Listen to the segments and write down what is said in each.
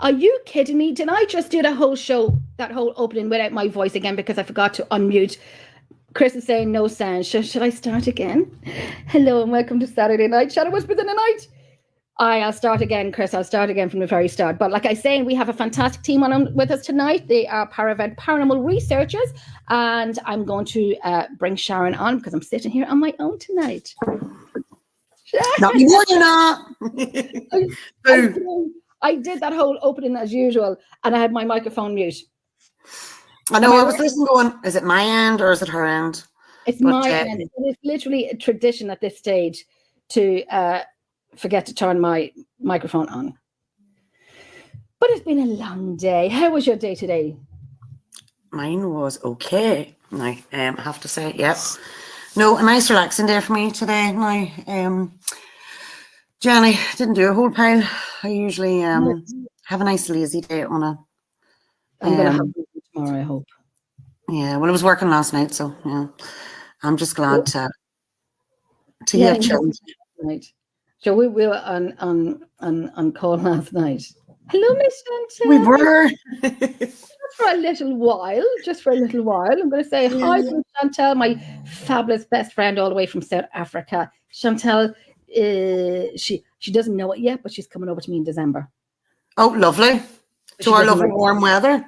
Are you kidding me? Did I just do the whole show, that whole opening without my voice again because I forgot to unmute? Chris is saying no sound. Should I start again? Hello and welcome to Saturday Night Shadow Whispers in the Night. I'll start again, Chris. I'll start again from the very start. But like I say, we have a fantastic team on with us tonight. They are Paravent paranormal researchers. And I'm going to bring Sharon on because I'm sitting here on my own tonight. Not anymore, you're not. I did that whole opening as usual, and I had my microphone mute. I know, I was listening going, is it my end or is it her end? It's my end. It's literally a tradition at this stage to forget to turn my microphone on. But it's been a long day. How was your day today? Mine was okay. Now, I have to say, yes. No, a nice relaxing day for me today. Now, Jenny didn't do a whole pile. I usually have a nice lazy day on a. I'm going to have it tomorrow, I hope. Yeah, well, I was working last night, so yeah, I'm just glad to get chilled. Right. So we were on call last night. Hello, Miss Chantel. We were. Just for a little while. I'm going to say hi to Chantel, my fabulous best friend all the way from South Africa. Chantel, she doesn't know it yet, but she's coming over to me in December. Oh, lovely. To our lovely warm weather.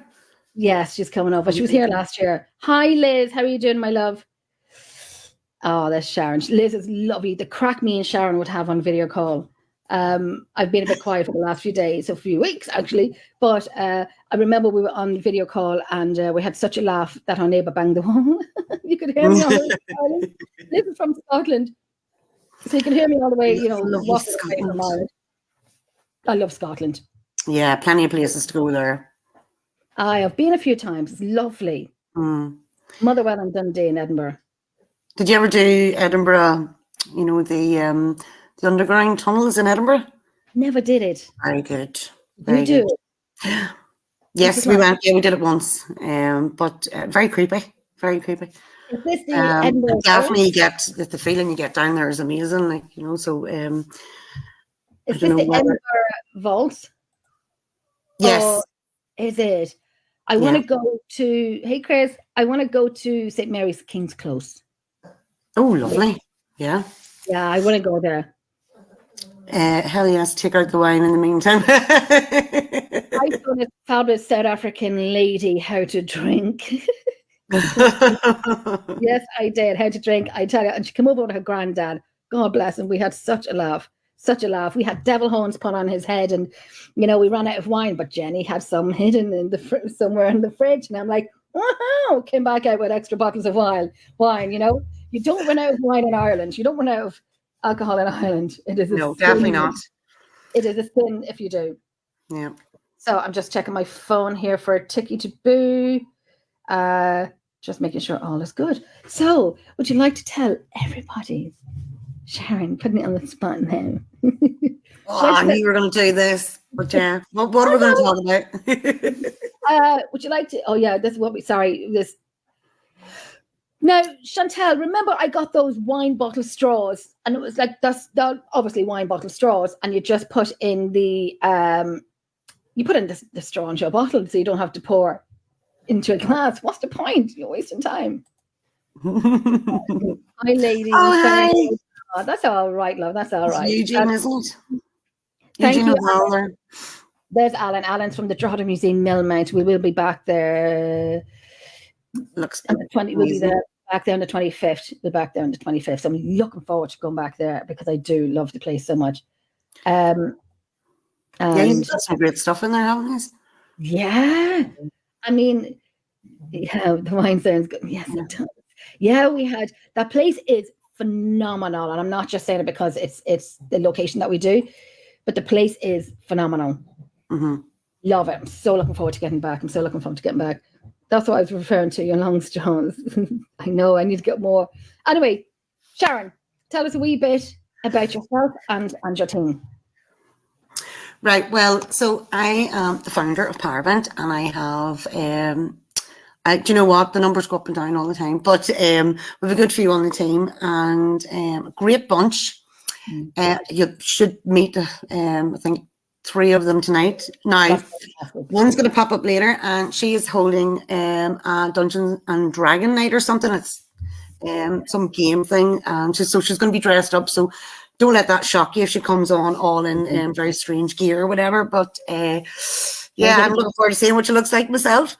Yes, she's coming over. She was here last year. Hi, Liz. How are you doing, my love? Oh, that's Sharon. Liz is lovely. The crack me and Sharon would have on video call. I've been a bit quiet for the last few days, a few weeks actually, but I remember we were on video call and we had such a laugh that our neighbour banged the wall. You could hear me all the way. Liz is from Scotland, so you can hear me all the way, walking away from Ireland. I love Scotland. Yeah, plenty of places to go there. I have been a few times. It's lovely. Motherwell and Dundee in Edinburgh. Did you ever do Edinburgh, the underground tunnels in Edinburgh? Never did it. Very good. Very good. Yes, we went. Yeah, we did it once. But very creepy. Very creepy. Is this the Edinburgh? Definitely get the feeling you get down there is amazing. So. Is this the Edinburgh Vault? Yes. Or is it? I want to go to. Hey, Chris. I want to go to St. Mary's King's Close. Oh, lovely. Yeah. Yeah, I want to go there. Hell yes, take out the wine in the meantime. I saw this fabulous South African lady how to drink. Yes, I did. How to drink, I tell you. And she came over with her granddad. God bless him. We had such a laugh. Such a laugh. We had devil horns put on his head and, we ran out of wine, but Jenny had some hidden in somewhere in the fridge. And I'm like, wow, came back out with extra bottles of wine. You don't run out of wine in Ireland. You don't run out of alcohol in Ireland. It is no, definitely not. It is a sin if you do. Yeah. So I'm just checking my phone here for a ticky to boo. Just making sure all is good. So would you like to tell everybody, Sharon, putting it on the spot now? I knew you were going to do this, but yeah, what are we going to talk about? Would you like to? Oh yeah, this is what this. Now, Chantel, remember I got those wine bottle straws, and it was like that's obviously wine bottle straws, and you just put in the the straw into a bottle, so you don't have to pour into a glass. What's the point? You're wasting time. Hi, lady. Oh, hi. Oh, that's all right, love. That's all right. Eugene, isn't it? Thank Eugene you, Alan. There's Alan. Alan's from the Drogheda Museum, Millmount. We will be back there. Looks on the 20. We'll be there. Back there on the 25th. We're back there on the 25th. So I'm looking forward to going back there because I do love the place so much. You've got some great stuff in there, haven't you? Yeah. I mean, the wine sounds good. Yes, it does. Yeah, we had that place is phenomenal. And I'm not just saying it because it's the location that we do, but the place is phenomenal. Mm-hmm. Love it. I'm so looking forward to getting back. That's what I was referring to, your long straws. I know, I need to get more. Anyway, Sharon, tell us a wee bit about yourself and your team. Right, well, so I am the founder of Paravent, and I have, do you know what? The numbers go up and down all the time, but we have a good few on the team, and a great bunch. You should meet, I think, 3 of them tonight. Now, That's fantastic. one's going to pop up later, and she is holding a Dungeons and Dragon night or something. It's some game thing, and she's going to be dressed up. So don't let that shock you if she comes on all in very strange gear or whatever. But yeah, I'm looking forward to seeing what she looks like myself.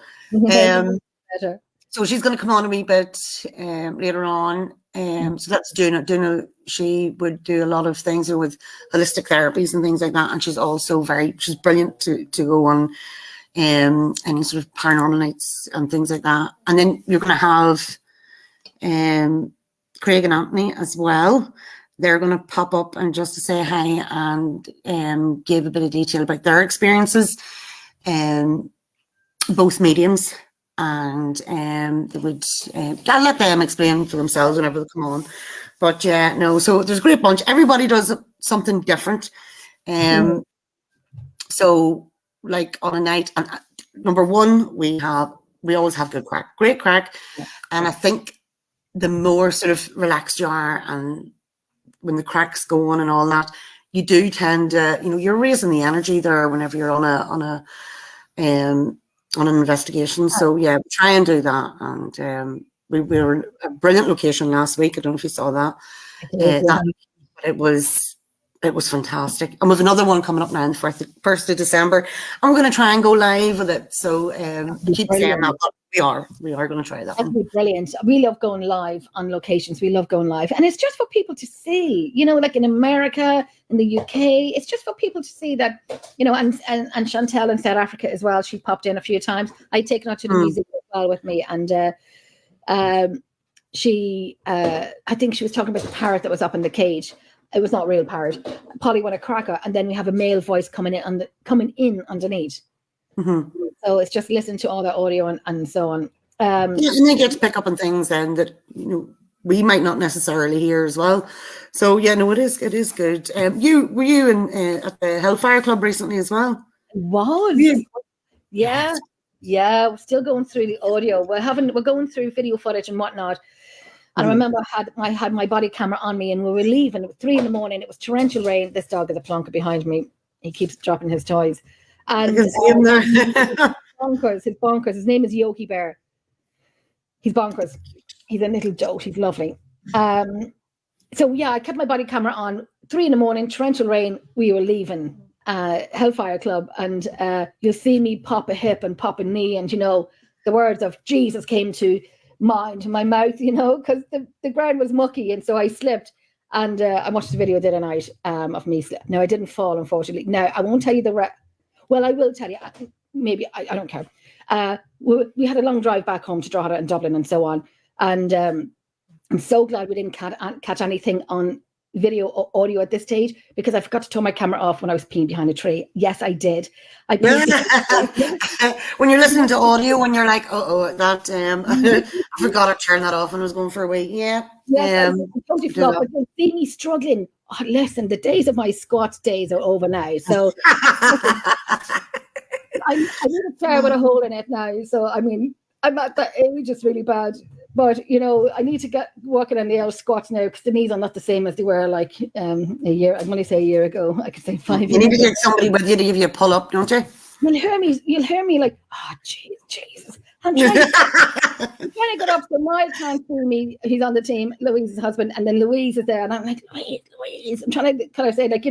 So she's going to come on a wee bit later on. So that's doing she would do a lot of things with holistic therapies and things like that. And she's also she's brilliant to go on any sort of paranormal nights and things like that. And then you're going to have Craig and Anthony as well. They're going to pop up and just to say hi and give a bit of detail about their experiences. Both mediums. And they would I'll let them explain for themselves whenever they come on. But yeah, no, so there's a great bunch. Everybody does something different. So like on a night, and number one, we always have great crack. Yeah. And I think the more sort of relaxed you are, and when the crack's going and all that, you do tend to, you're raising the energy there whenever you're on an investigation. So yeah, try and do that. And we were in a brilliant location last week. I don't know if you saw that. It was fantastic. And we have another one coming up now on the 1st of December. And we're going to try and go live with it. So keep saying that, but we are going to try that. That'd be brilliant. We love going live on locations. We love going live. And it's just for people to see, like in America, in the UK, it's just for people to see that, and Chantel in South Africa as well. She popped in a few times. I'd taken her to the museum as well with me. And she, I think she was talking about the parrot that was up in the cage. It was not a real parrot. Polly won a cracker. And then we have a male voice coming in underneath. Mm-hmm. So it's just listen to all that audio and so on. Yeah, and they get to pick up on things then that we might not necessarily hear as well. So yeah, no, it is good. Were you in at the Hellfire Club recently as well? Was yeah. We're still going through the audio. We're going through video footage and whatnot. And I remember I had my body camera on me, and we were leaving. It was 3 a.m. It was torrential rain. This dog is a plonker behind me. He keeps dropping his toys. And I can see him there. He's bonkers. His name is Yogi Bear. He's bonkers. He's a little dote. He's lovely. So yeah, I kept my body camera on. 3 a.m, torrential rain. We were leaving Hellfire Club, and you'll see me pop a hip and pop a knee, and the words of Jesus came to my mouth, because the ground was mucky, and so I slipped. And I watched the video the other night of me slip. No, I didn't fall, unfortunately. Now I won't tell you well, I will tell you. Maybe I don't care. We had a long drive back home to Drogheda and Dublin and so on. And I'm so glad we didn't catch anything on video or audio at this stage, because I forgot to turn my camera off when I was peeing behind a tree. Yes, I did. When you're listening to audio, when you're like, that I forgot to turn that off when I was going for a wee. Yeah. Yes, I totally flop. But you see me struggling. Oh, listen, the days of my squat days are over now. So I need a chair with a hole in it now. So I mean, I'm at that age, it's really bad. But I need to get working on the old squats now, because the knees are not the same as they were like a year. I'm going to say a year ago. I could say 5 years. You need to get somebody with you to give you a pull up, don't you? You'll hear me like, oh Jesus. I'm trying to get up, so Niall can't see me. He's on the team, Louise's husband, and then Louise is there, and I'm like, Louise. I'm trying to kind of say, like,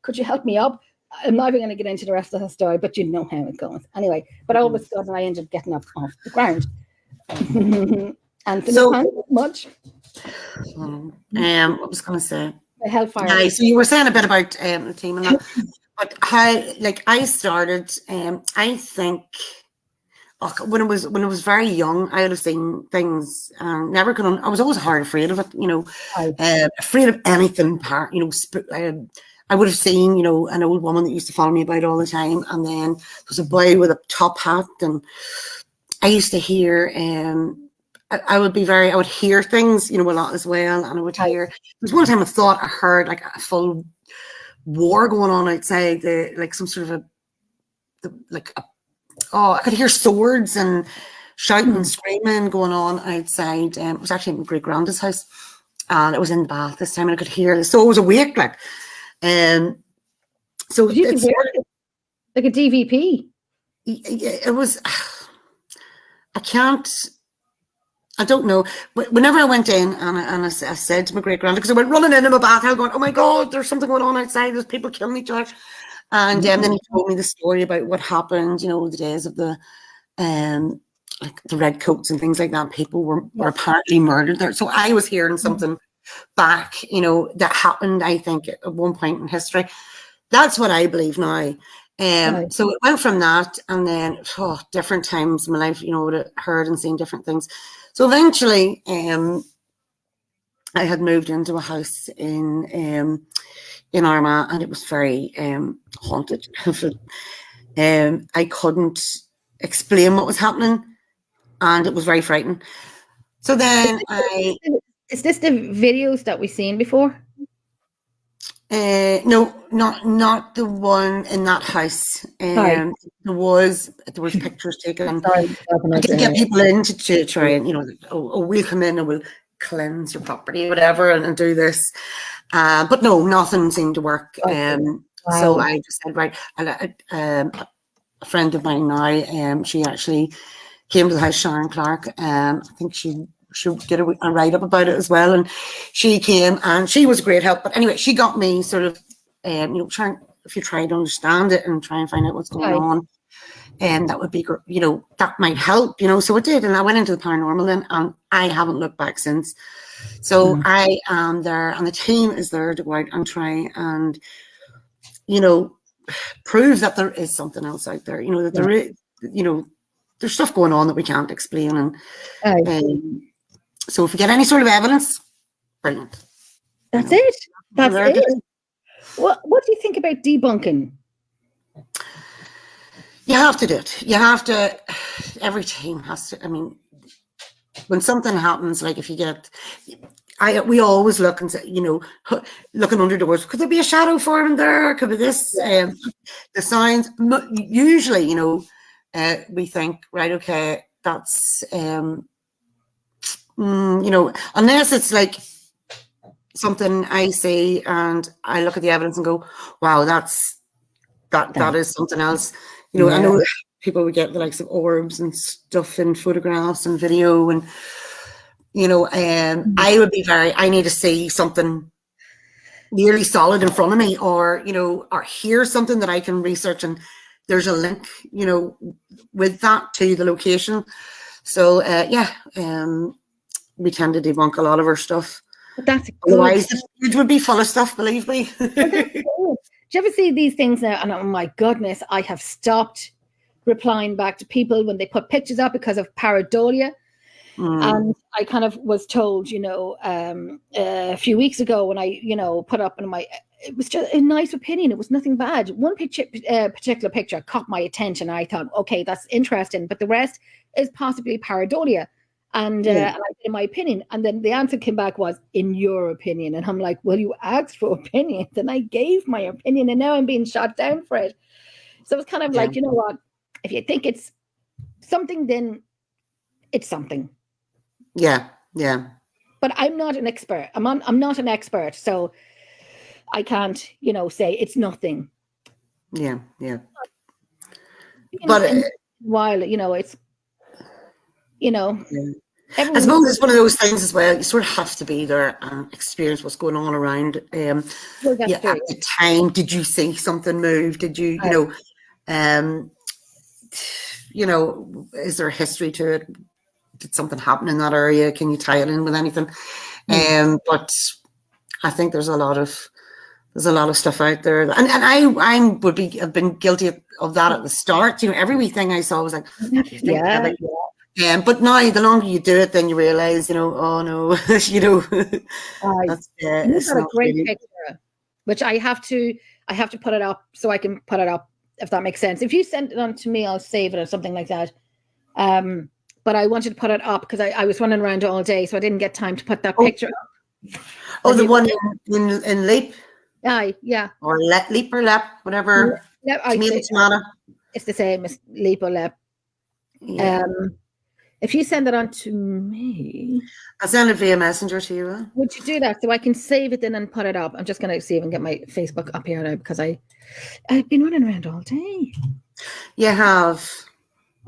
could you help me up? I'm not even going to get into the rest of the story, but you know how it goes. Anyway, but all of a sudden I ended up getting up off the ground. And so much. What was I going to say? The Hellfire. Yeah, so you were saying a bit about the team and that, but how, like, I started. I think when I was very young, I would have seen things. Never could. I was always hard afraid of it. Afraid of anything. I would have seen, an old woman that used to follow me about all the time, and then there was a boy with a top hat, and I used to hear. I would hear things, a lot as well, and I would hear. There was one time I thought I heard like a full war going on outside, like some sort of I could hear swords and shouting and screaming going on outside. It was actually in my great granddad's house, and it was in the bath this time, and I could hear this. So I was awake, like, so you can hear it. Like a DVP. It was, I don't know. Whenever I went in and I said to my great granddad, because I went running into my bathhouse going, oh my God, there's something going on outside. There's people killing each other. And then he told me the story about what happened, the days of the like the red coats and things like that. People were apparently murdered there. So I was hearing something back, that happened, I think, at one point in history. That's what I believe now. So it went from that, and then different times in my life, would have heard and seen different things. So eventually, I had moved into a house in Armagh, and it was very haunted. I couldn't explain what was happening, and it was very frightening. So then Is this the videos that we've seen before? No, not the one in that house. There was pictures taken to get people in to try and we'll come in and we'll cleanse your property, whatever, and do this. But no, nothing seemed to work. So I just said, right. A friend of mine now, she actually came to the house, Sharon Clark. I think she did a write-up about it as well, and she came and she was a great help. But anyway, she got me sort of if you try to understand it and try and find out what's going on, and that would be that might help, so it did. And I went into the paranormal then, and I haven't looked back since. So I am there, and the team is there to go out and try and prove that there is something else out there, that there is, there's stuff going on that we can't explain. And so if we get any sort of evidence, brilliant. That's it. That's it. What do you think about debunking? You have to do it. You have to. Every team has to. I mean, when something happens, like if you get, we always look and say, looking under doors. Could there be a shadow forming there? Could be this? The signs. Usually, we think, right, okay, that's. Unless it's like something I see and I look at the evidence and go, wow, that is something else. I know people would get the likes of orbs and stuff in photographs and video, and I would be I need to see something really solid in front of me, or hear something that I can research and there's a link, with that to the location. So we tend to debunk a lot of our stuff. But that's otherwise it would be full of stuff, believe me. Do you ever see these things now? And oh my goodness, I have stopped replying back to people when they put pictures up because of pareidolia. And I kind of was told, a few weeks ago when I, put up in it was just a nice opinion. It was nothing bad. One particular picture caught my attention. I thought, okay, that's interesting. But the rest is possibly pareidolia. And I said, in my opinion. And then the answer came back was, in your opinion. And I'm like, well, you asked for opinions. And I gave my opinion. And now I'm being shot down for it. So it's kind of like, you know what? If you think it's something, then it's something. Yeah. But I'm not an expert. I'm not an expert. So I can't, say it's nothing. Yeah. But while, it's, I suppose it's one of those things as well. You sort of have to be there and experience what's going on around. At the time, did you see something move? Did you, is there a history to it? Did something happen in that area? Can you tie it in with anything? But I think there's a lot of stuff out there, and I have been guilty of that at the start. Every wee thing I saw was like, but now the longer you do it, then you realize, oh no, that's it's not a great picture, which I have to put it up so I can put it up, if that makes sense. If you send it on to me, I'll save it or something like that. But I wanted to put it up because I was running around all day, so I didn't get time to put that picture up. Oh, the one in Leap? Yeah. Or Leap or Lep, whatever. It's the same as Leap or Lep. If you send it on to me, I'll send it via Messenger to you. would you do that so I can save it then and put it up? I'm just going to see if I can get my Facebook up here now because I've been running around all day. You have.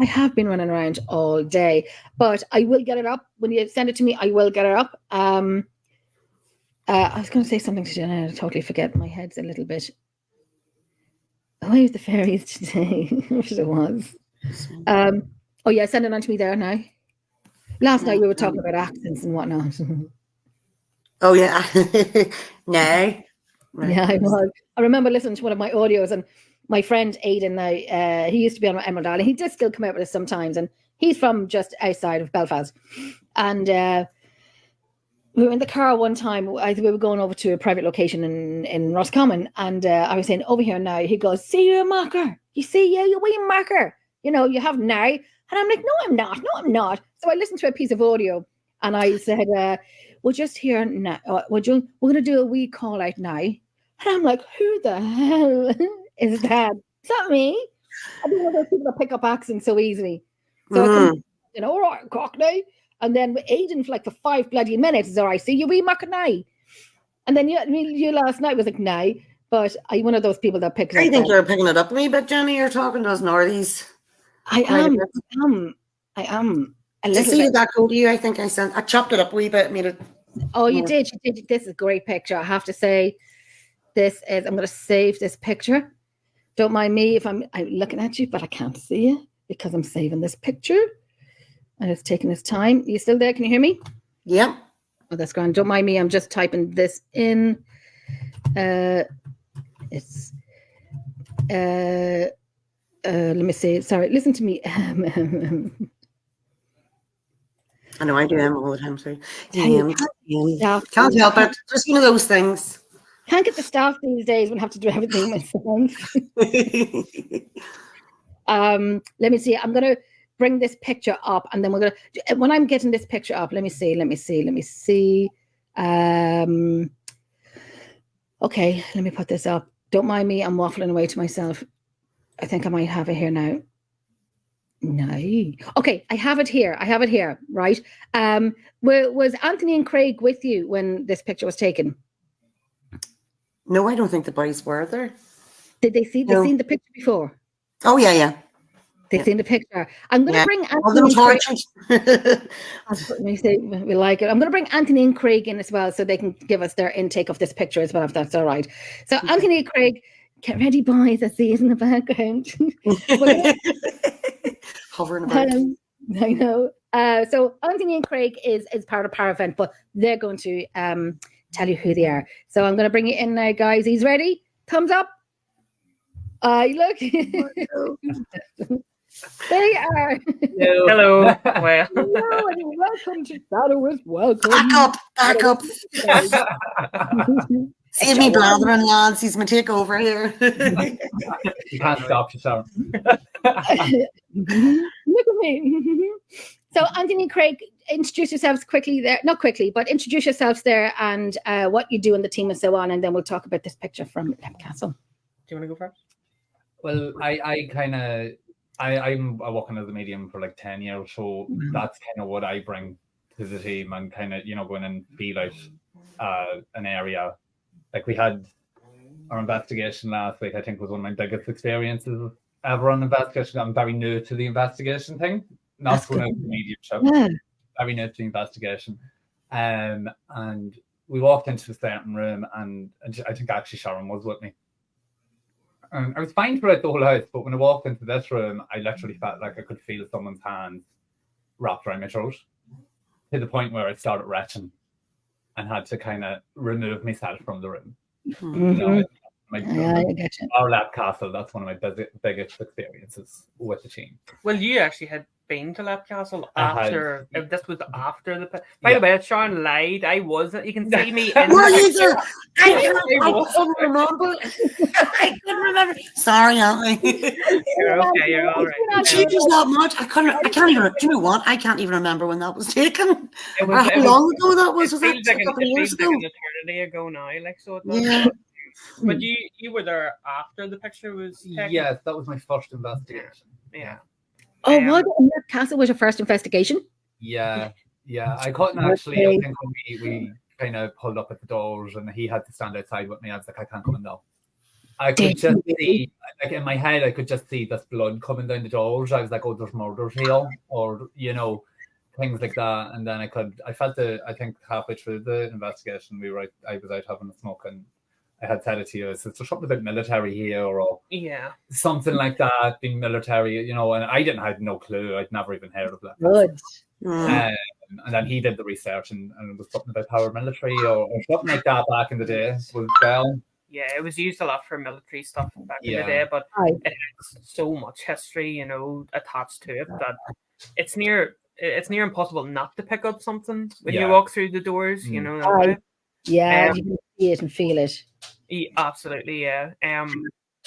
I have been running around all day, but I will get it up. When you send it to me, I will get it up. I was going to say something to you and I totally forget. My head's a little bit. Where's the fairies today? Which it was. Oh yeah, send it on to me there now. Last night we were talking about accents and whatnot. Oh yeah. No. Right. Yeah, I was. I remember listening to one of my audios and my friend Aidan now, he used to be on Emerald Island. He does still come out with us sometimes, and he's from just outside of Belfast. And we were in the car one time. We were going over to a private location in Roscommon, and I was saying, over here now. He goes, "See you, marker. You see, yeah, you wee marker. You know, you have now." And I'm like, "No, I'm not. No, I'm not." So I listened to a piece of audio, and I said, "We're just here now. We're going to do a wee call out now." And I'm like, "Who the hell is that? Is that me?" I don't know those people that pick up accents so easily. So I come, you know, all right, Cockney. And then Aidan, for 5 bloody minutes, is all right. See you, wee marker now. And then you last night was like, "Nah." But I'm one of those people that picks. I think you're picking it up a wee bit, Jenny. You're talking to us Northies. I am. A To little see bit. that go to you, I think I chopped it up a wee bit, made it. Oh, you did. You did. This is a great picture. I have to say, I'm going to save this picture. Don't mind me if I'm looking at you, but I can't see you because I'm saving this picture. And it's taking its time. You still there? Can you hear me? Yep. Oh, that's grand. Don't mind me. I'm just typing this in. It's. Let me see. Sorry. Listen to me. I know I do them all the time too. Can't help it. Just one of those things. Can't get the staff these days when I have to do everything myself. Let me see. I'm going to bring this picture up, and then we're going to. When I'm getting this picture up, let me see. Okay, let me put this up. Don't mind me. I'm waffling away to myself. I think I might have it here now. No. Okay, I have it here. Right. Was Anthony and Craig with you when this picture was taken? No, I don't think the boys were there. Did they see? No. They seen the picture before? Oh yeah. They've seen the picture. I'm going to bring Anthony and Craig. We like it. I'm going to bring Anthony and Craig in as well, so they can give us their intake of this picture as well, if that's all right. So Anthony and Craig, get ready, boys. I see it in the background. Hovering about. I know. So Anthony and Craig is part of Paravent, but they're going to tell you who they are. So I'm going to bring you in now, guys. He's ready. Thumbs up. Look. They are. Hello. Well. Hello and welcome to Shadowist. Welcome. Back up. Save me blathering, lads. He's my takeover here. You can't stop yourself. Look at me. So, Anthony and Craig, introduce yourselves quickly there. Not quickly, but introduce yourselves there and what you do in the team and so on. And then we'll talk about this picture from Castle. Do you want to go first? Well, I'm working as a medium for 10 years, so that's kind of what I bring to the team and kind of, going and feel out an area. Like we had our investigation last week, I think was one of my biggest experiences ever on investigation. I'm very new to the investigation thing, not going out to mediumship, very new to the investigation. And we walked into a certain room and I think actually Sharon was with me. I was fine throughout the whole house, but when I walked into this room, I literally felt like I could feel someone's hands wrapped around my throat to the point where I started retching and had to kind of remove myself from the room. Our lab castle, that's one of my biggest experiences with the team. Well, you actually had been to Lab Castle after. This was after the. By the way, Sean lied. I wasn't. You can see me. Were you there? I couldn't remember. I couldn't remember. Sorry, Auntie. You're okay. You're all right. She was that much. I can't even. Do you know what? I can't even remember when that was taken. How long ago that was? Was that a couple of years ago? Like an eternity ago now. So it was. Yeah. But you were there after the picture was taken? Yes, that was my first investigation. Yeah. Oh, what? Castle was your first investigation? Yeah, I couldn't actually. I think when we kind of pulled up at the doors and he had to stand outside with me, I was like, I can't come in now. I could just see, like in my head, I could just see this blood coming down the doors. I was like, oh, there's murders here, or things like that. And then I think halfway through the investigation, I was out having a smoke, and I had said it to you. Is there something about military here, or something like that, being military, and I had no clue. I'd never even heard of that. Good. And then he did the research, and it was something about paramilitary or something like that back in the day. Yeah, it was used a lot for military stuff back in the day, but it has so much history, attached to it that it's near impossible not to pick up something when you walk through the doors, you can see it and feel it. Yeah, absolutely, yeah.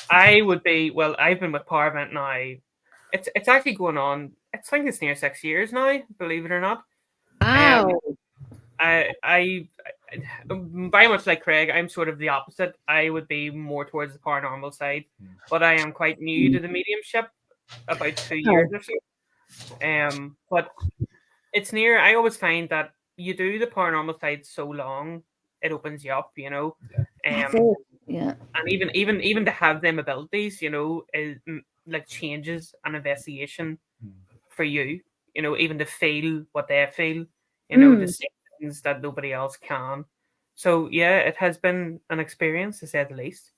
I've been with Parvent now. It's actually going on. I think it's near 6 years now, believe it or not. Wow. I very much like Craig, I'm sort of the opposite. I would be more towards the paranormal side, but I am quite new to the mediumship, about 2 years or so. But it's near. I always find that you do the paranormal side so long, it opens you up, And even to have them abilities, is like changes an investigation for you. Even to feel what they feel, to see things that nobody else can. So yeah, it has been an experience, to say the least.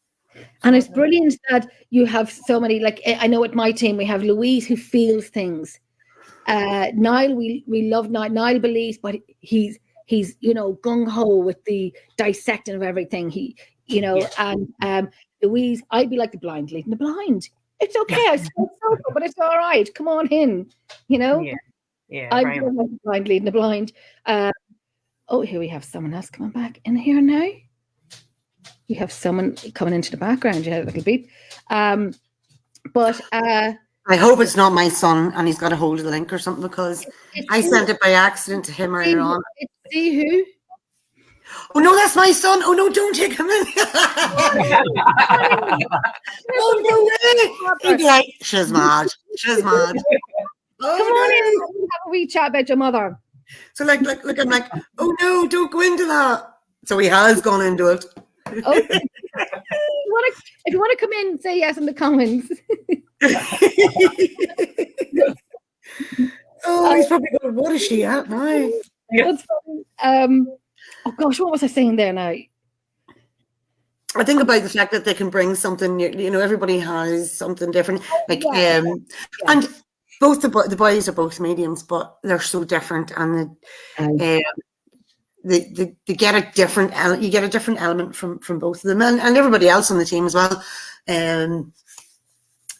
And it's brilliant that you have so many. Like I know at my team we have Louise who feels things. Niall, we love Niall. Niall believes, but he's gung ho with the dissecting of everything. And Louise, I'd be like the blind leading the blind. It's okay, I said so, but it's all right. Come on in, Yeah, I'm like the blind leading the blind. Here we have someone else coming back in here now. You have someone coming into the background. You had a little beep. But I hope it's not my son and he's got a hold of the link or something, because I sent it by accident to him earlier on. See who? Oh no, that's my son. Oh no, don't take him in. Oh no way. She's mad. She's mad. Oh, come on in. Have a wee chat about your mother. So look, I'm like, oh no, don't go into that. So he has gone into it. Okay. If you want to come in, say yes in the comments. He's probably going, what is she at now? That's funny. Oh gosh, what was I saying there now? I think about the fact that they can bring something, everybody has something different. And both the boys are both mediums, but they're so different, and they get a different you get a different element from both of them, and everybody else on the team as well.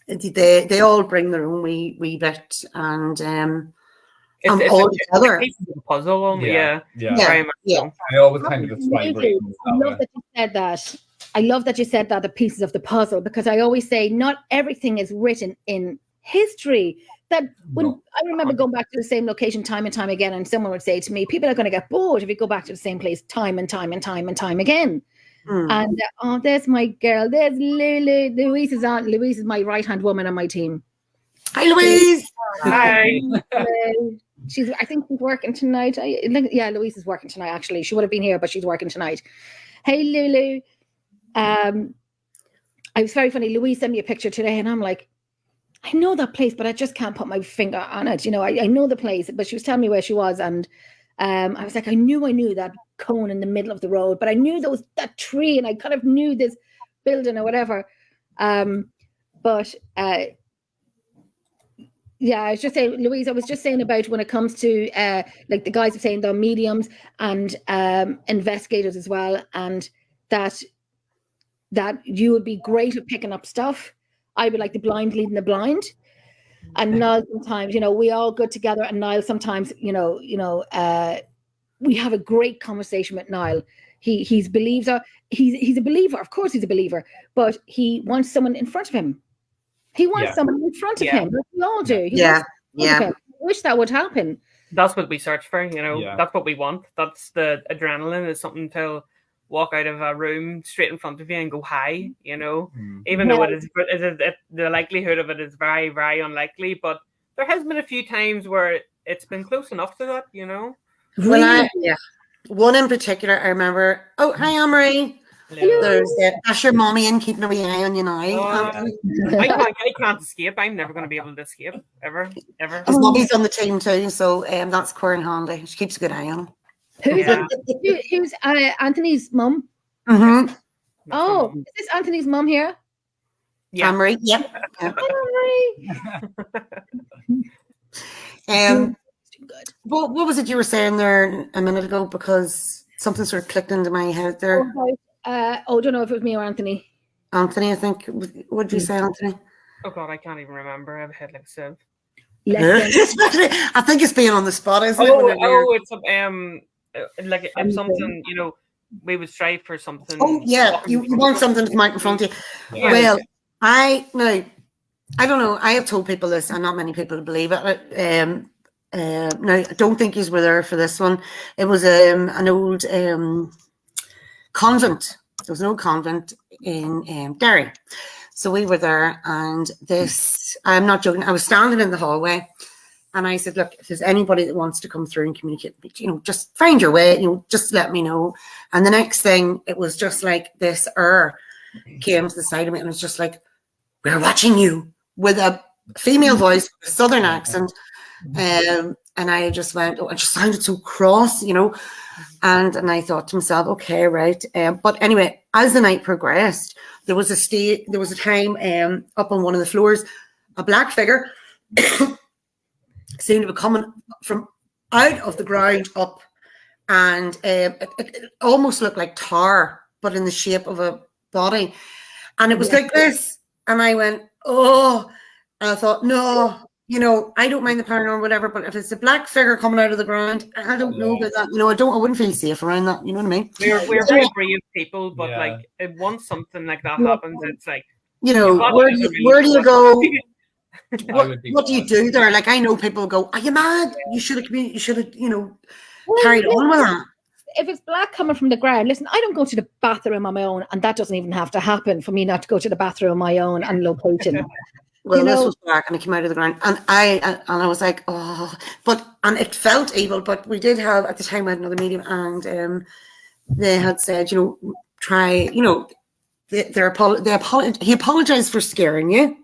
They all bring their own wee bit, and it's all together. A piece of the puzzle. Yeah. Very much so. I always kind of describe it. I love that you said that. I love that you said that, the pieces of the puzzle, because I always say not everything is written in history. I remember going back to the same location time and time again, and someone would say to me, people are going to get bored if you go back to the same place time and time and time and time again. And there's my girl. There's Lulu. Louise is on. Louise is my right-hand woman on my team. Hi, Louise. Hi. I think she's working tonight. Louise is working tonight, actually. She would have been here, but she's working tonight. Hey, Lulu. It was very funny. Louise sent me a picture today, and I'm like, I know that place, but I just can't put my finger on it. I know the place, but she was telling me where she was, and I was like, I knew that cone in the middle of the road, but I knew there was that tree, and I kind of knew this building or whatever. I was just saying, Louise, I was just saying about when it comes to like the guys are saying they're mediums and investigators as well, and that you would be great at picking up stuff. I would like the blind leading the blind. And Niall sometimes, we all go together, and Niall sometimes, we have a great conversation with Niall. He's a believer. Of course he's a believer, but he wants someone in front of him. He wants someone in front of him. Like we all do. I wish that would happen. That's what we search for, That's what we want. That's the adrenaline, is something to walk out of a room straight in front of you and go hi, even though the likelihood of it is very, very unlikely. But there has been a few times where it's been close enough to that, you know. Well, one in particular, I remember. Oh, hi, Anne-Marie. Hello. There's that's your mommy in keeping a wee eye on you now. I can't escape. I'm never going to be able to escape ever. His mommy's on the team too, so that's quite handy. She keeps a good eye on him. Who's Anthony's mum? Mm-hmm. Oh, is this Anthony's mum here? Yeah, Anne-Marie. Yep. Anne-Marie. What was it you were saying there a minute ago? Because something sort of clicked into my head there. I don't know if it was me or Anthony. Anthony, I think. What did you say, Anthony? Oh God, I can't even remember. I have a head like a sieve. I think it's being on the spot, isn't it? It's like if something, you know, we would strive for something. Oh yeah, you want something to come out in front of you. Yeah. Well, I don't know. I have told people this, and not many people believe it. No, I don't think you were there for this one. It was an old convent. There was an old convent in Derry. So we were there, and this, I'm not joking, I was standing in the hallway, and I said, look, if there's anybody that wants to come through and communicate, you know, just find your way, you know, just let me know. And the next thing, it was just like this came to the side of me, and it was just like, we're watching you, with a female voice, a southern accent. And I just went, it just sounded so cross, you know. And I thought to myself, okay, right. But anyway, as the night progressed, there was a time up on one of the floors, a black figure seemed to be coming from out of the ground up, and it almost looked like tar, but in the shape of a body. And it was like this, and I went, oh, and I thought, no. You know, I don't mind the paranormal, whatever, but if it's a black figure coming out of the ground, I don't know about that. You know, I wouldn't feel safe around that. You know what I mean? We're very brave people, but like, once something like that happens, it's like, you know, where do you go? What do you do there? Like, I know people go, are you mad? You should have, you know, carried on with that. If it's black coming from the ground, listen, I don't go to the bathroom on my own, and that doesn't even have to happen for me not to go to the bathroom on my own and locating. Well, this was black, and it came out of the ground, and I was like, oh, and it felt evil. But we did have at the time we had another medium, and they had said, you know, try, you know, he apologized for scaring you,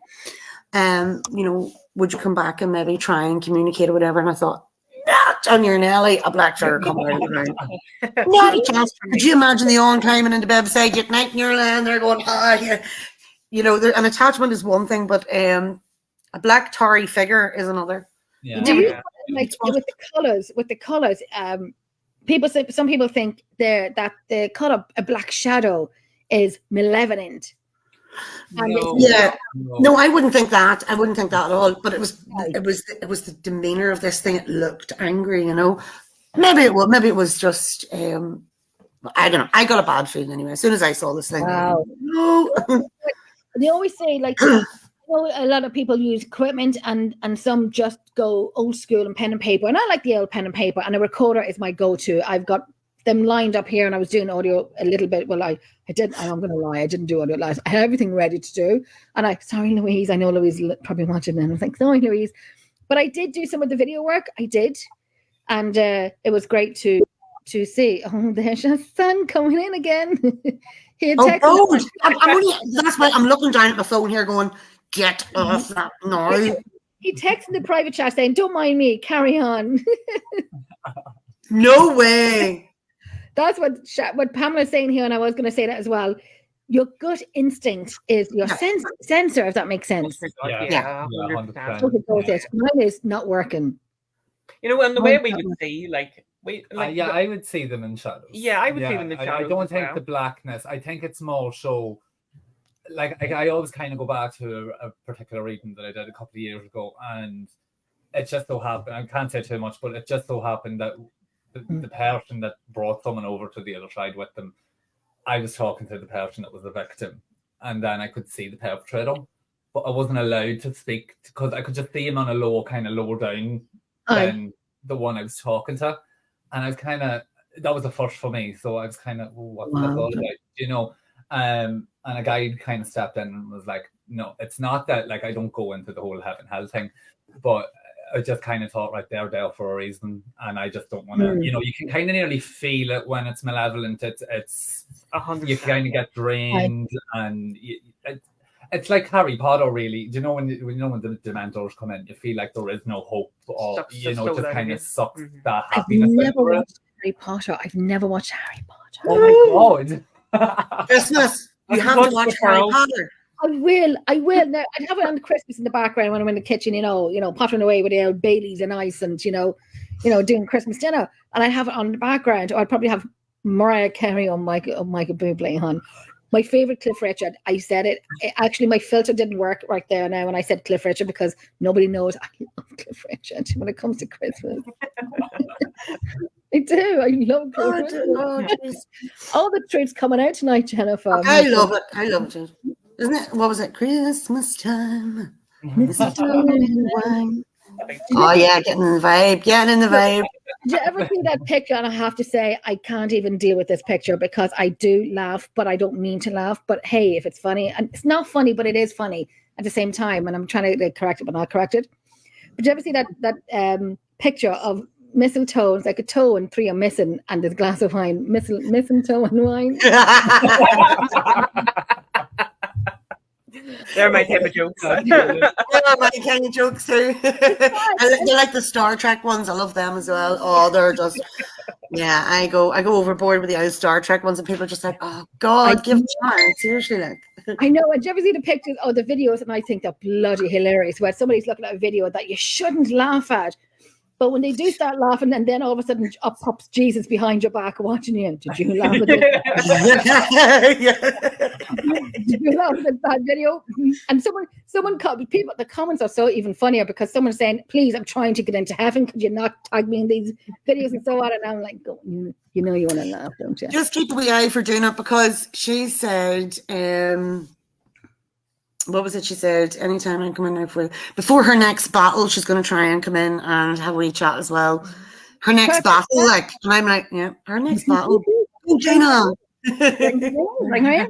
you know, would you come back and maybe try and communicate or whatever? And I thought, not on your Nelly, a black figure coming out of the ground. Not a chance. Could you imagine the on climbing into bed beside you at night, and you're laying there going, yeah. You know, an attachment is one thing, but a black tarry figure is another. Yeah. Do you like with the colors? Some people think that the color a black shadow is malevolent. No, I wouldn't think that. I wouldn't think that at all. But it was the demeanor of this thing. It looked angry. You know, maybe it was just. I don't know. I got a bad feeling anyway as soon as I saw this thing. Wow. No. They always say, like, you know, a lot of people use equipment, and some just go old school and pen and paper. And I like the old pen and paper, and a recorder is my go-to. I've got them lined up here, and I was doing audio a little bit. Well, I'm going to lie, I didn't do audio last. I had everything ready to do. And sorry, Louise, I know Louise probably watching then. I was like, sorry, Louise. But I did do some of the video work. I did. And it was great to see. Oh, there's the sun coming in again. That's why I'm looking down at my phone here going, get off that now. He texted the private chat saying, don't mind me, carry on. No way. That's what Pamela's saying here, and I was going to say that as well. Your gut instinct is your sensor, if that makes sense. Yeah. Mine is not working. You know, and the way we would see, I would see them in shadows. Yeah, I would see them in the shadows. I don't think the blackness. I think it's more so. Like I always kind of go back to a particular reading that I did a couple of years ago, and it just so happened. I can't say too much, but it just so happened that the person that brought someone over to the other side with them, I was talking to the person that was the victim, and then I could see the perpetrator, but I wasn't allowed to speak because I could just see him on a lower down than the one I was talking to. And I was kind of, that was a first for me. So I was kind of, what's that all about? You know? And a guy kind of stepped in and was like, no, it's not that, like, I don't go into the whole heaven hell thing. But I just kind of thought, right, they're there for a reason, and I just don't want to. You know, you can kind of nearly feel it when it's malevolent. It's 100%. You kind of get drained, and it's like Harry Potter, really. Do you know when the Dementors come in, you feel like there is no hope, or Sucks you the know, it soul just out kind of of you. sucks that I've happiness. never out of it. watched Harry Potter. I've never watched Harry Potter. Oh my god! Christmas. You That's have to what's watch the Harry pearl. Potter. I will. Now, I'd have it on Christmas in the background when I'm in the kitchen, you know, pottering away with the old Baileys and ice, and you know, doing Christmas dinner, and I'd have it on the background, or I'd probably have Mariah Carey on Michael Bublé on. My favorite Cliff Richard. I said it. Actually, my filter didn't work right there now when I said Cliff Richard, because nobody knows I love Cliff Richard when it comes to Christmas. I do. I love Cliff Richard. Jeez. All the truth's coming out tonight, Jennifer. I love it. I love it. Isn't it? What was it? Christmas time. Oh yeah, getting in the vibe. Did you ever see that picture? And I have to say, I can't even deal with this picture, because I do laugh, but I don't mean to laugh. But hey, if it's funny, and it's not funny, but it is funny at the same time. And I'm trying to correct it, but not correct it. But did you ever see that picture of mistletoe? It's like a toe and three are missing, and there's a glass of wine. Mistletoe and wine. They're my type of jokes. Yeah, my kind of jokes too. I like the Star Trek ones. I love them as well. Oh, they're just I go overboard with the old Star Trek ones, and people are just like, oh God, give it a chance. Seriously, like. I know. And do you ever see the pictures or the videos? And I think they're bloody hilarious, where somebody's looking at a video that you shouldn't laugh at. But when they do start laughing, and then all of a sudden up pops Jesus behind your back watching you. Did you laugh at this? Did you laugh at that video? And the comments are so even funnier, because someone's saying, please, I'm trying to get into heaven. Could you not tag me in these videos and so on? And I'm like, you know you want to laugh, don't you? Just keep a wee eye for doing it, because she said, what was it she said? Anytime I come in there before her next battle, she's going to try and come in and have a wee chat as well. Her next battle, like, and I'm like, yeah, her next battle. Oh, Gina. Bring her in.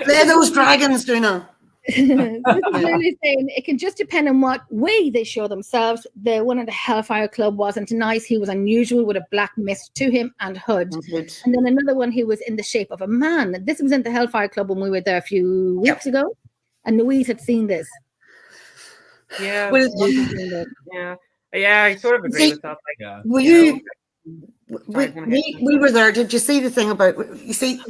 Play those dragons, Gina. This is really saying it can just depend on what way they show themselves. The one at the Hellfire Club wasn't nice. He was unusual with a black mist to him and hood. And then another one, he was in the shape of a man. This was in the Hellfire Club when we were there a few weeks ago. And Louise had seen this. Yeah. Well, Yeah, I sort of agree with that. Like, Yeah. Were you we were there. Did you see the thing about? You see,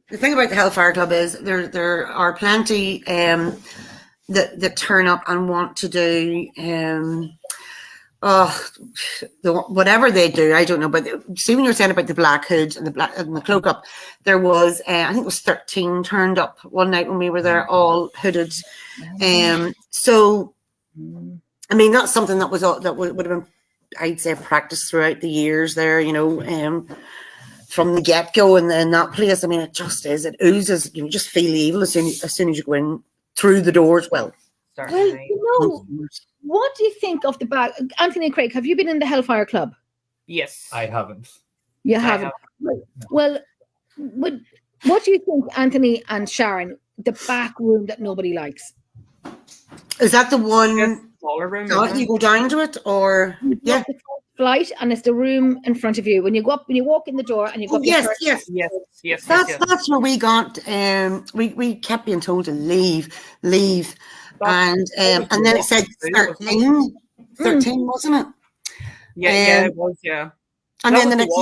the thing about the Hellfire Club is there are plenty that turn up and want to do whatever they do. I don't know, but see, when you're saying about the black hood and the cloak up, there was I think it was 13 turned up one night when we were there, all hooded. So I mean, that's something that would have been, I'd say, practiced throughout the years there, from the get-go in that place. I mean, it just is. It oozes. You just feel evil as soon as you go in through the doors. Well, what do you think of the back? Anthony Craig, have you been in the Hellfire Club? yes. I haven't. You haven't. Well, what do you think, Anthony and Sharon, the back room that nobody likes? Is that the one? Smaller room. You go down to it, or yeah, the flight, and it's the room in front of you when you walk in the door, and you go. Yes. That's where we got. We kept being told to leave, and then it said 13, wasn't it? Yeah, it was. Yeah. And then the next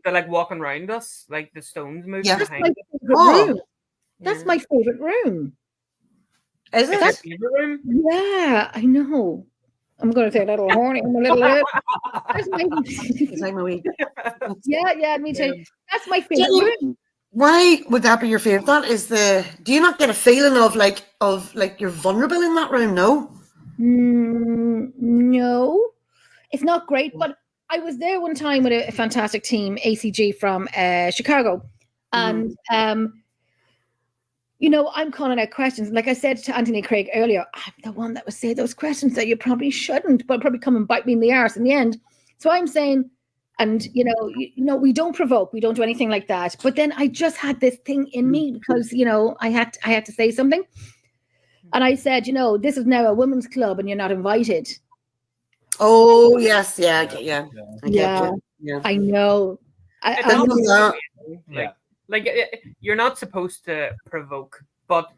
they're walking around us, like the stones moving That's behind. my favorite room. That's my favorite room. Is it? That's your favorite room? Yeah, I know. I'm going to say a little horny. I'm a little bit. Yeah, me too. That's my favorite room. Why would that be your favorite? That is do you not get a feeling of like you're vulnerable in that room? No. No, it's not great. But I was there one time with a fantastic team, ACG from Chicago, and I'm calling out questions. Like I said to Anthony Craig earlier, I'm the one that would say those questions that you probably shouldn't, but probably come and bite me in the arse in the end. So I'm saying, and we don't provoke, we don't do anything like that. But then I just had this thing in me because I had to say something, and I said, this is now a women's club, and you're not invited. Oh yes, yeah, I get you. I get Yeah. you. Yeah. I know. It's Then not who's supposed that? to be, Yeah. you're not supposed to provoke, but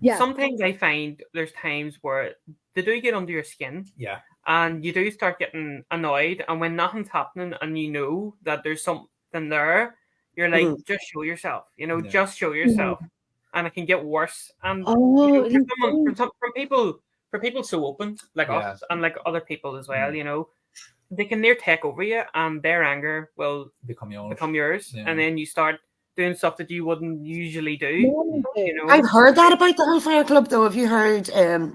Yeah. sometimes I find there's times where they do get under your skin, Yeah. and you do start getting annoyed. And when nothing's happening, and you know that there's something there, you're like, just show yourself. Yeah. Just show yourself, and it can get worse. And Oh, for someone, for people so open like Yeah. us and like other people as well, they can near take over you, and their anger will Become yours. become yours, Yeah. and then you start doing stuff that you wouldn't usually do. I've heard that about the Hellfire Club, though. Have you heard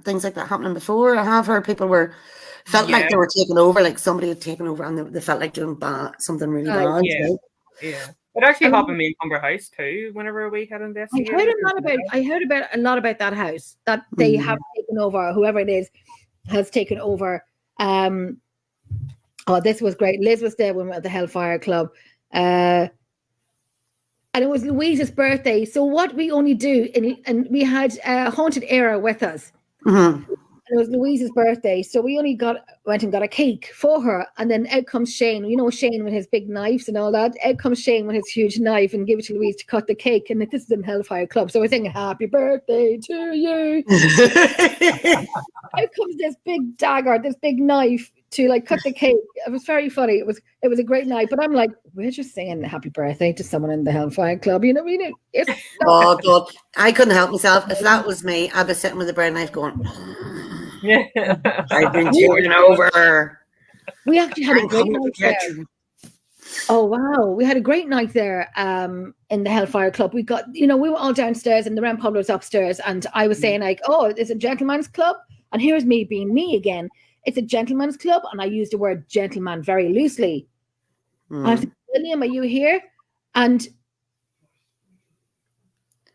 things like that happening before? I have heard people felt like they were taken over, like somebody had taken over, and they felt like doing something really bad. Yeah. Right? Yeah. It actually happened to me in Humber House too. Whenever we had investigated, I heard a lot about that house that they have taken over. Whoever it is has taken over. This was great. Liz was there when we were at the Hellfire Club, and it was Louise's birthday. So what we only do, and we had Haunted Era with us. Mm-hmm. And it was Louise's birthday, so we only went and got a cake for her, and then out comes Shane. You know Shane with his big knives and all that. Out comes Shane with his huge knife and give it to Louise to cut the cake. And this is in Hellfire Club, so we're singing "Happy Birthday to you." Out comes this big dagger, this big knife to like cut the cake. It was very funny. It was a great night. But I'm like, we're just singing "Happy Birthday" to someone in the Hellfire Club. You know what I mean? Oh God, I couldn't help myself. If that was me, I'd be sitting with a bread knife going. I've been taken over. We actually had a great night there. Oh wow, we had a great night there in the Hellfire Club. We got, we were all downstairs and the Rem Pub was upstairs, and I was saying like, oh, it's a gentleman's club, and here's me being me again. It's a gentleman's club, and I used the word gentleman very loosely. I said, William, are you here? And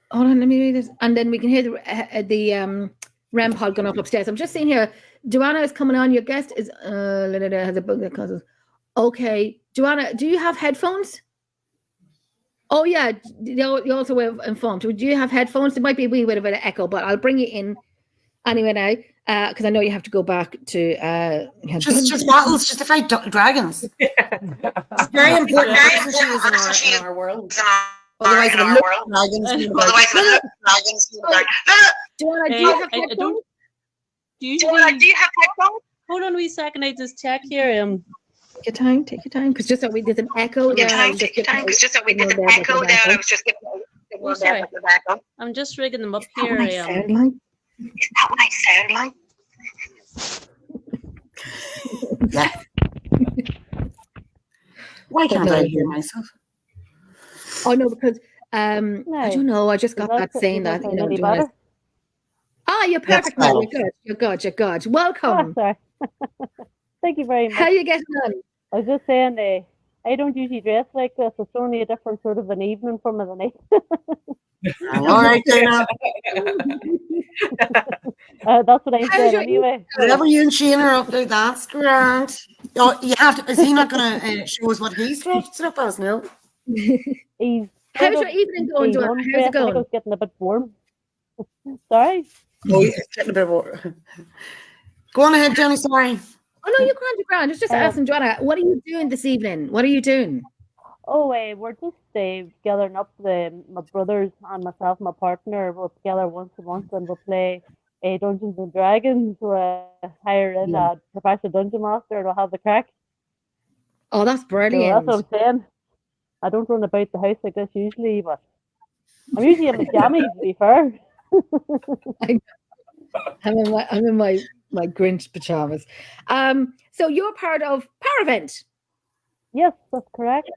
hold on, let me read this. And then we can hear the REM pod going up upstairs. I'm just seeing here, Joanna is coming on. Your guest is has a bug that causes. Okay, Joanna, do you have headphones? Oh yeah, you also were informed. Do you have headphones? There might be a wee bit of an echo, but I'll bring you in anyway now, because I know you have to go back to just battles, just to fight dragons. It's very important in our world. Otherwise, it will look dragons. Joanna, do you have headphones? Do you have headphones? Hold on a wee second. I just check here. Take your time, because just so we did an echo there. I was just I'm just rigging them up here. Is that what I sound like? Yeah. Why can't I hear myself? Oh no, because I don't know. I just got that saying that you're perfect now. You're good. Welcome. Oh, sorry. Thank you very much. How are you getting on? I was just saying, I don't usually dress like this. It's only a different sort of an evening from the night. All right, Dana. That's what I'm saying anyway. Whatever you and Shane are up to, that's grand. Oh, you have to. Is he not going to show us what he's dressed up as? No. How's your evening going, Joanna? How's it going? It's getting a bit warm. Sorry. Oh, it's getting a bit warm. Go on ahead, Jenny. Sorry. Oh no, you're grand. It's just asking Joanna, what are you doing this evening? What are you doing? Oh, we're just gathering up my brothers and myself, my partner. We're together once a month, and we'll play Dungeons and Dragons. We'll hire in a professional dungeon master, and we'll have the crack. Oh, that's brilliant. So that's what I'm saying. I don't run about the house like this usually, but I'm usually in my jammies, to be fair. I'm in my Grinch pajamas. So you're part of Paravent. Yes, that's correct.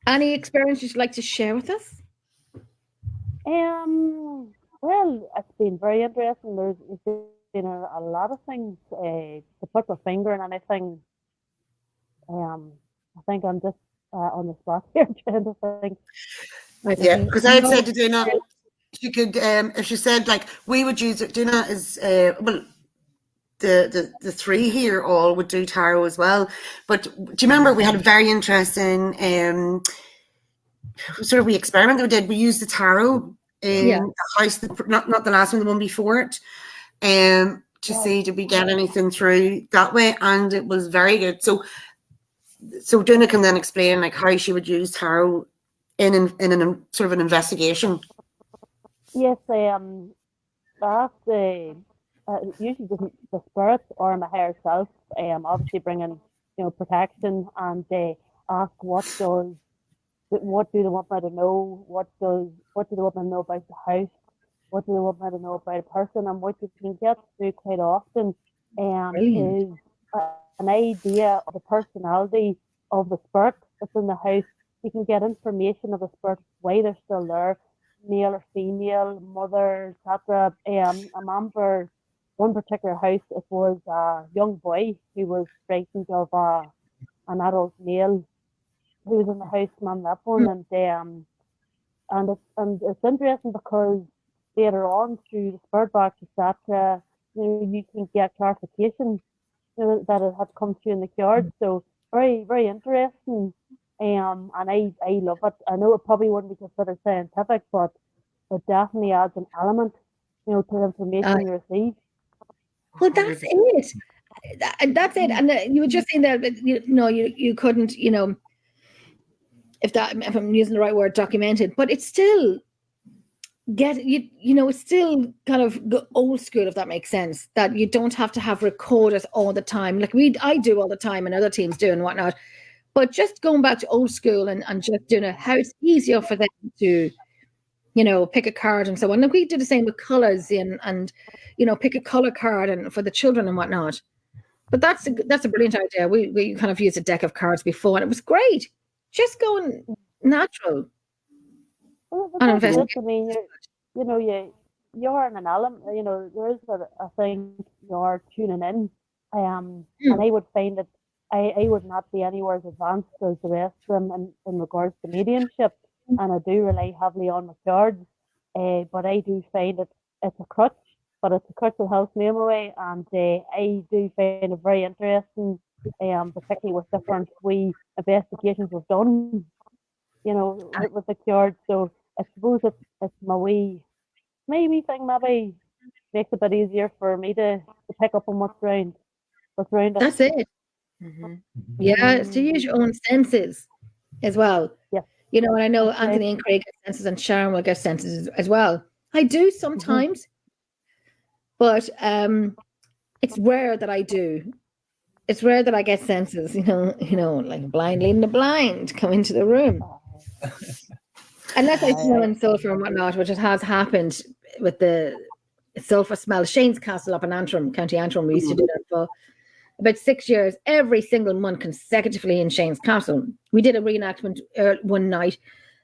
Any experience you'd like to share with us? Well, it's been very interesting. There's been a lot of things to put my finger in anything. I think I'm just on the spot here trying to think. Yeah, because I had said to Dana, she could, if she said like we would use it. Dana is well. The three here all would do tarot as well. But do you remember we had a very interesting sort of experiment that we did? We used the tarot in the house, not the last one, the one before it. to see, did we get anything through that way? And it was very good. So Duna can then explain like how she would use tarot in an sort of an investigation. Yes, that's usually the spirit or my higher self. Obviously bringing protection, and they ask what do they want me to know? What do they want me to know about the house? What do they want me to know about a person? And what you can get through quite often is an idea of the personality of the spirit that's in the house. You can get information of the spirit, why they're still there, male or female, mother, etc. I remember one particular house, it was a young boy who was frightened of an adult male who was in the house from that one, and it's interesting because later on through the spirit box, etc., you can get clarification that it had come through in the card. So very, very interesting. And I love it. I know it probably wouldn't be considered scientific, but it definitely adds an element, to the information you receive. Well, that's it. That's it. And you were just saying that, you couldn't, if I'm using the right word, documented, but it's still it's still kind of old school, if that makes sense, that you don't have to have recorders all the time. Like I do all the time and other teams do and whatnot. But just going back to old school and just doing it, how it's easier for them to, pick a card and so on. And we do the same with colours and pick a colour card and for the children and whatnot. But that's a brilliant idea. We kind of used a deck of cards before and it was great. Just going natural. Well, I mean, you're in an element, there is a thing you're tuning in. And I would find that I would not be anywhere as advanced as the rest of them in regards to mediumship, and I do rely heavily on my cards. But I do find that it's a crutch, but it's a crutch that helps me in my way, and I do find it very interesting, particularly with different wee investigations we've done, with the cards. So I suppose it's my wee thing maybe makes it a bit easier for me to pick up on what's around it. That's it. Mm-hmm. Yeah, it's to use your own senses as well. Yeah. And I know Anthony and Craig get senses and Sharon will get senses as well. I do sometimes, but it's rare that I do. It's rare that I get senses, like a blind leading the blind come into the room. Unless I smell in sulphur and whatnot, which it has happened with the sulphur smell. Shane's Castle up in Antrim, County Antrim, we used to do that for about 6 years, every single month consecutively in Shane's Castle. We did a reenactment one night,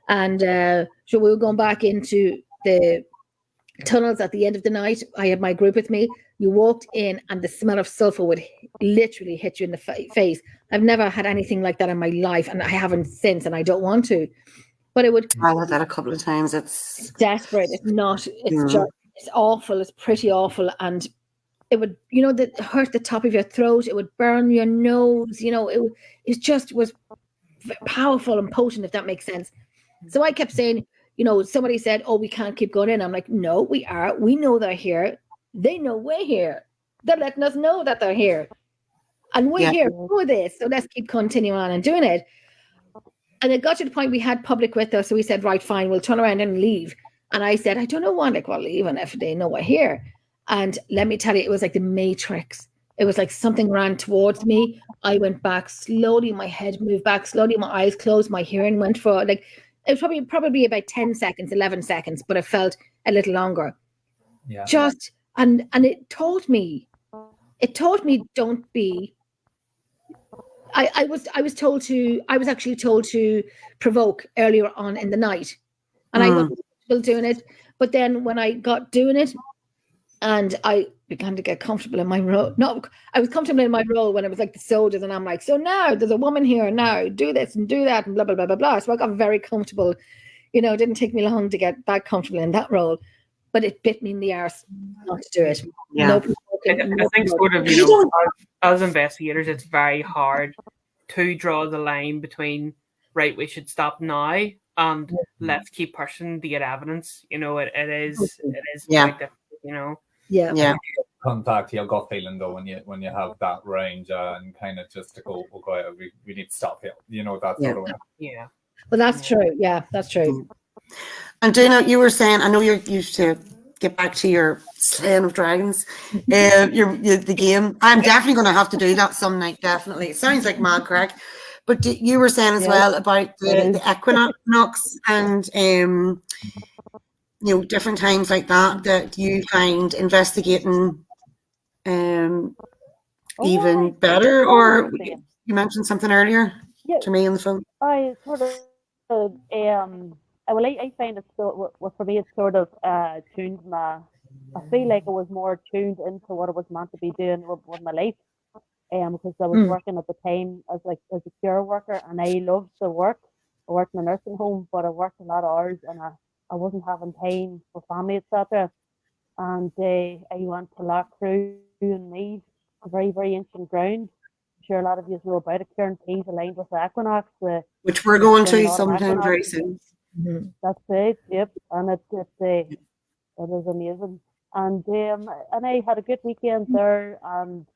and so we were going back into the tunnels at the end of the night. I had my group with me. You walked in, and the smell of sulphur would literally hit you in the face. I've never had anything like that in my life, and I haven't since, and I don't want to. But it would. I had that a couple of times. It's desperate. It's not. It's just. It's awful. It's pretty awful, and it would, that hurt the top of your throat. It would burn your nose. It just was powerful and potent, if that makes sense. So I kept saying, somebody said, "Oh, we can't keep going in." I'm like, "No, we are. We know they're here. They know we're here. They're letting us know that they're here, and we're here for this. So let's keep continuing on and doing it." And it got to the point we had public with us, so we said, "Right, fine, we'll turn around and leave." And I said, "I don't know why, leaving if they know we're here." And let me tell you, it was like the Matrix. It was like something ran towards me. I went back slowly. My head moved back slowly. My eyes closed. My hearing went for it was probably about 10 seconds, 11 seconds, but it felt a little longer. Yeah. Just and it taught me. Don't be. I was actually told to provoke earlier on in the night, and I was still doing it. But then when I got doing it, and I began to get comfortable in my role. No, I was comfortable in my role when it was like the soldiers, and I'm like, so now there's a woman here now, do this and do that, and blah blah blah blah blah. So I got very comfortable. It didn't take me long to get that comfortable in that role, but it bit me in the arse not to do it. Yeah. I think sort of, as investigators, it's very hard to draw the line between, right, we should stop now and let's keep pushing to get evidence. It is quite difficult, Yeah. come back to your gut feeling though when you have that range and kind of just to go, okay, we need to stop here. You know, that sort of way. Yeah. Well, that's true. Yeah, that's true. And Dana, you were saying, I know you're used to get back to your slaying of dragons, the game. I'm definitely going to have to do that some night, definitely. It sounds like mad crack. But you were saying as well about the equinox and, you know, different times like that you find investigating even better, or you mentioned something earlier to me on the phone. I sort of well, I find it so. Well, for me, it's sort of tuned my. I feel like I was more tuned into what I was meant to be doing with my life, because I was working at the time as a care worker, and I loved the work. I worked in a nursing home, but I worked a lot of hours, and I wasn't having time for family, etc. And I went to Loughcrew and Meath, a very, very ancient ground. I'm sure a lot of you know about it. Kieran Pease aligned with the equinox, which we're going to sometime very soon. That's it. Yep, and it is amazing. And I had a good weekend there. And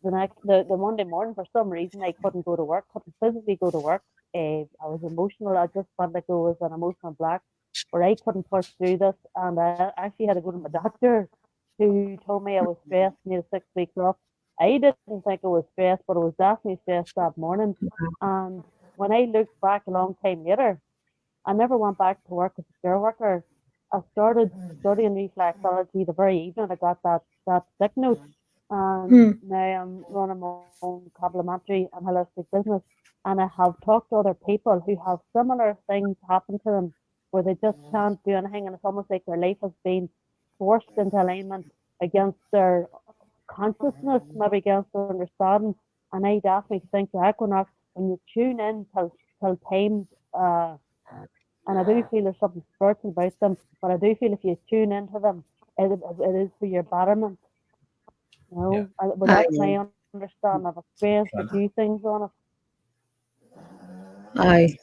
the Monday morning, for some reason, I couldn't go to work. Couldn't physically go to work. I was emotional. I just felt like it was an emotional block where I couldn't push through this. And I actually had to go to my doctor, who told me I was stressed, needed 6 weeks off. I didn't think I was stressed, but I was definitely stressed that morning. And when I looked back a long time later, I never went back to work as a care worker. I started studying reflexology the very evening I got that sick note. And now I'm running my own complementary and holistic business. And I have talked to other people who have similar things happen to them where they just can't do anything. And it's almost like their life has been forced into alignment against their consciousness, maybe against their understanding. And I definitely think the equinox, when you tune in till times, and I do feel there's something spiritual about them, but I do feel if you tune into them, it is for your betterment. You know, but that's my understanding. I've experienced a few things on it. Aye.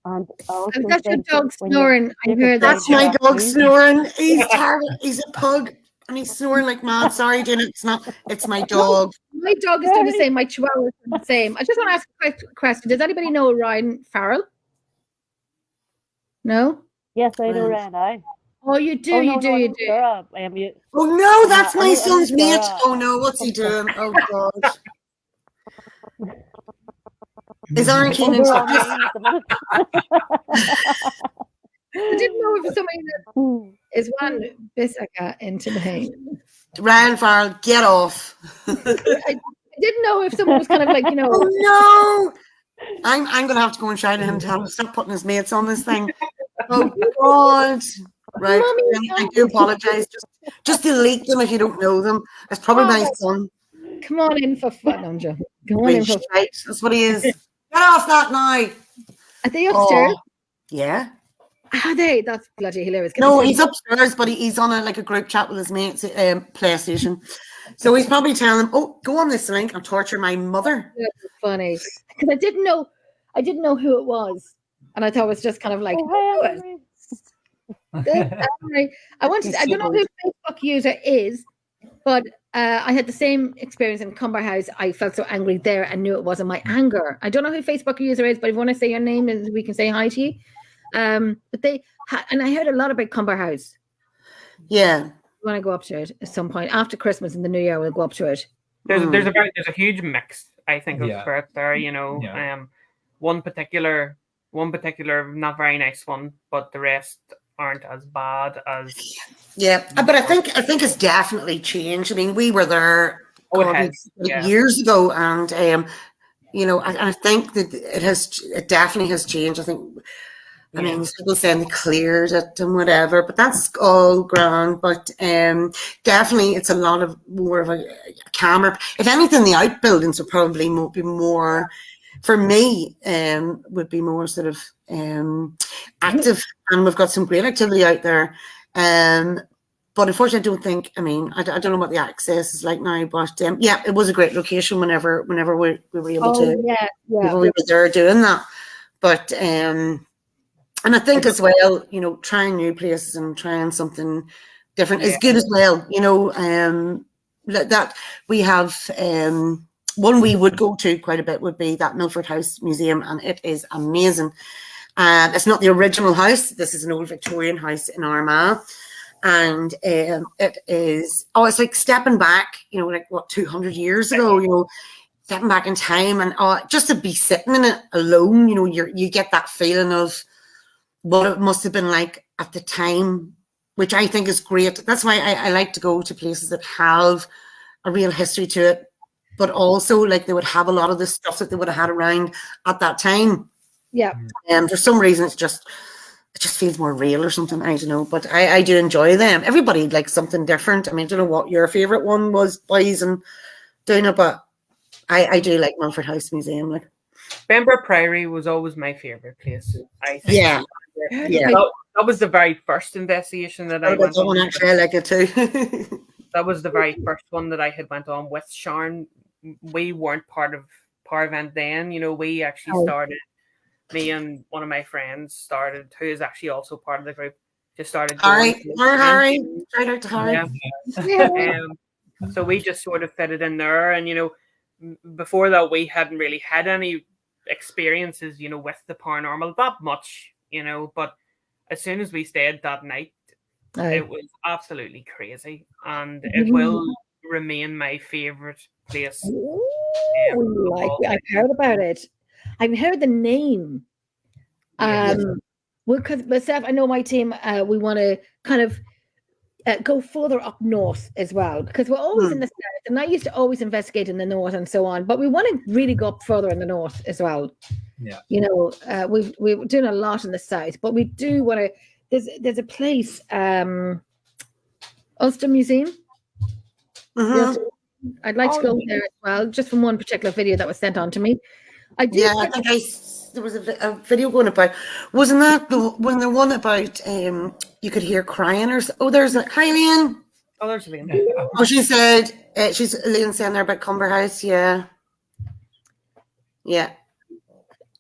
And also that's your dog snoring. I heard that. That's my dog snoring. He's terrible. He's a pug. And he's snoring like mad. Sorry, Dana, it's my dog. My dog is doing the same. My chihuahua is doing the same. I just want to ask a quick question. Does anybody know Ryan Farrell? No? Yes, I know Ryan. Oh, you do, you do. Sarah, oh no, that's my son's mate. Oh no, what's he doing? Oh God. Is Aaron Keenan I didn't know if somebody that is one Bissaka into the pain. Ryan Farrell, get off. I didn't know if someone was kind of like, you know. Oh no. I'm gonna have to go and shout at him, tell him to stop putting his mates on this thing. Oh God. Right. Mommy, I do apologize. Just delete them if you don't know them. It's probably my son. Come on in for fun, I'm joking. Come on in for fun. That's what he is. Get off that now. Are they upstairs? Yeah. Are they? That's bloody hilarious. No, he's upstairs, but he's on a group chat with his mates at PlayStation. So he's probably telling them, "Oh, go on this link and torture my mother." That's funny because I didn't know who it was, and I thought it was just kind of like. I don't know who Facebook user is, but I had the same experience in Cumber House. I felt so angry there and knew it wasn't my anger. I don't know who Facebook user is, but if you want to say your name, we can say hi to you. But and I heard a lot about Cumber House. Yeah. Want to go up to it at some point after Christmas and the New Year? We'll go up to it. There's a huge mix, I think, of spirits there. You know, one particular not very nice one, but the rest aren't as bad as. Yeah, but I think it's definitely changed. I mean, we were there years ago, and you know, I think that it definitely has changed. I think. I mean, people saying they cleared it and whatever, but that's all grand. But definitely, it's a lot of more of a calmer. If anything, the outbuildings would probably be more, for me, would be more sort of active, and we've got some great activity out there. But unfortunately, I don't think. I mean, I don't know what the access is like now, but yeah, it was a great location. Whenever we were able to, we were there doing that, but and I think as well, you know, trying new places and trying something different, is Yeah. good as well. You know, that we have one we would go to quite a bit would be that Milford House Museum, and it is amazing. It's not the original house. This is an old Victorian house in Armagh. And it is, it's like stepping back, you know, like what, 200 years ago, you know, stepping back in time, and just to be sitting in it alone, you know, you get that feeling of what it must have been like at the time, which I think is great. That's why I like to go to places that have a real history to it, but also like they would have a lot of the stuff that they would have had around at that time. Yeah. And for some reason, it just feels more real or something. I don't know, but I do enjoy them. Everybody likes something different. I mean, I don't know what your favorite one was, boys and Duna, but I do like Milford House Museum. Like Bemborough Priory was always my favorite place. I think. Yeah. That was the very first investigation that I went on. Actually, I like it too. That was the very first one that I had went on with Sharon. We weren't part of Parvent then. You know, we actually started. Me and one of my friends started, who is actually also part of the group, just started. Harry. Shout out to Harry. Yeah. So we just sort of fitted in there, and you know, before that we hadn't really had any experiences, you know, with the paranormal that much, you know. But as soon as we stayed that night, it was absolutely crazy, and it will remain my favorite place. I've heard about it. I've heard the name. Because myself, I know my team, we want to kind of go further up north as well, because we're always in the south, and I used to always investigate in the north and so on, but we want to really go up further in the north as well. Yeah. You know, we're doing a lot in the south, but we do want to, there's a place, Ulster Museum. I'd like to go there as well, just from one particular video that was sent on to me. I do. Yeah, I think there was a video going about. Wasn't that the one about you could hear crying or? Oh, there's a hi, Lian. Oh, there's Lian. Oh, she said she's Lian saying there about Cumber House. Yeah.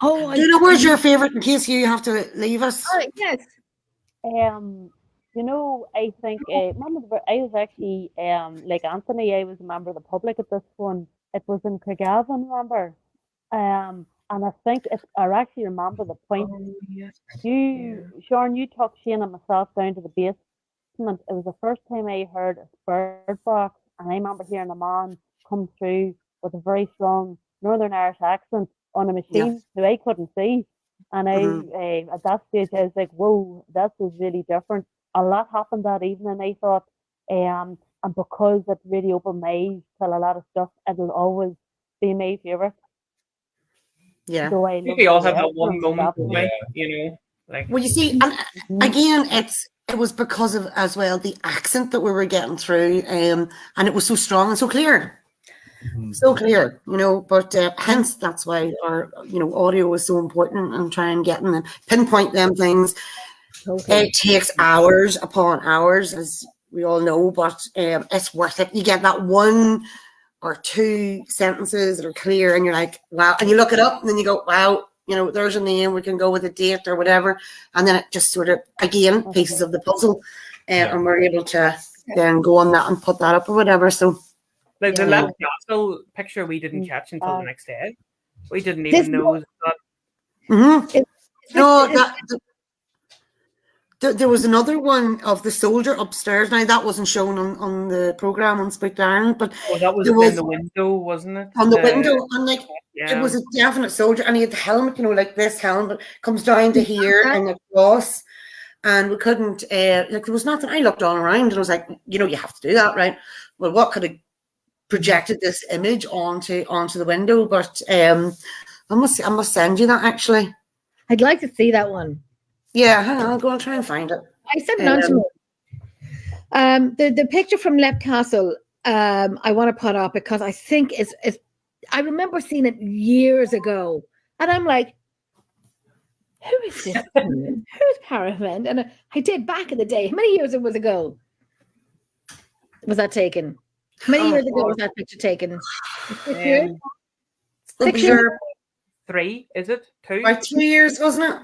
Oh, do you know where's your favorite in case you have to leave us? Yes. You know, I think I was actually like Anthony. I was a member of the public at this one. It was in Craigavon, remember? And I think I actually remember the point. Sean, you took Shane and myself down to the basement. It was the first time I heard a bird box, and I remember hearing a man come through with a very strong Northern Irish accent on a machine who I couldn't see. And I at that stage I was like, whoa, that was really different. A lot happened that evening, I thought. And because it really opened my eyes to a lot of stuff, it'll always be my favourite. Yeah. So I think we all have that one moment, you know. Like, well, you see, and again, it was because of as well the accent that we were getting through, and it was so strong and so clear. So clear, you know, but hence that's why our, you know, audio is so important, and try and get and pinpoint them things. It takes hours upon hours, as we all know, but it's worth it. You get that one or two sentences that are clear, and you're like, wow, and you look it up, and then you go, wow, you know, there's a name, we can go with a date or whatever, and then it just sort of, again, pieces of the puzzle, and we're able to then go on that and put that up or whatever. So the Left Castle picture we didn't catch until the next day. We didn't even know that. No, there was another one of the soldier upstairs. Now that wasn't shown on the program on Spooked Ireland, but that was in the window, wasn't it? On the window, and like it was a definite soldier, and he had the helmet, you know, like this helmet comes down to here and across, and we couldn't like there was nothing. I looked all around and I was like, you know, you have to do that, right? Well, what could have projected this image onto the window? But I must send you that actually. I'd like to see that one. Yeah, hang on, I'll go and try and find it. I sent it on to me. The picture from Lep Castle, I want to put up because I think is I remember seeing it years ago, and I'm like, who is this? Who's Parvent? And I did back in the day. How many years it was ago? Was that taken? How many years ago was that picture taken? 6 years? 6 years? 3, is it? 2? About 2 years, wasn't it?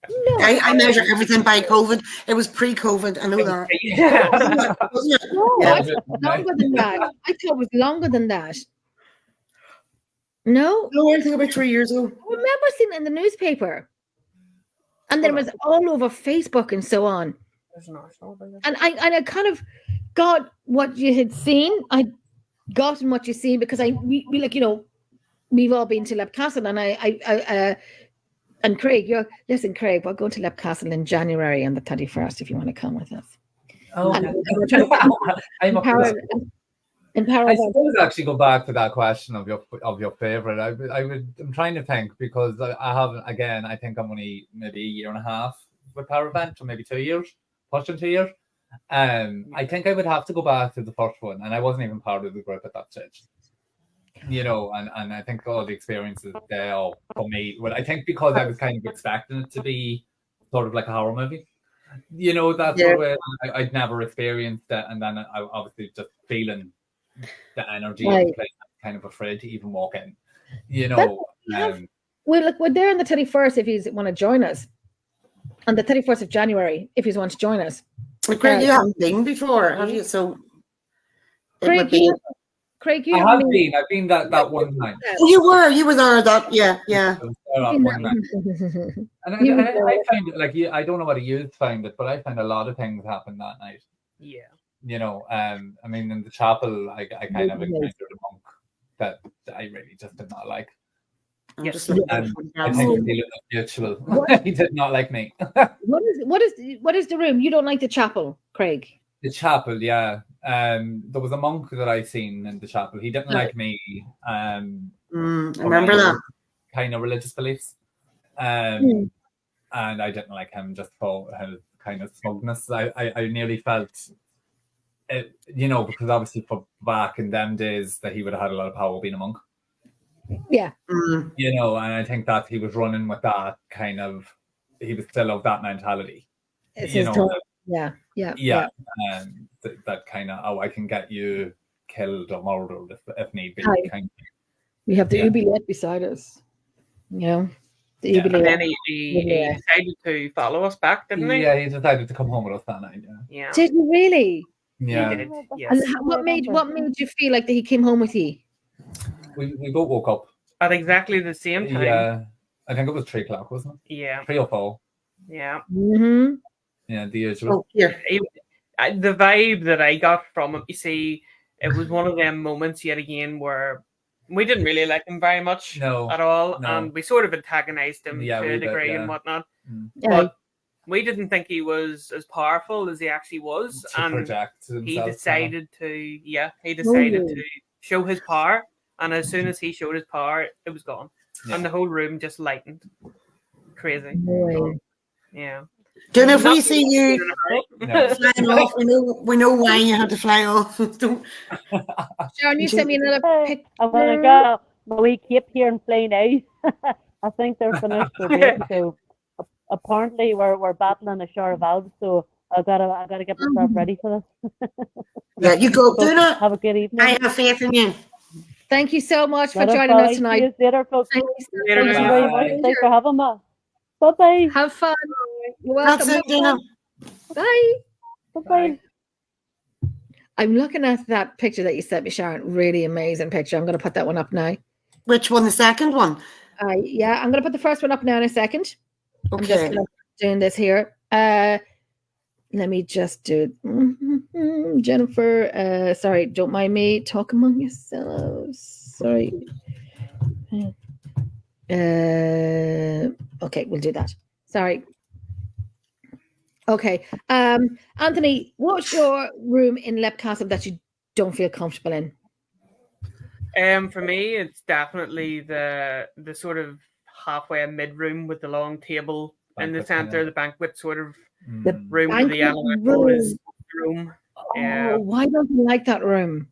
No. I measure everything by COVID. It was pre-COVID. I know that. Yeah. Wasn't it? No, Yeah. I thought it was longer than that. I thought it was longer than that. No, No, I think about 3 years ago. I remember seeing it in the newspaper, and then it was all over Facebook and so on. There's an arsenal about it. And I kind of got what you had seen. I gotten what you seen because we like, you know, we've all been to Lep Castle, and I and Craig, Craig, we're going to Lep Castle in January on the 31st if you want to come with us. Oh, And okay. we're trying to I'm up for that. empower I them. suppose actually go back to that question of your favorite. I'm trying to think because I haven't. Again, I think I'm only maybe a year and a half with Paravent, or maybe 2 years, pushing 2 years. I think I would have to go back to the first one, and I wasn't even part of the group at that stage. You know, and I think all the experiences there for me. Well, I think because I was kind of expecting it to be sort of like a horror movie. You know, that's Yeah. where I'd never experienced it, and then I obviously just feeling the energy Right. of the place, I'm kind of afraid to even walk in. You know, We're there on the 31st if you want to join us. On the 31st of January, if you want to join us. But Craig, you haven't been before, have you? So it would be. Craig, you I haven't have been. I've been that one night. Oh, you were there. That yeah. I was there that one night. And I find it like I don't know what you found it, but I found a lot of things happened that night. Yeah. You know, I mean, in the chapel, I kind of encountered a monk that I really just did not like. I'm Yes. just looking at And it. I think it's mutual. He did not like me. What is the room? You don't like the chapel, Craig? The chapel, yeah. There was a monk that I seen in the chapel. He didn't like me. I remember that. Kind of religious beliefs. Hmm. And I didn't like him just for his kind of smugness. I nearly felt it, you know, because obviously for back in them days that he would have had a lot of power being a monk. Yeah. You know, and I think that he was running with that kind of, he was still of that mentality. It's You his know, turn. Yeah. That kind of, oh, I can get you killed or murdered if need be. Aye. Kind We have the Yeah. oubliette beside us. You know, the Yeah. And oubliette. then he Yeah. decided to follow us back, didn't he? Yeah, he decided to come home with us that night. Yeah. Did he really? Yeah, He did. And Yes. what made you feel like that he came home with you? we both woke up. At exactly the same time. Yeah, I think it was 3 o'clock, wasn't Yeah. it? 3 or 4. Yeah. Mm-hmm. Yeah, the usual. Oh, here. The vibe that I got from him, you see, it was one of them moments yet again where we didn't really like him very much No, at all, no. and we sort of antagonized him Yeah, to we a did, degree yeah. and whatnot. Yeah. But we didn't think he was as powerful as he actually was, to and project himself. he decided to Oh. to show his power, and as soon as he showed his power, it was gone, Yeah. and the whole room just lightened. Crazy, No way. yeah. Then if we Not- see you No. flying off, we know why you had to fly off. Don't. Sharon, you sent me another Hey, pic. I'm gonna go my wee cape here and fly now. I think they're finished their break, so apparently we're battling a shore of Alps, so I gotta get myself ready for this. Yeah, you go. So Do that. have a good evening. I have faith in you. Thank you so much for Not a joining problem. us tonight. See you later, folks. Thank you so Later, much. Thank you very much. Bye. Thanks for having me. Bye bye. Have fun. You're That's welcome. it, Dina. Bye. Bye bye. I'm looking at that picture that you sent me, Sharon. Really amazing picture. I'm going to put that one up now. Which one? The second one? Yeah, I'm going to put the first one up now in a second. I'm just Okay. doing this here. Let me just do it. Jennifer, sorry, don't mind me. Talk among yourselves. Sorry. Okay, we'll do that. Sorry. Okay. Anthony, what's your room in Lep Castle that you don't feel comfortable in? For me, it's definitely the sort of halfway mid room with the long table in the Banquet, center, yeah. the banquet sort of Mm. room with the Banquet elemental room. is room. Yeah. Oh, why don't you like that room?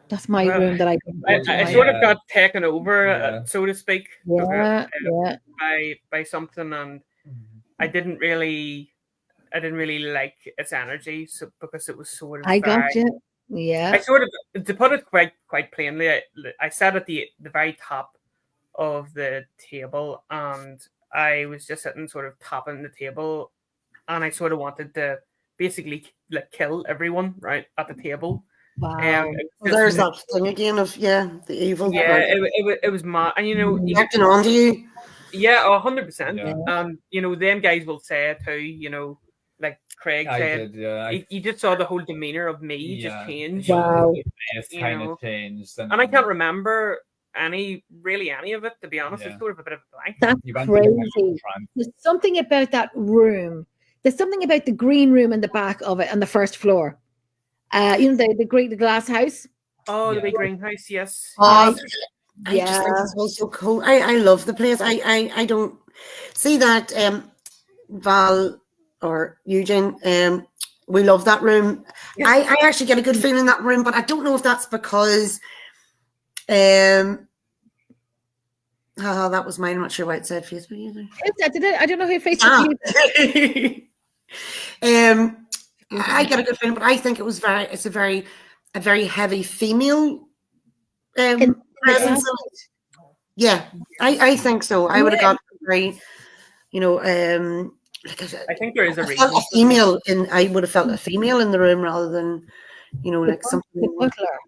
That's my Well, room that I I sort of got taken over, Yeah. so to speak, yeah. by something, and I didn't really like its energy, so because it was sort of I got very- you. Yeah. I sort of, to put it quite plainly, I sat at the very top of the table, and I was just sitting sort of tapping the table, and I sort of wanted to basically like kill everyone right at the table. Wow. It was Well, there's just- that thing again of the evil. yeah, it was mad, and you know, acting on to you. yeah, 100%. Yeah. You know, them guys will say it too. You know, like Craig I said, did, yeah. you just saw the whole demeanor of me just Yeah. change. Wow. It's You kind know. of changed. And I can't remember any of it, to be honest. Yeah. It's sort of a bit of a blank. That's You went through a kind of crazy. trance. There's something about that room. There's something about the green room in the back of it on the first floor. You know, the glass house. Oh, the Yeah. big greenhouse, yes. I just think Yeah. it's all so cool. I love the place. I don't see that Val or Eugene. We love that room. Yeah. I actually get a good feeling in that room, but I don't know if that's because that was mine. I'm not sure why it said Facebook either. I don't know who Facebook. I get a good feeling, but I think it's a very heavy female In- presence. of it. Yeah, I think so. I would have got very, you know, like I think there is a I reason. felt a female in. I would have felt a female in the room rather than, you know, like The something. butler.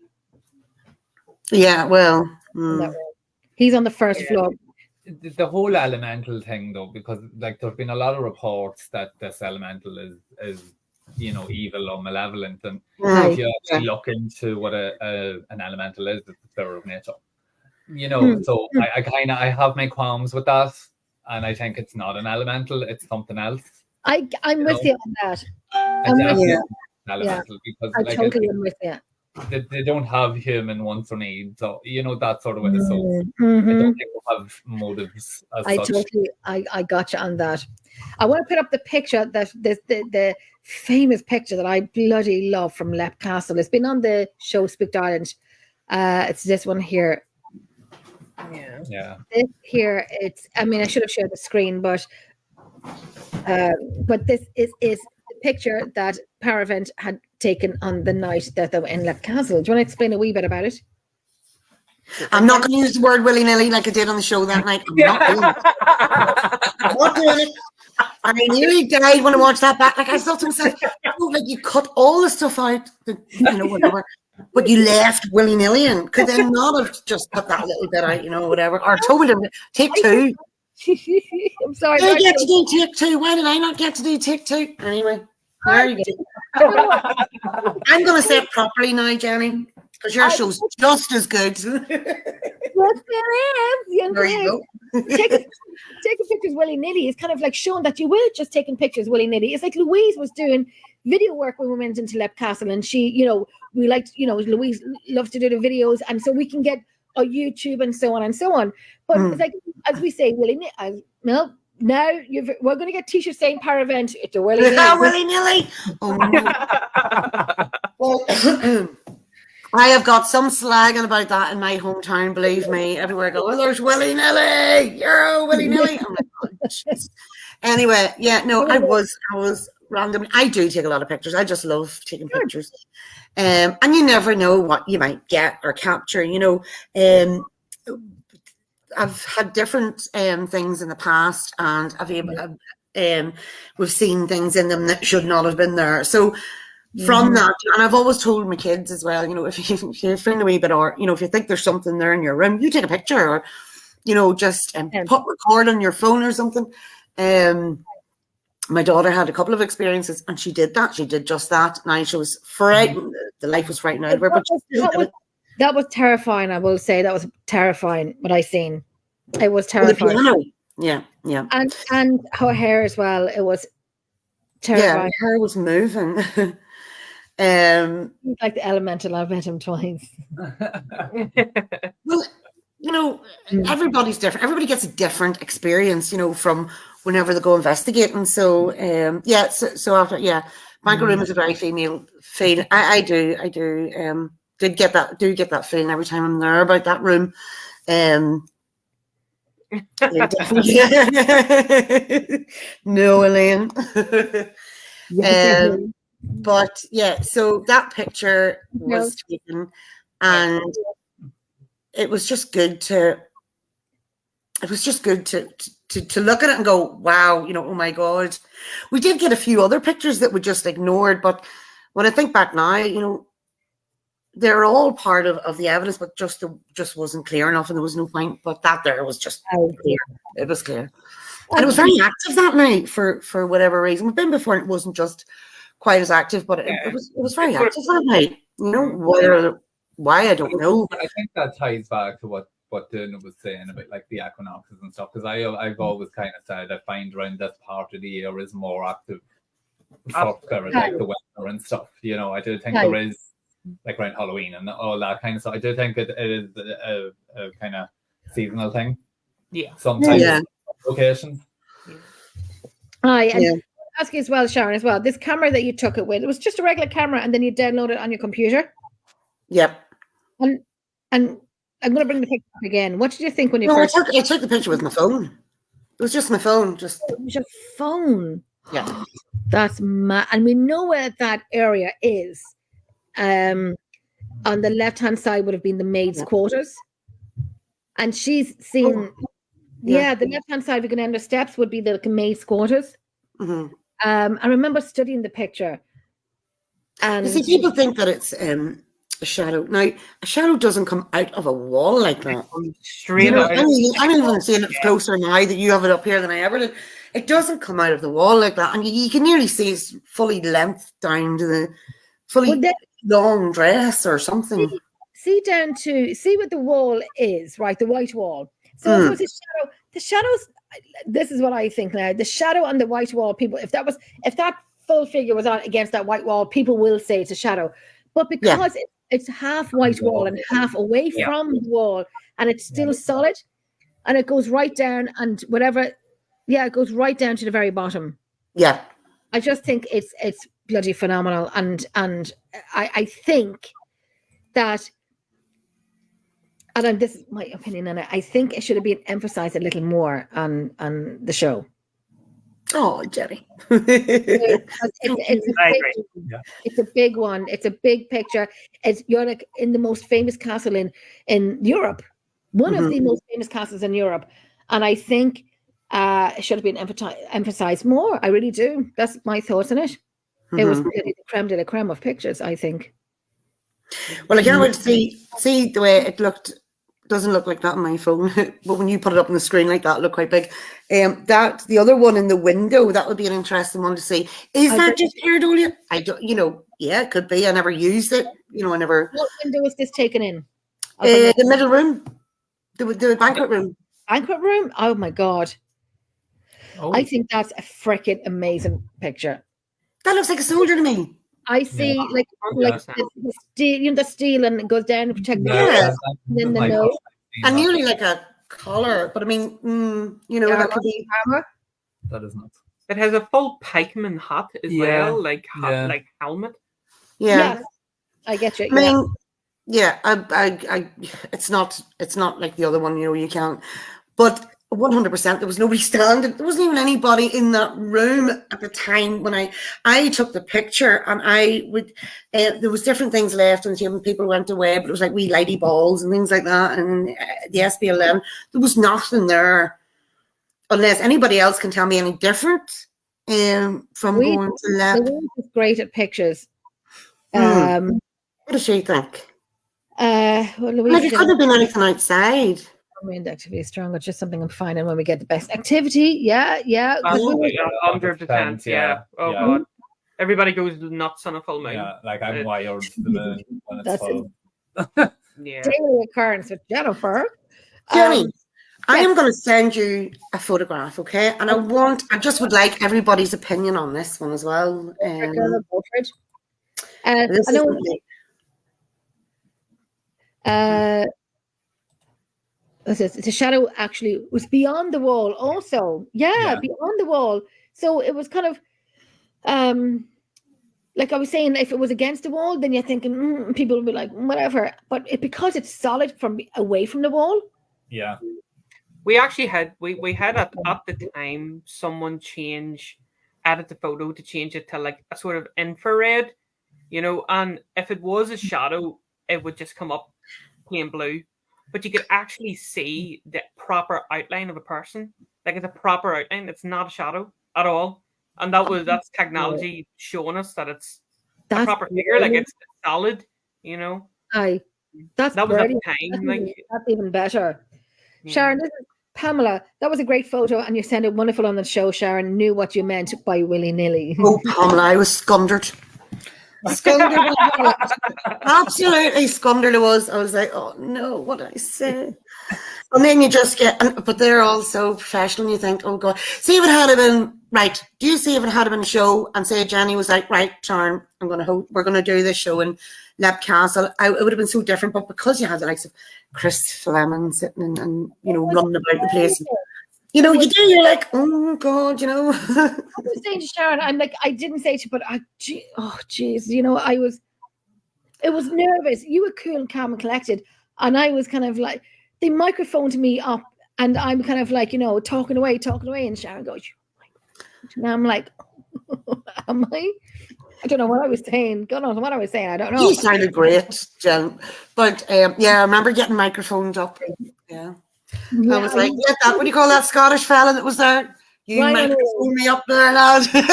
Yeah, well, in that room. He's on the first Yeah. floor. The whole elemental thing, though, because like there's been a lot of reports that this elemental is you know, evil or malevolent, and mm, if you actually look into what an elemental is, it's the spirit of nature. You know, Hmm. so I have my qualms with that, and I think it's not an elemental; it's something else. I'm You with know? you on that. It I'm with definitely you. is an elemental because I like totally am with you. they don't have human wants or needs, or you know, that sort of way. So I Mhm. don't think they have motives as I such. totally, I got you on that. I want to put up the picture that the famous picture that I bloody love from Leap Castle. It's been on the show Spooked Ireland. It's this one here. Yeah. Yeah. This here, I mean, I should have shared the screen, but this is the picture that Paravent had taken on the night that they were in Leap Castle. Do you want to explain a wee bit about it? I'm not going to use the word willy nilly like I did on the show that night. I'm not doing it. I'm not doing it. I nearly died when I watched that back. Like I thought to myself, oh, like you cut all the stuff out, you know, whatever, but you left willy nilly in. Could they not have just cut that little bit out, you know, whatever, or told them take two? I'm sorry. I Mark, get to do take two. Why did I not get to do take two? Anyway, there you go. I'm going to say it properly now, Jenny, because your show's just as good. Yes, there is. There you go. Taking pictures willy-nilly is kind of like showing that you will just taking pictures willy-nilly. It's like Louise was doing video work when we went into Leap Castle, and she, you know, we liked, you know, Louise loves to do the videos, and so we can get on YouTube and so on and so on. But it's like, as we say, willy-nilly, no, now we're going to get t-shirts saying Paravent. It's a willy-nilly. Willy-nilly. Oh, no. Well, I have got some slagging about that in my hometown, believe me. Everywhere I go, oh, there's willy-nilly. You're a willy-nilly. I'm like, oh, jeez. Anyway, yeah, no, I was randomly. I do take a lot of pictures. I just love taking pictures. And you never know what you might get or capture, you know. I've had different things in the past, and we've seen things in them that should not have been there. So from that, and I've always told my kids as well, you know, if you're feeling a wee bit, or, you know, if you think there's something there in your room, you take a picture, or, you know, just put record on your phone or something. My daughter had a couple of experiences, and she did that. She did just that. Now she was frightened. The life was frightened out of her, but that was terrifying. I will say that was terrifying. What I seen, it was the terrifying. piano. Yeah. And her hair as well. It was Yeah, terrifying. her hair was moving. Like the elemental. I met him twice. Well, you know, everybody's different. Everybody gets a different experience, you know, from whenever they go investigating. So, so after, Banker Room is a very female feel. I do get that feeling every time I'm there about that room. Yeah, definitely. No, Elaine. But yeah, so that picture was taken, and it was just good to it was just good to look at it and go, wow, you know, oh my God. We did get a few other pictures that we just ignored, but when I think back now, you know, they're all part of the evidence, but just wasn't clear enough, and there was no point. But that there was just clear. It was clear. And it was very active that night for whatever reason. We've been before, and it wasn't just quite as active, but it was very active that night. You know, why I don't know. I think that ties back to what Dana was saying about like the equinoxes and stuff, because I've always kind of said I find around this part of the year is more active for like the winter and stuff. You know, I do think there is like around Halloween and all that kind of stuff. I do think it is a kind of seasonal thing. Yeah. Sometimes locations. And ask you as well, Sharon, as well. This camera that you took it with, it was just a regular camera, and then you download it on your computer. Yep. And I'm going to bring the picture up again. What did you think when you first? I took the picture with my phone. It was just my phone. It was your phone. Yeah. That's mad. And we know where that area is. On the left-hand side would have been the maid's quarters. And she's seen, the left-hand side, we can enter steps, would be the maid's quarters. Mm-hmm. I remember studying the picture. And you see, people think that it's a shadow. Now, a shadow doesn't come out of a wall like that. Straight out. I'm even seeing it closer now that you have it up here than I ever did. It doesn't come out of the wall like that. And you can nearly see it's fully length down to the fully long dress or something. See what the wall is, right? The white wall. So if it was a shadow, the shadows, this is what I think now. The shadow on the white wall, people, if that full figure was on against that white wall, people will say it's a shadow. But because it's half white wall and half away from the wall, and it's still solid, and it goes right down, and whatever, it goes right down to the very bottom. Yeah. I just think it's bloody phenomenal, and I think that, and this is my opinion on it, I think it should have been emphasized a little more on the show. Oh, Jenny. It's a big one. It's a big picture. You're like in the most famous castle in Europe, one of the most famous castles in Europe, and I think it should have been emphasized more. I really do. That's my thoughts on it. It was really the creme de la creme of pictures, I think. Well, I can't wait to see the way it looked. Doesn't look like that on my phone, but when you put it up on the screen like that, it looked quite big. That the other one in the window, that would be an interesting one to see. Is that just pareidolia? I don't, it could be. I never used it. I never. What window is this taken in? The middle room, the banquet room. Banquet room? Oh my God! Oh. I think that's a freaking amazing picture. That looks like a soldier to me. I see, like the steel, the steel, and it goes down to protect the nose, and then the nose. And nearly like a collar, but I mean, that could be armor. That is not. It has a full pikeman hat as well, like helmet. Yeah, yes, I get you. I mean, I it's not like the other one. You can't, but. 100%. There was nobody standing. There wasn't even anybody in that room at the time when I took the picture, and there was different things left on the table. People went away, but it was like wee lady balls and things like that. And the SPLM, there was nothing there, unless anybody else can tell me any different. From going to left. The woman was great at pictures. What does she think? Well, it could have been anything outside. Mind activity is strong. It's just something I'm finding when we get the best activity. Yeah. 100%. Yeah. Oh God. Everybody goes nuts on a full moon. Yeah, like I'm wired to the moon when it's full. Daily occurrence with Jennifer. Jenny, I am going to send you a photograph, okay? And I just would like everybody's opinion on this one as well. The shadow actually was beyond the wall also. Beyond the wall. So it was kind of like I was saying, if it was against the wall, then you're thinking people would be like, whatever. But because it's solid from away from the wall. Yeah. We actually had we had at the time someone edit the photo to change it to like a sort of infrared, and if it was a shadow, it would just come up plain blue. but you could actually see the proper outline of a person. Like it's a proper outline. It's not a shadow at all. And that's technology showing us that it's a proper figure. Like it's solid, you know. Aye. That was at at the time. Like that's even better. Sharon, this is Pamela. That was a great photo, and you sounded wonderful on the show. Sharon knew what you meant by willy-nilly. Oh, Pamela, I was scundered. Absolutely scundered it was. I was like, oh no, what did I say? And then you just get, but they're all so professional. And you think, oh God, see if it had been right. Do you see if it had been a show and say Jenny was like, right, Sharon, we're gonna do this show in Lep Castle. It would have been so different. But because you had the likes of Chris Fleming sitting and running about the place. You know, you do. You're like, oh God, you know. I was saying to Sharon, I'm like, I didn't say to, but oh jeez, you know, it was nervous. You were cool and calm and collected, and I was kind of like, they microphoned me up, and I'm kind of like, talking away, and Sharon goes, and I'm like, am I? I don't know what I was saying. God knows what I was saying. I don't know. You sounded great, Jen. But yeah, I remember getting microphones up. Yeah. I was like, what do you call that Scottish fella that was there? You microphone me up there, lad. Did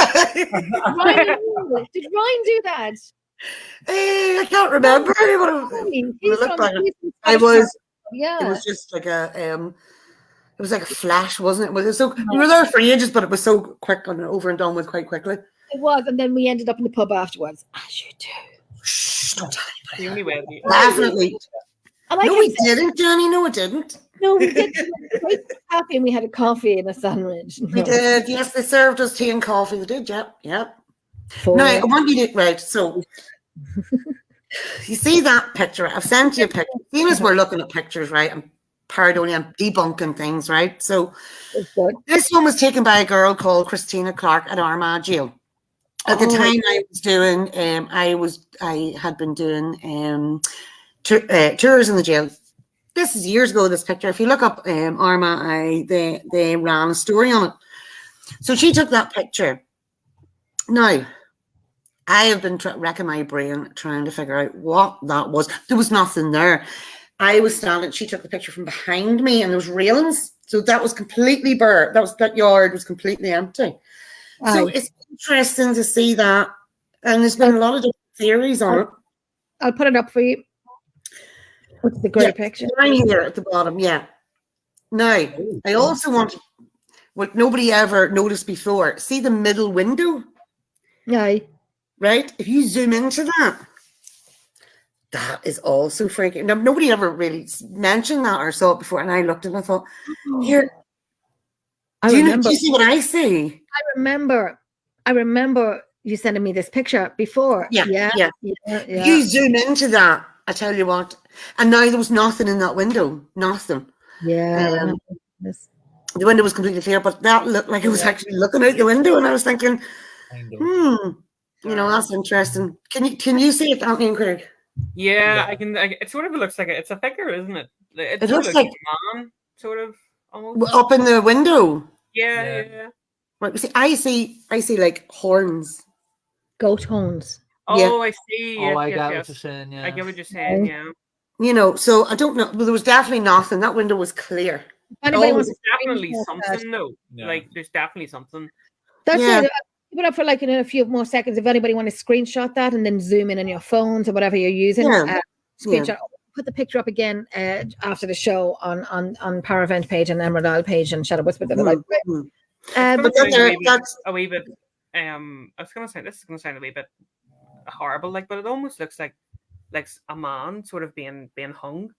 Ryan do that? I can't remember. It was just like it was like a flash, wasn't it? So we were there for ages, but it was so quick and over and done with quite quickly. It was, and then we ended up in the pub afterwards, as you do. Shh, don't tell anybody. Definitely. No, we didn't, Jenny. No, it didn't. No, we did. Coffee, and we had a coffee and a sandwich. We did. Yes, they served us tea and coffee. They did. Yep. No, I want you to right. So you see that picture? I've sent you a picture. Seeing as we're looking at pictures, right? I'm debunking things, right? So this one was taken by a girl called Christina Clark at Armagh Jail. At the time I was doing, I had been doing tours in the jail. This is years ago, this picture. If you look up Armagh, they ran a story on it. So she took that picture. Now, I have been racking my brain trying to figure out what that was. There was nothing there. I was standing, she took the picture from behind me, and there was railings. So that was completely bare. That yard was completely empty. Wow. So it's interesting to see that. And there's been a lot of different theories on it. I'll put it up for you. What's the great picture? Right here at the bottom, yeah. Now, I also want what nobody ever noticed before. See the middle window? Yeah. Right? If you zoom into that, that is also freaking. Now, nobody ever really mentioned that or saw it before, and I looked and I thought, here. Do you see what I see? I remember you sending me this picture before. Yeah. You zoom into that, I tell you what. And now there was nothing in that window. Nothing. Yeah. The window was completely clear, but that looked like it was actually looking out the window, and I was thinking, that's interesting. Can you see it, Anthony and Craig? Yeah, I can. It sort of looks like it's a figure, isn't it? It looks like a man, sort of almost up in the window. Yeah. Right. See, I see like horns, goat horns. Oh, I see. Oh, I get what you're saying. Yeah, I get what you're saying. Yeah. So I don't know, but there was definitely nothing. That window was clear. There's definitely something, though. Yeah. Like, there's definitely something. That's it. Keep it up for in a few more seconds. If anybody want to screenshot that and then zoom in on your phones or whatever you're using, screenshot. Put the picture up again after the show on Paravent page and Emerald Isle page and Shadow Whisper. But that's a wee bit. I was going to say this is going to sound a wee bit horrible, but it almost looks like a man sort of being hung. Do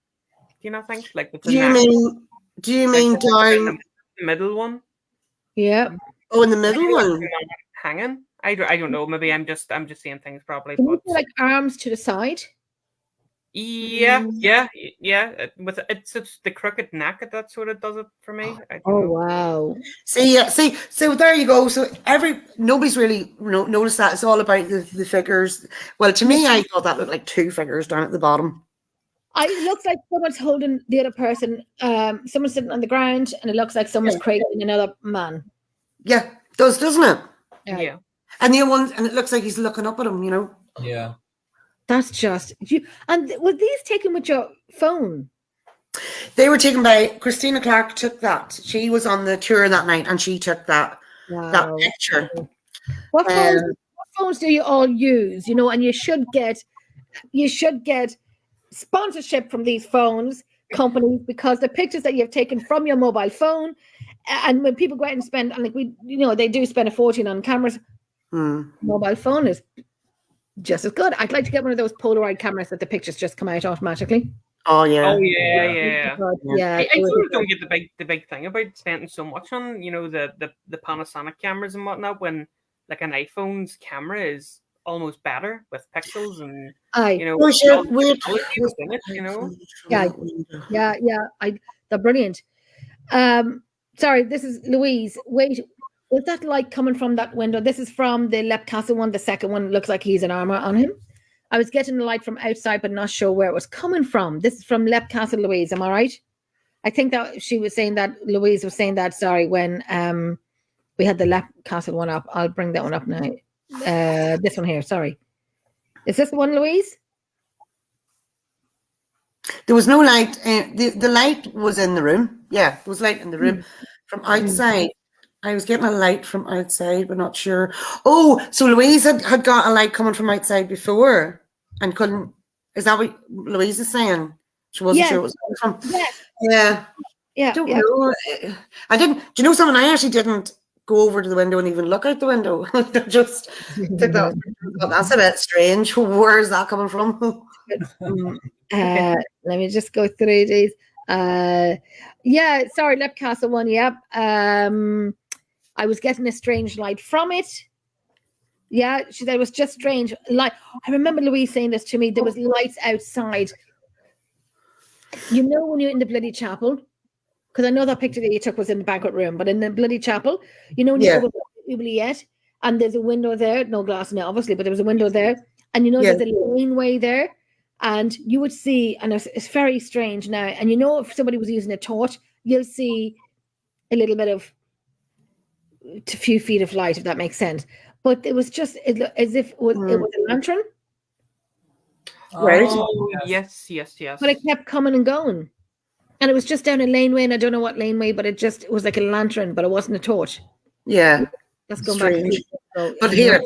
you not think? Do you mean down the middle one? Yeah. Oh, in the middle one, hanging. I don't know. Maybe I'm just seeing things properly. But like arms to the side. Yeah. With it's the crooked neck that sort of does it for me. Wow. See, so there you go. So nobody's really noticed that. It's all about the figures. Well, to me, I thought that looked like two figures down at the bottom. It looks like someone's holding the other person. Someone's sitting on the ground, and it looks like someone's cradling another man. Yeah, doesn't it? Yeah. And the other one, and it looks like he's looking up at him. Yeah. That's just you. And were these taken with your phone? They were taken by Christina Clark. Took that. She was on the tour that night, and she took that Wow. picture. What phones do you all use? You know, and you should get sponsorship from these phones companies, because the pictures that you've taken from your mobile phone, and when people go out and spend, and like they do spend a fortune on cameras. Mobile phone is just as good. I'd like to get one of those Polaroid cameras that the pictures just come out automatically. Oh yeah. Oh yeah. Yeah. I sort of don't get the big thing about spending so much on the Panasonic cameras and whatnot, when like an iPhone's camera is almost better with pixels and they're brilliant. Sorry, this is Louise. Wait, was that light coming from that window? This is from the Lep Castle one. The second one looks like he's an armor on him. I was getting the light from outside, but not sure where it was coming from. This is from Lep Castle, Louise. Am I right? I think that she was saying that, Louise was saying that, sorry, when we had the Lep Castle one up. I'll bring that one up now. This one here, sorry. Is this the one, Louise? There was no light. The light was in the room. Yeah, there was light in the room. From outside. I was getting a light from outside, but not sure. Oh, so Louise had got a light coming from outside before and couldn't. Is that what Louise is saying? She wasn't sure it was coming from. Yeah. Don't know. I didn't. Do you know something? I actually didn't go over to the window and even look out the window. Just took that. That's a bit strange. Where is that coming from? Let me just go through these. Sorry, Lep Castle one. Yep. I was getting a strange light from it. Yeah, she said it was just strange light. I remember Louise saying this to me. There was lights outside. You know, when you're in the bloody chapel, because I know that picture that you took was in the banquet room, but in the bloody chapel, you know, when you go to Jubileet, and there's a window there, no glass in it, obviously, but there was a window there, and you know, there's a laneway there, and you would see, and it's very strange now, and you know, if somebody was using a torch, you'll see a little bit of a few feet of light, if that makes sense. But it was just as if it was a lantern. Right. Oh, yes. But it kept coming and going. And it was just down a laneway, and I don't know what laneway, but it was like a lantern, but it wasn't a torch. Yeah. That's going strange. back. But here,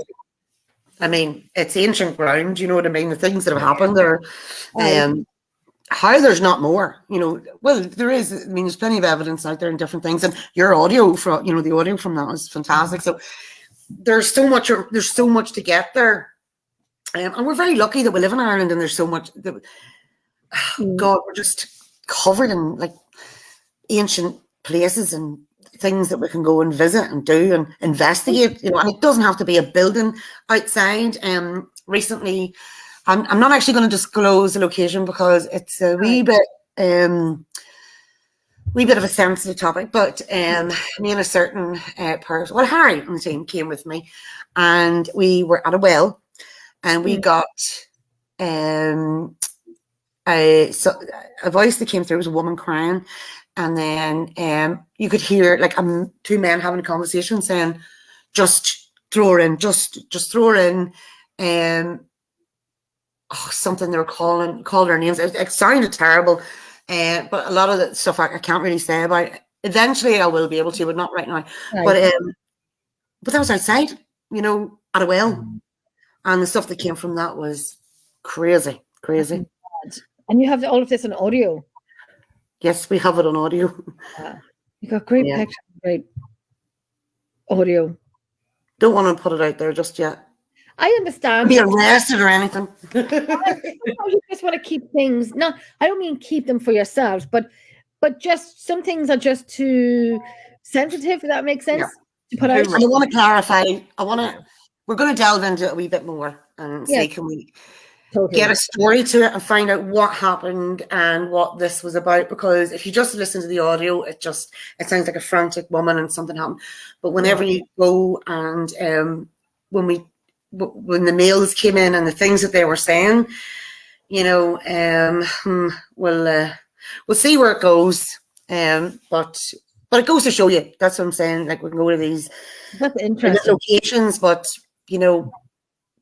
I mean, it's ancient ground, you know what I mean? The things that have happened there. How there's not more, you know, well, there is. I mean, there's plenty of evidence out there and different things, and your audio from, you know, the audio from that was fantastic. So there's so much to get there, and we're very lucky that we live in Ireland, and there's so much that, God, we're just covered in like ancient places and things that we can go and visit and do and investigate, you know, and it doesn't have to be a building outside. Recently, I'm not actually going to disclose the location because it's a wee bit of a sensitive topic, but me and a certain person, well, Harry on the team came with me, and we were at a well, and we got a voice that came through. It was a woman crying, and then you could hear like two men having a conversation saying, just throw her in, just throw her in. Something they were calling her names. It sounded terrible, but a lot of the stuff I can't really say about it. Eventually I will be able to, but not right now. Right. But that was outside, you know, at a well, and the stuff that came from that was crazy. And you have all of this on audio. Yes, we have it on audio. You got great pictures, great audio. Don't want to put it out there just yet. I understand. Be arrested or anything. You just want to keep things. No, I don't mean keep them for yourselves, but just some things are just too sensitive. If that makes sense to put out. And I want to clarify. We're going to delve into it a wee bit more and see can we get a story to it and find out what happened and what this was about. Because if you just listen to the audio, it sounds like a frantic woman and something happened. But whenever you go and when the mails came in and the things that they were saying, you know, we'll see where it goes. But it goes to show you. That's what I'm saying. Like, we can go to these locations, but you know,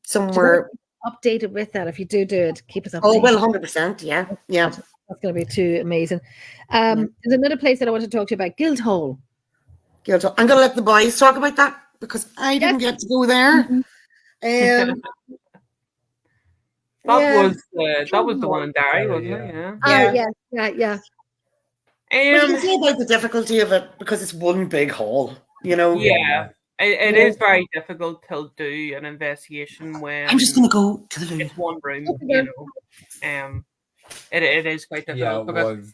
somewhere updated with that. If you do it, keep us updated. Oh well, 100%. Yeah. That's going to be too amazing. There's another place that I want to talk to you about, Guildhall. Guildhall. I'm going to let the boys talk about that because I didn't get to go there. Mm-hmm. That was the one in Derry, wasn't it? Yeah. You can see about the difficulty of it because it's one big hall, you know. Yeah. It is very difficult to do an investigation when I'm just going to go to the loo. It's one room, you know. It is quite difficult because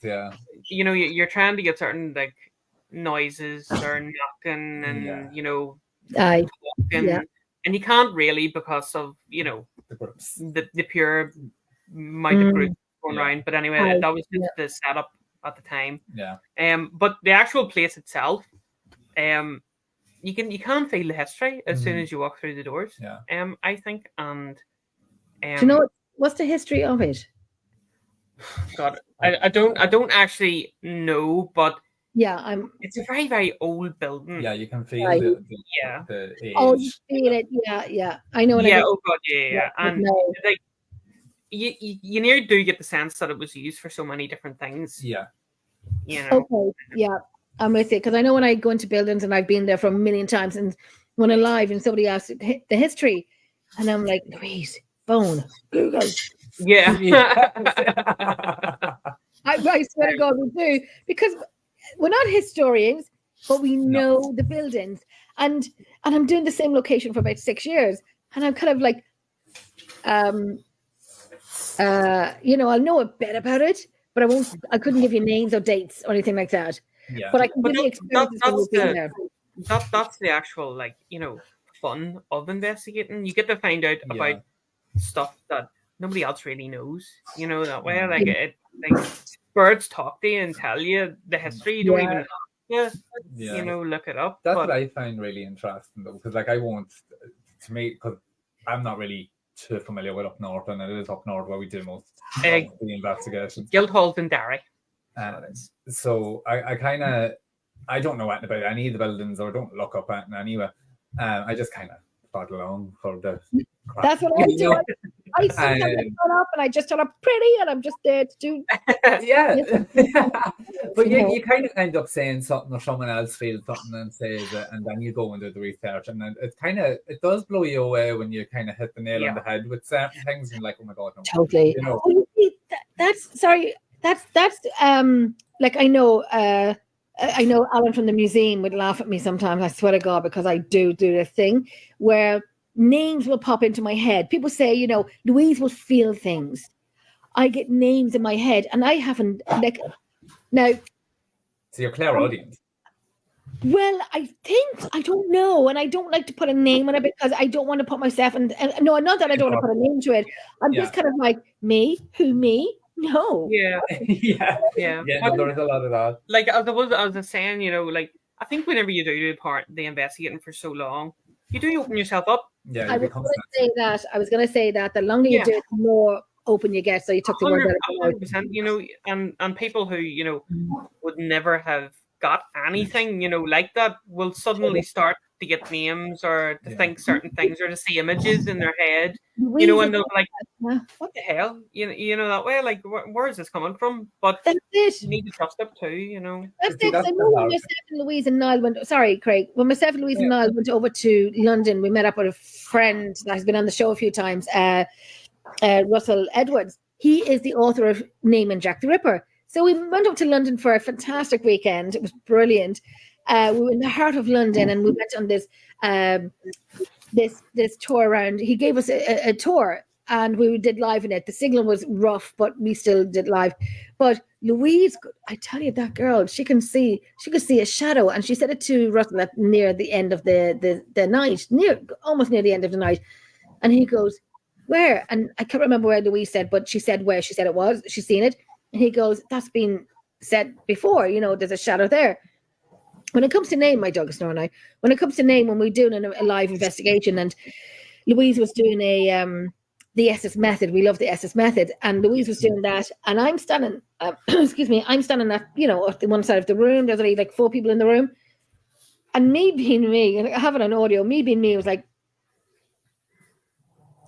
you know you're trying to get certain like noises or knocking and you know talking, and you can't really because of you know the pure amount of groups going around. But anyway, that was just the setup at the time. But the actual place itself, you can feel the history as soon as you walk through the doors. I think, and do you know what's the history of it? God, I don't actually know, but it's a very, very old building. Yeah, you can feel the age. Oh, you feel it. Yeah. I know what I mean. Oh God, yeah. And like you nearly do get the sense that it was used for so many different things. Yeah. You know. Okay. Yeah, I'm with you because I know when I go into buildings and I've been there for a million times, and when I'm live and somebody asks the history, and I'm like, Louise, phone, Google. Yeah. I swear to God we do, because we're not historians, but we know the buildings. And I'm doing the same location for about 6 years. And I'm kind of like, you know, I'll know a bit about it, but I couldn't give you names or dates or anything like that. Yeah. But I can give you experiences there. That's the actual, like, you know, fun of investigating. You get to find out about stuff that nobody else really knows, you know, that way. Like birds talk to you and tell you the history. You don't even have to, you know, look it up. That's what I find really interesting, though, because like to me, because I'm not really too familiar with up north, and it is up north where we do most of the investigations. Guildhall's in Derry. So I don't know anything about any of the buildings, or don't look up anything anyway. I just kind of plod along for the crap. That's what I do. I sometimes turn up and I just turn up pretty, and I'm just there to do. But you kind of end up saying something, or someone else feels something and says it, and then you go and do the research, and then it does blow you away when you kind of hit the nail on the head with certain things, and you're like, oh my God, no. Totally. You know? That's like I know Alan from the museum would laugh at me sometimes, I swear to God, because I do this thing where names will pop into my head. People say, you know, Louise will feel things. I get names in my head, and I haven't, like, now. So you're clairaudient. Well, I don't know, and I don't like to put a name on it because I don't want to put myself in. And no, not that I don't want to put a name to it. I'm just kind of like, me? Who, me? No. Yeah. No, there is a lot of that. Like I was saying, you know, like I think whenever you do the investigating for so long, you do open yourself up. Yeah, I was going to say that the longer you do it, the more open you get. So you took the word out. 100%, you know, and people who, you know, would never have got anything, you know, like that will suddenly start to get names or to think certain things or to see images in their head, you know, and they're like, what the hell? You know, that way, like, where is this coming from? But that's it. You need to trust it too, you know. That's it. I know when myself and Louise and Niall went, sorry, Craig, when myself and Louise and Niall went over to London, we met up with a friend that has been on the show a few times, Russell Edwards. He is the author of Naming Jack the Ripper. So we went up to London for a fantastic weekend. It was brilliant. We were in the heart of London, and we went on this tour around. He gave us a tour, and we did live in it. The signal was rough, but we still did live. But Louise, I tell you, that girl, she could see a shadow, and she said it to Russell near the end of the night, almost near the end of the night, and he goes, "Where?" And I can't remember where Louise said, but she said where. She said it was. She's seen it. And he goes, that's been said before, you know, there's a shadow there. When it comes to name, my dog is snoring now. When it comes to name, when we're doing a live investigation, and Louise was doing the SS method, we love the SS method, and Louise was doing that, and I'm standing, I'm standing at, you know, at the one side of the room. There's only like 4 people in the room, and me being me, and I have it on audio, me being me was like,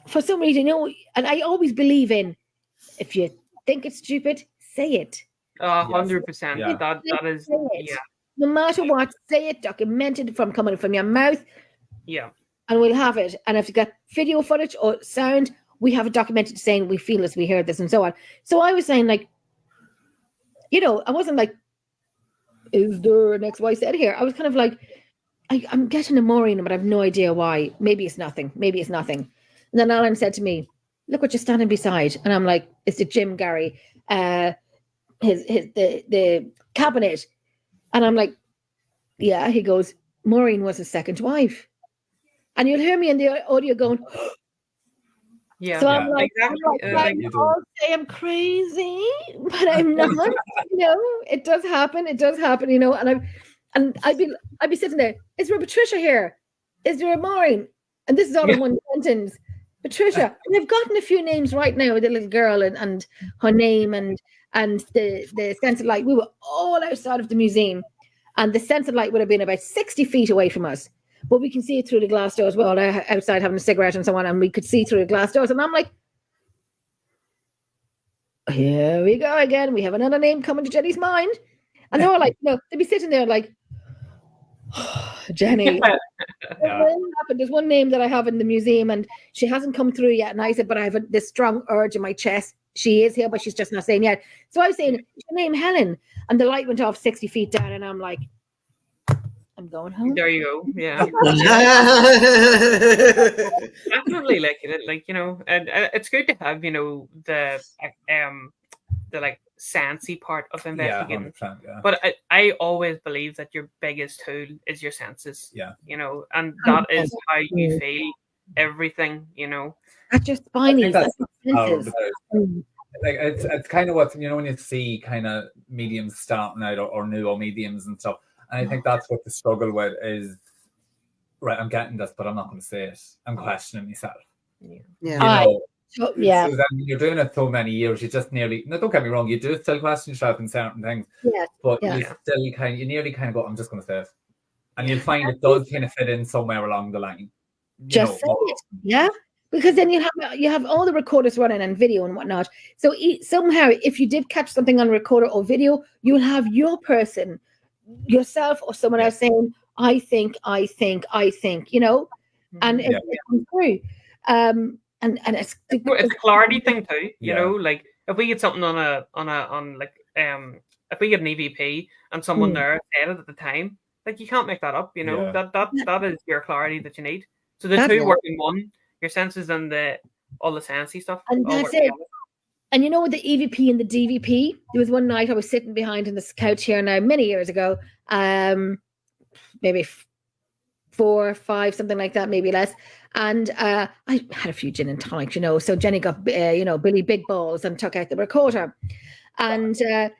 for some reason, you know, and I always believe in, if you think it's stupid, say it. 100%. Yeah. That is, Say it. yeah, No matter what, say it, document it from coming from your mouth, yeah. and we'll have it. And if you got video footage or sound, we have it documented saying we feel this, we heard this, and so on. So I was saying, like, you know, I wasn't like, is there an XYZ here? I was kind of like, I'm getting a Maureen, but I have no idea why. Maybe it's nothing. Maybe it's nothing. And then Alan said to me, look what you're standing beside. And I'm like, it's the Jim Gary, the cabinet. And I'm like, yeah. He goes, Maureen was his second wife. And you'll hear me in the audio going, Yeah, so I'm like, exactly. you do. I'll say I'm crazy, but I'm not. You know, it does happen. It does happen. You know, and I'd be sitting there. Is there a Patricia here? Is there a Maureen? And this is all in one sentence. Patricia. And I've gotten a few names right now with the little girl and her name and the sense of light. We were all outside of the museum, and the sense of light would have been about 60 feet away from us. But we can see it through the glass doors. Well, they're outside having a cigarette and so on, and we could see through the glass doors. And I'm like, here we go again. We have another name coming to Jenny's mind. And they're all like, you know, they'd be sitting there like, oh, Jenny. There's one name that I have in the museum, and she hasn't come through yet. And I said, but I have this strong urge in my chest. She is here, but she's just not saying yet. So I was saying, is your name Helen? And the light went off 60 feet down, and I'm like, I'm going home. There you go. Yeah. Definitely, like you know, and it's good to have, you know, the like sensey part of investigating. Yeah, 100%, yeah. But I always believe that your biggest tool is your senses. Yeah. You know, and that is how you feel everything. You know. That's your spinies. That's your senses. Like it's kind of what, you know, when you see kind of mediums starting out or newer mediums and stuff. And I think that's what the struggle with is, right, I'm getting this, but I'm not going to say it. I'm questioning myself. Yeah. You know, So then you're doing it so many years, you just nearly, no, don't get me wrong, you do still question yourself in certain things, but you still you nearly kind of go, I'm just going to say it. And you'll find it does kind of fit in somewhere along the line. Just say it. Yeah. Because then you have all the recorders running and video and whatnot. So somehow, if you did catch something on recorder or video, you'll have your person, yourself or someone else saying, I think, you know, and it comes through. And it's a clarity thing too, you know, like if we get something on like if we get an EVP and someone there said it at the time, like you can't make that up, you know. That is your clarity that you need. So the two work in one, your senses and all the sensey stuff. And that's it. And you know, with the EVP and the DVP, there was one night I was sitting behind in this couch here now, many years ago, maybe 4 or 5, something like that, maybe less. And I had a few gin and tonics, you know. So Jenny got, you know, Billy Big Balls and took out the recorder. And so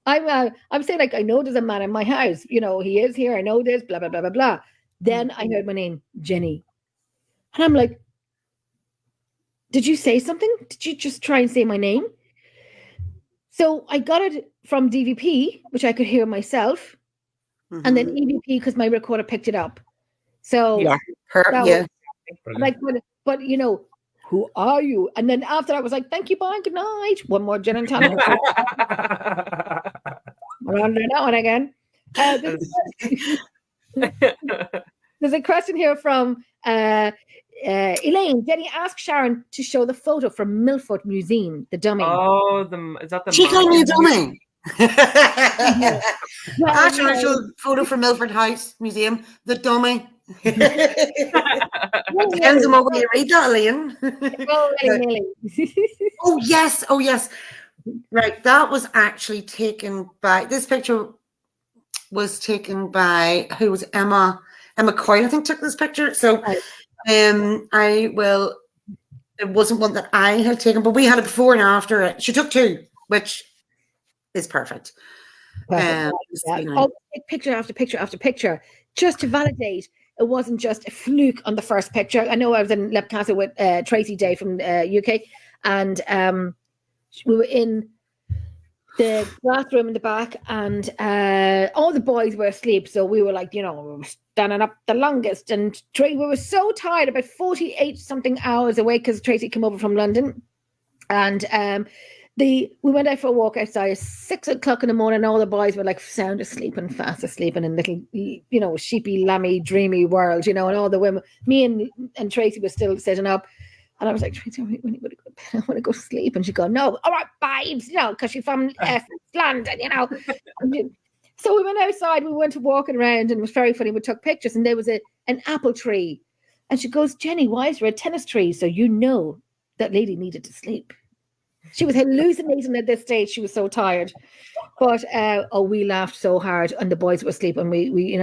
I'm saying, like, I know there's a man in my house, you know, he is here. I know this, blah, blah, blah, blah, blah. Then I heard my name, Jenny. And I'm like, did you say something? Did you just try and say my name? So I got it from DVP, which I could hear myself, and then EVP because my recorder picked it up. So like, but you know, who are you? And then after I was like, thank you, bye, good night. One more gin and tonic. We're on that one again. There's a question here from Elaine. Jenny, ask Sharon to show the photo from Milford Museum, the dummy. Oh, is that the? She called me a dummy. Well, Sharon showed a photo from Milford House Museum, the dummy. Depends on what way you read that, Elaine. Oh yes. Right, that was actually taken by. This picture was taken by who was Emma Coyle, I think, took this picture. So I will. It wasn't one that I had taken, but we had it before and after it. She took 2, which is perfect. Picture after picture after picture, just to validate it wasn't just a fluke on the first picture. I know I was in Lepcastle with Tracy Day from UK, and we were in the bathroom in the back, and all the boys were asleep. So we were like, you know, we were standing up the longest, and we were so tired, about 48 something hours away, because Tracy came over from London, and we went out for a walk outside 6 o'clock in the morning. All the boys were like sound asleep and fast asleep in a little, sheepy, lammy, dreamy world, and all the women, me and Tracy was still sitting up. And I was like, Tracy, when are you going to go to bed? I want to go to sleep. And she'd go, no, all right, babes, because she's from London, So we went outside, we went walking around, and it was very funny. We took pictures, and there was an apple tree. And she goes, Jenny, why is there a tennis tree? So that lady needed to sleep. She was hallucinating at this stage. She was so tired. But we laughed so hard, and the boys were asleep. And we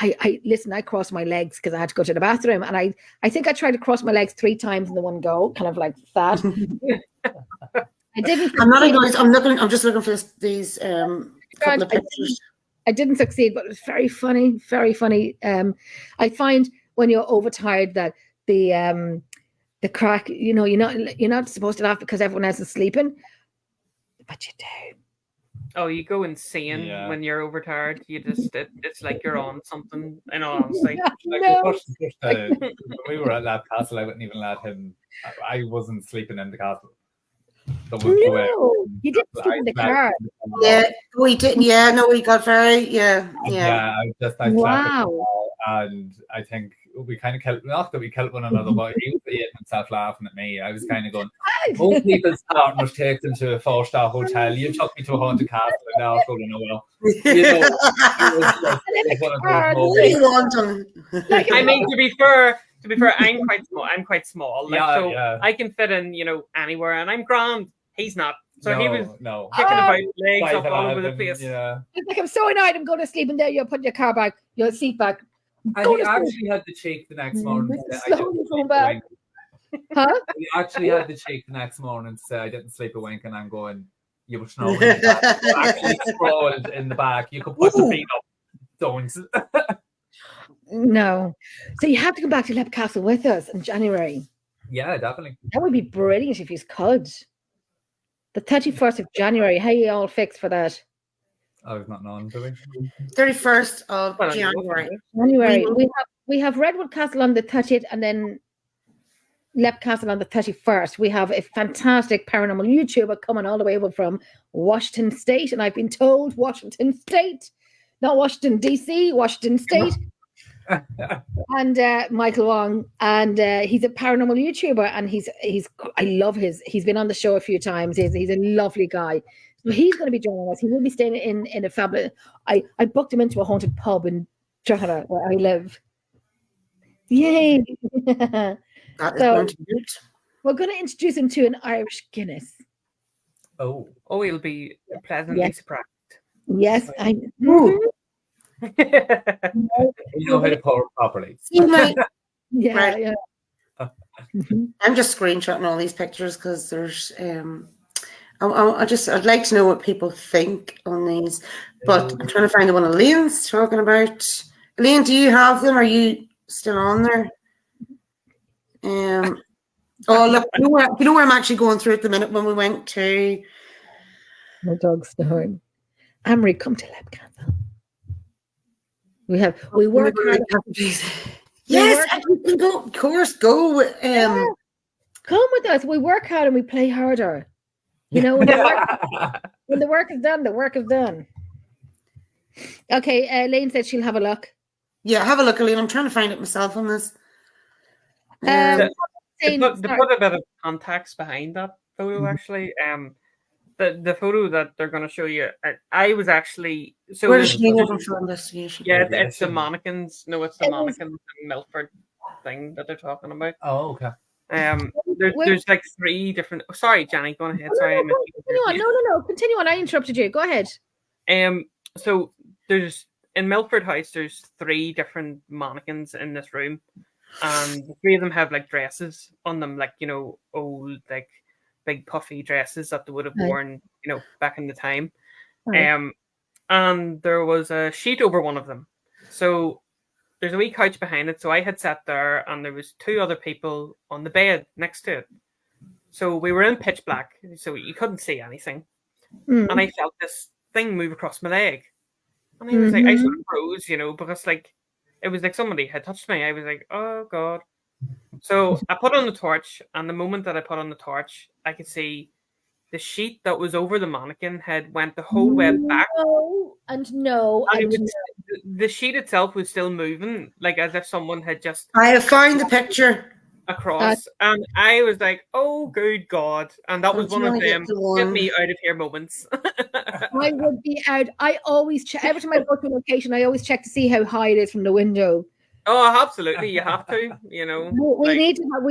I crossed my legs because I had to go to the bathroom, and I think I tried to cross my legs 3 times in the one go, kind of like that. I didn't. I'm just looking for these couple of pictures. I didn't succeed, but it was very funny, very funny. I find when you're overtired that the crack, you're not supposed to laugh because everyone else is sleeping, but you do. Oh, you go insane when you're overtired. You just it's like you're on something. In all honesty, when we were at that castle, I wouldn't even let him. I wasn't sleeping in the castle. You didn't sleep in the car. Yeah, we didn't. Yeah, no, we got very. Yeah. I Wow. And I think we kind of killed, not that we killed one another, but he was eating himself laughing at me. I was kind of going, most people's partners take them to a 4-star hotel. You took me to a haunted castle, and now it's going nowhere. I mean, to be fair, I'm quite small. I can fit in, anywhere, and I'm grand. He's not. So he was kicking about, legs up all over the place. Yeah. It's like, I'm so annoyed, I'm going to sleep in there. You're putting your car back, your seat back. And he actually had the cheek the next morning. Huh? He actually had the cheek the next morning to say, I didn't sleep a wink, and I'm going, you were snoring. Actually sprawled in the back. You could put the feet up. Don't. No. So you have to come back to Lep Castle with us in January. Yeah, definitely. That would be brilliant if you could. The 31st of January. How are you all fixed for that? I've not known, do we? 31st of January. We have Redwood Castle on the 30th, and then Lep Castle on the 31st. We have a fantastic paranormal YouTuber coming all the way over from Washington State, and I've been told Washington State, not Washington DC, Washington State. And Michael Wong, and he's a paranormal YouTuber, and I love he's been on the show a few times. He's a lovely guy. So he's going to be joining us. He will be staying in a fabulous. I booked him into a haunted pub in Drogheda, where I live. Yay! So we're going to introduce him to an Irish Guinness. Oh, he'll be pleasantly surprised. Yes, I. You know how to pour it properly. Yeah. I'm just screenshotting all these pictures because there's I'd like to know what people think on these, but I'm trying to find the one Elaine's talking about. Elaine, do you have them? Are you still on there? Oh look, you know where I'm actually going through at the minute when we went to. My dog's snoring. Amory, come to Lep Castle. We work hard. Yes, you can go. Of course, go. Come with us. We work hard and we play harder. When the work is done, the work is done. Okay, Elaine said she'll have a look. Yeah, have a look, Elaine. I'm trying to find it myself on this. To put a bit of context behind that photo, actually, the photo that they're going to show you, I was actually where does she go from investigation? Yeah, it's the mannequins. No, it's the mannequins in Milford thing that they're talking about. Oh, okay. There's like 3 different. Oh, sorry, Jenny, go ahead. Sorry, No. Continue on. I interrupted you. Go ahead. So there's in Milford House. There's 3 different mannequins in this room, and the 3 of them have like dresses on them, like old like big puffy dresses that they would have worn, back in the time. Right. And there was a sheet over one of them. So there's a wee couch behind it. So I had sat there, and there was 2 other people on the bed next to it. So we were in pitch black, so you couldn't see anything. And I felt this thing move across my leg. And I was like, I sort of froze, because like it was like somebody had touched me. I was like, oh God. So I put on the torch, and the moment that I put on the torch, I could see the sheet that was over the mannequin had went the whole way back. No, and no, And and it was, the sheet itself was still moving, like as if someone had just I have found the picture. across. And I was like, oh, good God. And that was Don't one you of wanna them get the get one? me out of here moments. I would be out. I always check every time I go to a location. I always check to see how high it is from the window. Oh, absolutely. You have to, you know. We like-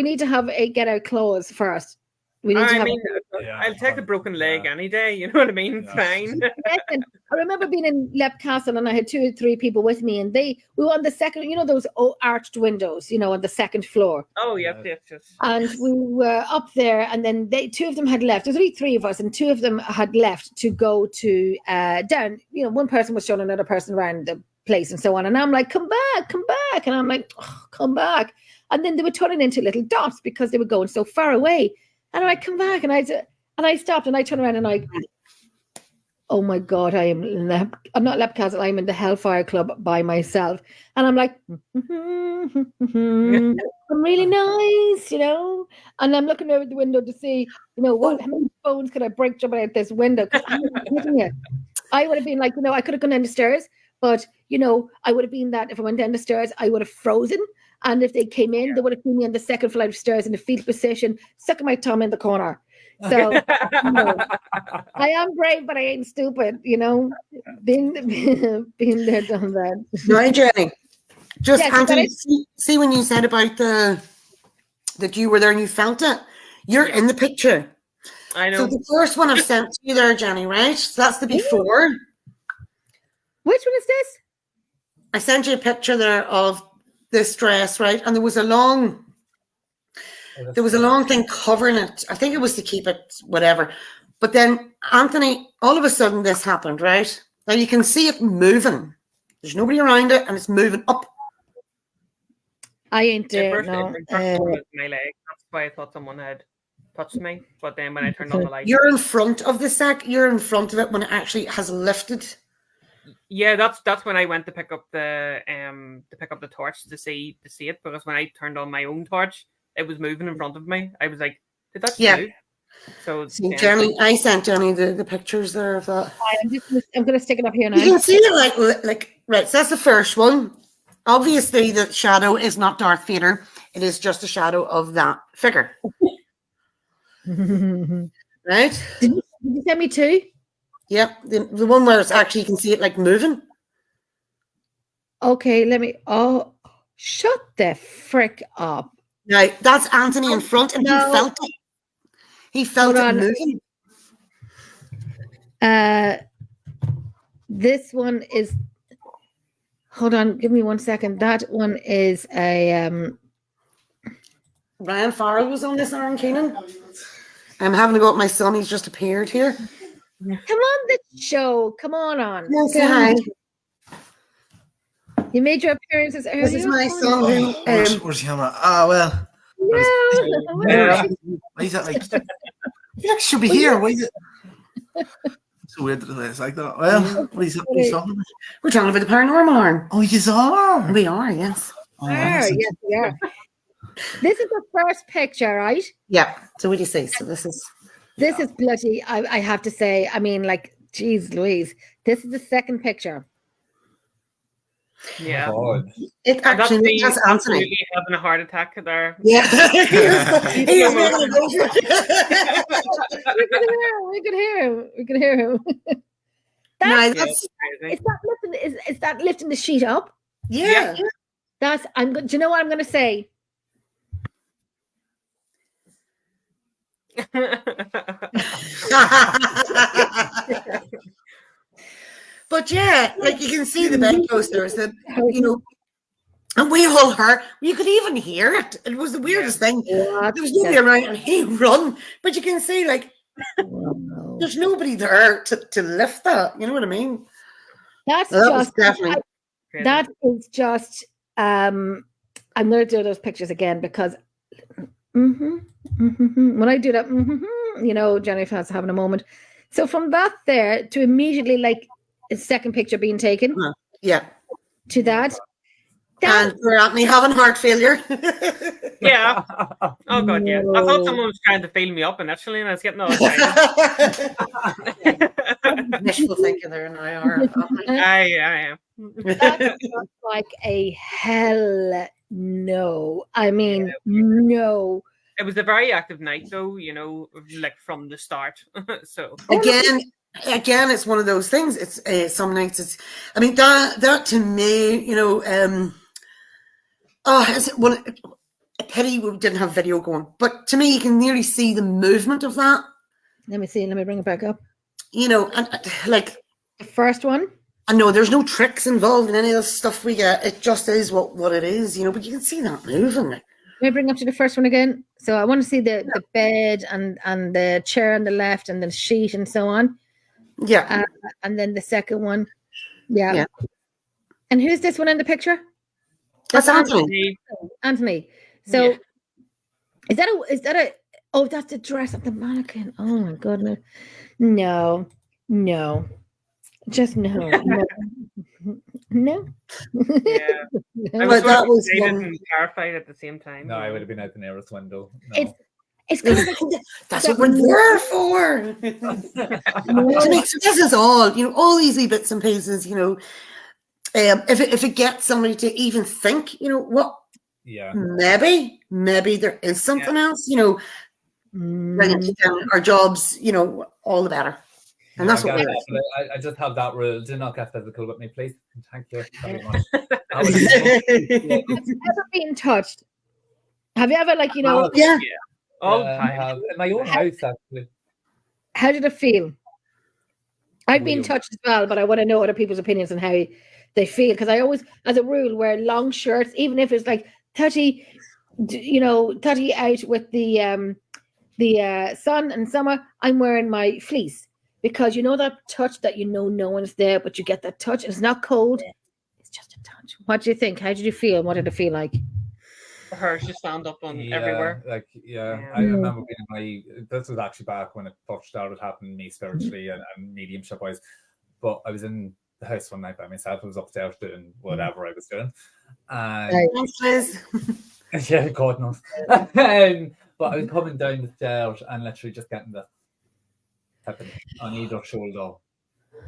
need to have a get out clause first. We need to I have. mean, Yeah, I'll take a broken leg yeah. any day. You know what I mean? Yeah. Fine. Listen, I remember being in Lep Castle and I had 2 or 3 people with me, and we were on the second, you know, those arched windows, you know, on the second floor. Oh, yes. And we were up there, and then 2 of them had left. There's only 3 of us, and 2 of them had left to go to down. You know, one person was showing another person around the place and so on. And I'm like, come back. And I'm like, oh, come back. And then they were turning into little dots because they were going so far away. And I'm like, come back. And I stopped and I turned around and oh my God, I'm not Lep Castle, I'm in the Hellfire Club by myself. And I'm like, I'm really nice, you know. And I'm looking over the window to see, you know, how many bones could I break jumping out this window? Because I'm not kidding you. I would have been like, you know, I could have gone down the stairs, but, you know, I would have been that if I went down the stairs, I would have frozen. And if they came in, they would have seen me on the second flight of stairs in the fetal position, sucking my thumb in the corner. So, you know, I am brave, but I ain't stupid, you know. Been there, done that. Right, Jenny. Just Yes, you got Anthony, it? see when you said about that you were there and you felt it, you're in the picture. I So know. the first one I've sent to you there, Jenny, right? So that's the before. Which one is this? I sent you a picture there of this dress, right? And there was a long thing covering it. I think it was to keep it whatever. But then, Anthony, all of a sudden this happened, right? Now you can see it moving. There's nobody around it and it's moving up. I ain't At there, first, no. it was my leg. That's why I thought someone had touched me. But then when I turned on the light, You're in front of the sack. You're in front of it when it actually has lifted. yeah, that's when I went to pick up the torch to see it, because when I turned on my own torch, it was moving in front of me. I was like, did that Yeah. move? So See, Jenny, I sent Jenny the pictures there of that. I'm going to stick it up here now. You can see it like right. So that's the first one. Obviously, the shadow is not Darth Vader. It is just a shadow of that figure, right? Did you send me 2? Yep, the one where it's actually you can see it like moving. Okay, let me. Oh, shut the frick up. Now that's Anthony in front, and No. he felt it. He felt Hold it on. moving. This one is. Hold on, give me 1 second. That one is a. Ryan Farrell was on this, Aaron Keenan. I'm having to go with my son. He's just appeared here. Come on, the show. Come on. Come on, say hi. You made your appearances earlier. This is my son. Who, Where's the camera? Ah, well. Yeah. Why is that like? You actually should be here. Why is it? It's so weird that it's like that. Well, what is that? Talking about? we're talking about the paranormal, Aaron. Oh, you are. We are, yes. Oh, Yes, we are. This is the first picture, right? Yeah. So what do you say? So this is. This is bloody, I have to say, I mean, like, geez Louise, this is the second picture. yeah, God. It that's actually me has Anthony. absolutely having a heart attack there. Yeah. he was ready to go for it. We can hear him. No, Yeah, that's, crazy. Is that lifting the sheet up? yeah. Do you know what I'm gonna say? But yeah, like you can see the bedposters that, you know, and we all heard, you could even hear it. It was the weirdest thing. What There was nobody around and he run, but you can see like the- there's nobody there to lift that. You know what I mean? That's So that was just definitely Crazy. that is just I'm gonna do those pictures again because when I do that, you know, Jennifer's having a moment. So from that there to immediately like a second picture being taken yeah. to that and we're at me having heart failure. Yeah. Oh god, yeah. I No. thought someone was trying to feel me up initially, and I was getting all excited. Wishful thinking there now. I am. That sounds like a hell no. I mean, no. It was a very active night, though. Like from the start. So Again, it's one of those things. It's some nights it's. I mean that to me, it's a pity we didn't have video going. But to me, you can nearly see the movement of that. Let me see. Let me bring it back up. And like The first one. I know there's no tricks involved in any of the stuff we get. It just is what it is, But you can see that moving. Let me bring up to the first one again. So I want to see the bed and the chair on the left and the sheet and so on. Yeah. And then the second one. Yeah. Yeah. And who's this one in the picture? That's Anthony. Anthony. So Yeah. is that a oh, that's the dress of the mannequin. Oh my goodness. No. Just no. No. yeah, I No. was But that was excited one- and terrified at the same time. No, I would have been out the nearest window. No. It's kind of like That's what we're there for. So this is all, all these wee bits and pieces, if it gets somebody to even think, what, Yeah. maybe there is something else, bringing it down our jobs, all the better. And that's what we're I just have that rule. Do not get physical with me, please. Thank you very much. That was- ever been touched. Have you ever yeah. All the I time. have in my own house actually. how did it feel? I've been Weird. touched as well, but I want to know other people's opinions on how they feel, because I always, as a rule, wear long shirts, even if it's like 30 out with the sun and summer. I'm wearing my fleece because that touch that no one's there, but you get that touch. It's not cold. It's just a touch. What do you think? How did you feel? What did it feel like? For her, she stand up on everywhere. Yeah. I Mm. remember being this was actually back when it first started happening to me spiritually and mediumship wise. But I was in the house one night by myself. I was upstairs doing whatever I was doing. And Right. Thanks, Liz. yeah, God knows. But I was coming down the stairs and literally just getting the tapping on either shoulder.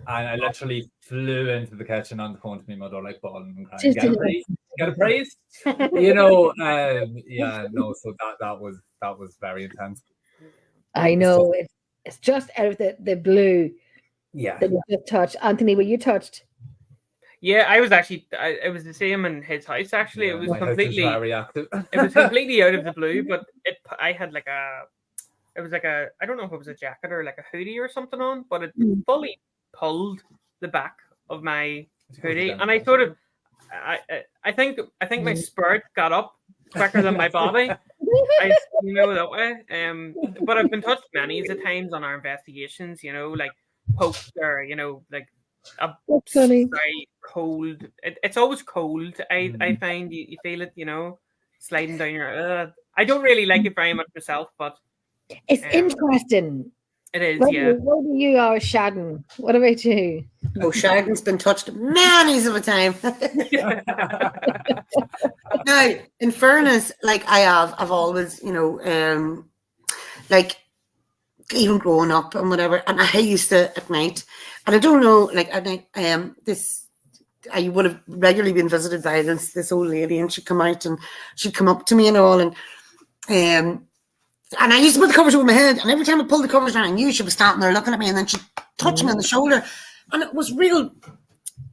And I literally flew into the kitchen on the phone to my mother, like bawling and crying. Just Get a did it. praise. Get a praise. So that was very intense. I know it's just out of the blue Yeah. that you just touched. Anthony, were you touched? Yeah, I was actually. It was the same in his house. Actually, Yeah, it was my house is completely. very active. It was completely out of the blue, but I had like a. It was like a. I don't know if it was a jacket or like a hoodie or something on, but it fully pulled the back of my hoodie, and I sort of. I think my spirit got up quicker than my body. That way. But I've been touched many of the times on our investigations. Like poked or like a That's funny. very cold. It's always cold. I find you feel it. Sliding down your. I don't really like it very much myself, but It's interesting. it is. What Yeah. do you are, Shadden? What about you? Oh, Shaggy's been touched many of a time. Now, in fairness, like I've always, like even growing up and whatever, and I used to at night, and I don't know, like at night, I would have regularly been visited by this old lady, and she'd come out and she'd come up to me and all, and I used to put the covers over my head, and every time I pulled the covers down, I knew she was standing there looking at me, and then she'd touch me on the shoulder, and it was real.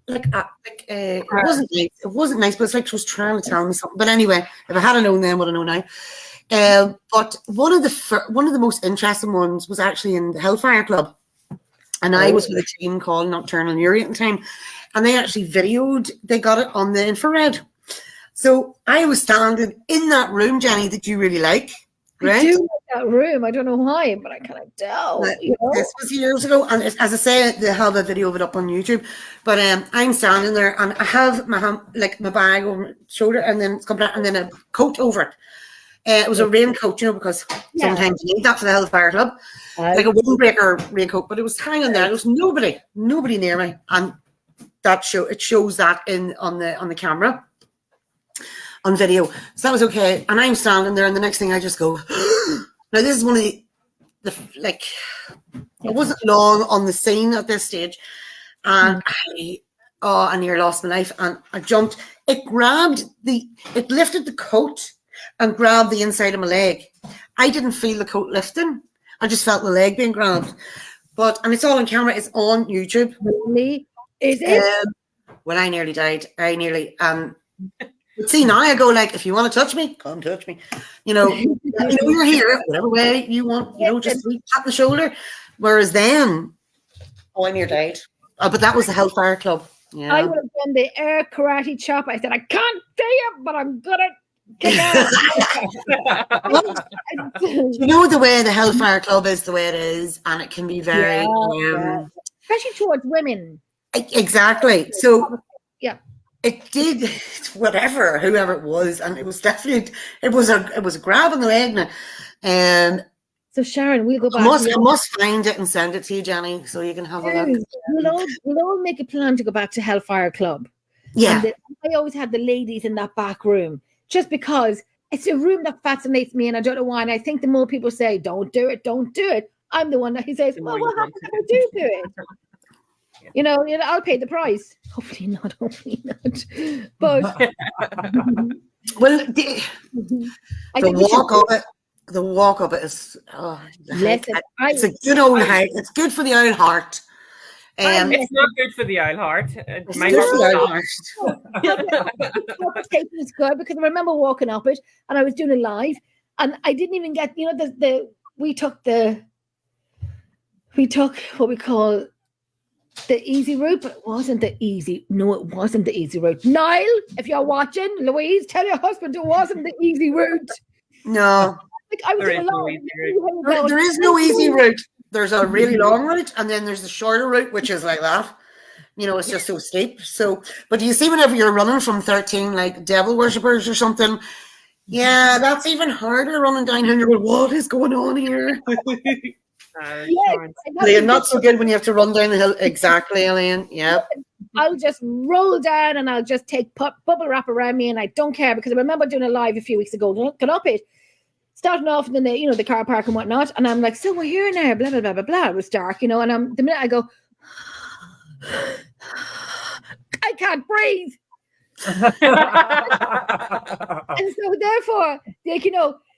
It wasn't nice. It wasn't nice, but it's like she was trying to tell me something. But anyway, if I had known then, would I know now? But one of the most interesting ones was actually in the Hellfire Club, and I was with a team called Nocturnal Fury at the time, and they actually videoed. They got it on the infrared. So I was standing in that room, Jenny, that you really like, right? I do like that room. I don't know why, but I kind of tell. This was years ago, and as I say, they have a video of it up on YouTube. But I'm standing there, and I have my bag over my shoulder, and then it's coming out, and then a coat over it. It was a raincoat, because sometimes you need that for the Hellfire Club, like a windbreaker raincoat. But it was hanging there. There was nobody near me, and it shows that on the camera. on video. So that was okay. And I'm standing there, and the next thing I just go, now this is one of the like, I wasn't long on the scene at this stage, and I nearly lost my life, and I jumped. It lifted the coat and grabbed the inside of my leg. I didn't feel the coat lifting. I just felt the leg being grabbed. And it's all on camera. It's on YouTube. Really? Is it? When I nearly died, see, now I go like, if you want to touch me, come touch me. You're here, whatever way you want, just pat the shoulder. Whereas then, I nearly died. But that was the Hellfire Club. Yeah. I would have done the air karate chop. I said, I can't see you, but I'm good at kick out. The way the Hellfire Club is the way it is, and it can be very... especially towards women. Exactly. So yeah, it did whoever it was, and it was definitely it was a grab on the leg now. So Sharon, we'll go back. I must find it and send it to you, Jenny, so you can have a look. We'll all make a plan to go back to Hellfire Club. Yeah. I always had the ladies in that back room, just because it's a room that fascinates me, and I don't know why. And I think the more people say, don't do it, I'm the one that he says, well, what happens if I do it? I'll pay the price. Hopefully not. But well, the walk of it is it's a good old hike. It's good for the old heart. It's not good for the old heart. It's good for the old heart. It's good because I remember walking up it, and I was doing it live, and I didn't even get we took what we call the easy route, but it wasn't the easy. No, it wasn't the easy route. Niall, if you're watching, Louise, tell your husband it wasn't the easy route. No. I was there is no easy route. There's a really long route, and then there's the shorter route, which is like that. It's just so steep. So, but you see, whenever you're running from 13, like devil worshippers or something, yeah, that's even harder running down here. And you're going, what is going on here? Elaine, not so good when you have to run down the hill. Exactly, Elaine. Yep. I'll just roll down, and I'll just take bubble wrap around me, and I don't care, because I remember doing a live a few weeks ago. Got up it, starting off in the car park and whatnot, and I'm like, so we're here now, blah blah blah blah blah. It was dark, and the minute I go, I can't breathe. And so therefore,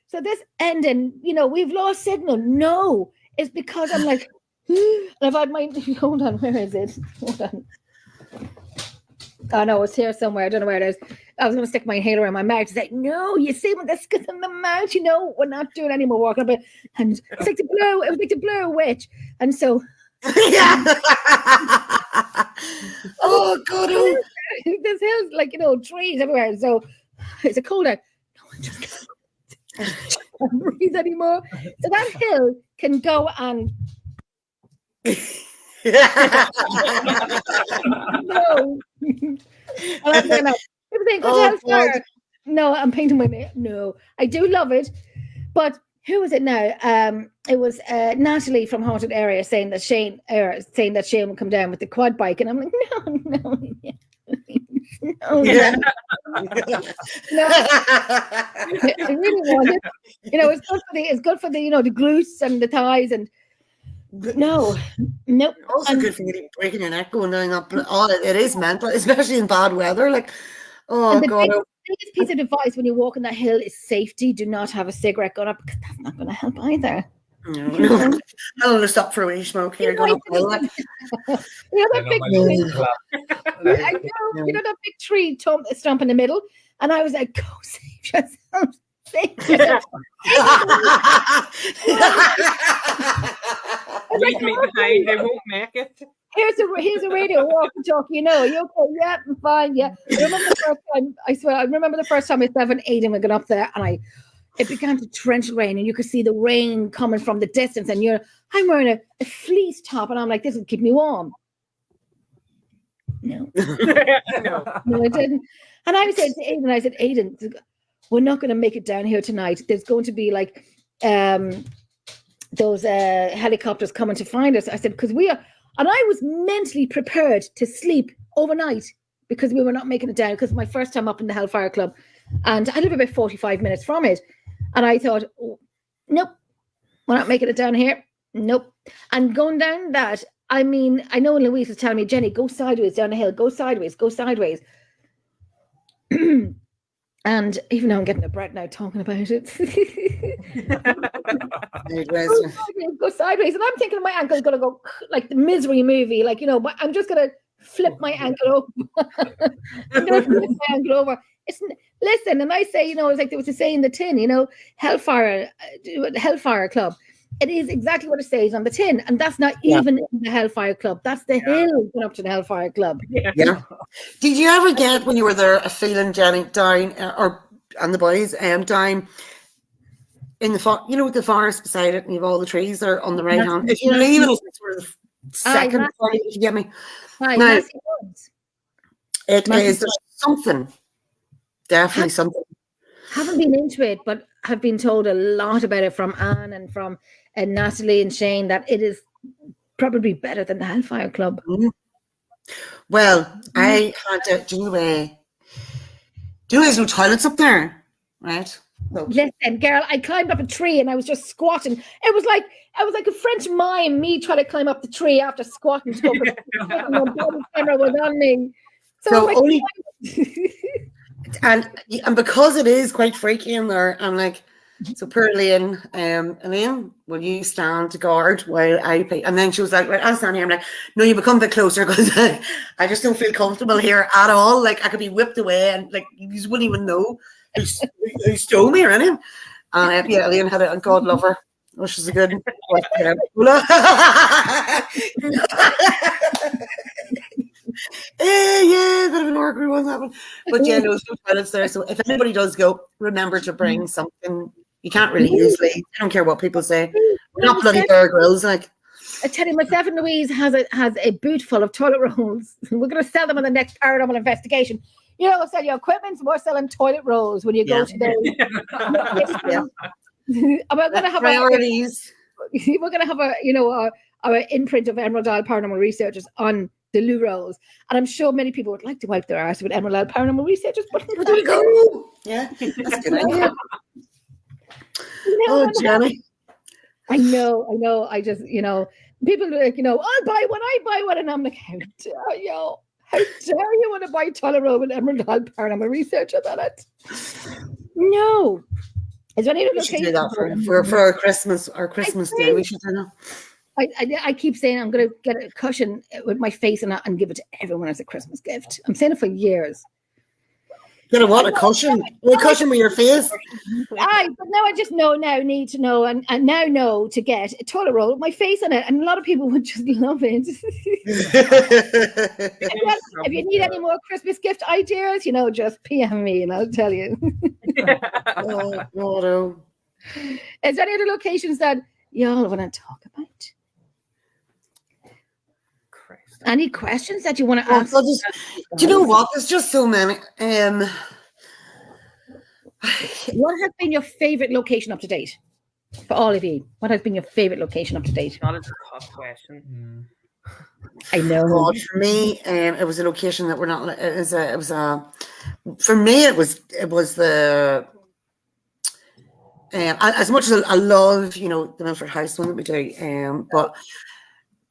so this ending, we've lost signal. No. It's because I'm like, and I've had my, hold on, where is it? Hold on. Oh no, it's here somewhere. I don't know where it is. I was going to stick my inhaler in my mouth. It's like, no, you see when this goes in the mouth, we're not doing any more walking up it. And it's like the Blair Witch. And so. Oh, God. There's hills, trees everywhere. So it's a cold out. No, I just can't breathe anymore. So that hill can go and no. No, I'm painting my nail. No, I do love it, but who was it now? It was Natalie from Haunted Area saying that Shane will come down with the quad bike, and I'm like, no. No, yeah. No. I really want it. It's good for the the glutes and the thighs, and nope. Also good for you breaking your neck going down that. It is mental, especially in bad weather. Like, oh God. The biggest piece of advice when you walk on that hill is safety. Do not have a cigarette going up, because that's not going to help either. No. I'm going to stop for a wee smoke here. Going up the hill. That big tree. I know. That big tree stump in the middle, and I was like, "Go save yourself." Leave me behind. They won't make it. Here's a radio walkie-talkie. You okay? Yeah, I'm fine. Yeah. I remember the first time I was 7, 8, and we got up there, and it began to torrential rain, and you could see the rain coming from the distance, and I'm wearing a fleece top, and I'm like, this will keep me warm. No, no, it didn't. And I said to Aidan, we're not going to make it down here tonight. There's going to be like those helicopters coming to find us. I said, because we are, and I was mentally prepared to sleep overnight because we were not making it down, because my first time up in the Hellfire Club. and I live about 45 minutes from it. And I thought, oh, nope, we're not making it down here. Nope. And going down that, I mean, I know Louise was telling me, Jenny, go sideways down the hill, go sideways, go sideways. And even though I'm getting a breath now talking about it, go sideways. And I'm thinking my ankle's going to go like the Misery movie, like, you know, but I'm just going to flip my ankle over. I'm going to flip my ankle over. Listen, and I say, you know, it's like there was a saying in the tin, you know, Hellfire Club. It is exactly what it says on the tin, and that's not even in the Hellfire Club. That's the hill going up to the Hellfire Club. Yeah. Did you ever get, when you were there, a feeling, Jenny, down, and the boys, down in the you know, the forest beside it, and you have all the trees there on the right hand? If you're leaving us sort of second, if you get me. Now, it is something, definitely something. Haven't been into it, but have been told a lot about it from Anne and from Natalie and Shane that it is probably better than the Hellfire Club. Well, I had to do there's no toilets up there, right? So. Listen, girl, I climbed up a tree and I was just squatting. I was like a French mime, me trying to climb up the tree after squatting. The camera was on me. So only. And because it is quite freaky in there, I'm like, so poor Elaine, Elaine, will you stand guard while I pay? And then she was like, right, I'll stand here. I'm like, no, you become a bit closer because I just don't feel comfortable here at all. Like I could be whipped away and like you just wouldn't even know who stole me or anything. And yeah, Elaine had it, and God love her. Oh, she's a good yeah, bit of an awkward one, that one. But yeah, no, there's no toilets there. So if anybody does go, remember to bring something. You can't really usually. I don't care what people say. We're not bloody Bear Grylls, like. I tell you, myself and Louise has a boot full of toilet rolls. We're going to sell them on the next Paranormal Investigation. You know, sell your equipment. We're selling toilet rolls when you go to the. We're going to have priorities. We're going to have our imprint of Emerald Isle Paranormal Researchers on the loo rolls, and I'm sure many people would like to wipe their arse with Emerald Isle Paranormal Researchers. But there you go. Yeah, that's a good idea. Oh, Jenny. I know. I just, people are like, I'll buy one, and I'm like, how dare you? How dare you want to buy toilet roll with Emerald Isle Paranormal Researchers on it? No. Is there any location? We should do that for our Christmas day. We should do that. I keep saying I'm going to get a cushion with my face on it and give it to everyone as a Christmas gift. I'm saying it for years. Get a what? A cushion? A cushion with your face? But now I just need to know and now know to get a toilet roll with my face on it. And a lot of people would just love it. If you need any more Christmas gift ideas, just PM me and I'll tell you. No. Is there any other locations that y'all want to talk about? Any questions that you want to ask? Do you know what? There's just so many. What has been your favorite location up to date for all of you? What has been your favorite location up to date? That is a tough question. I know. God, for me, it was a location that we're not. For me, it was the. As much as I love, the Milford House one that we do, but.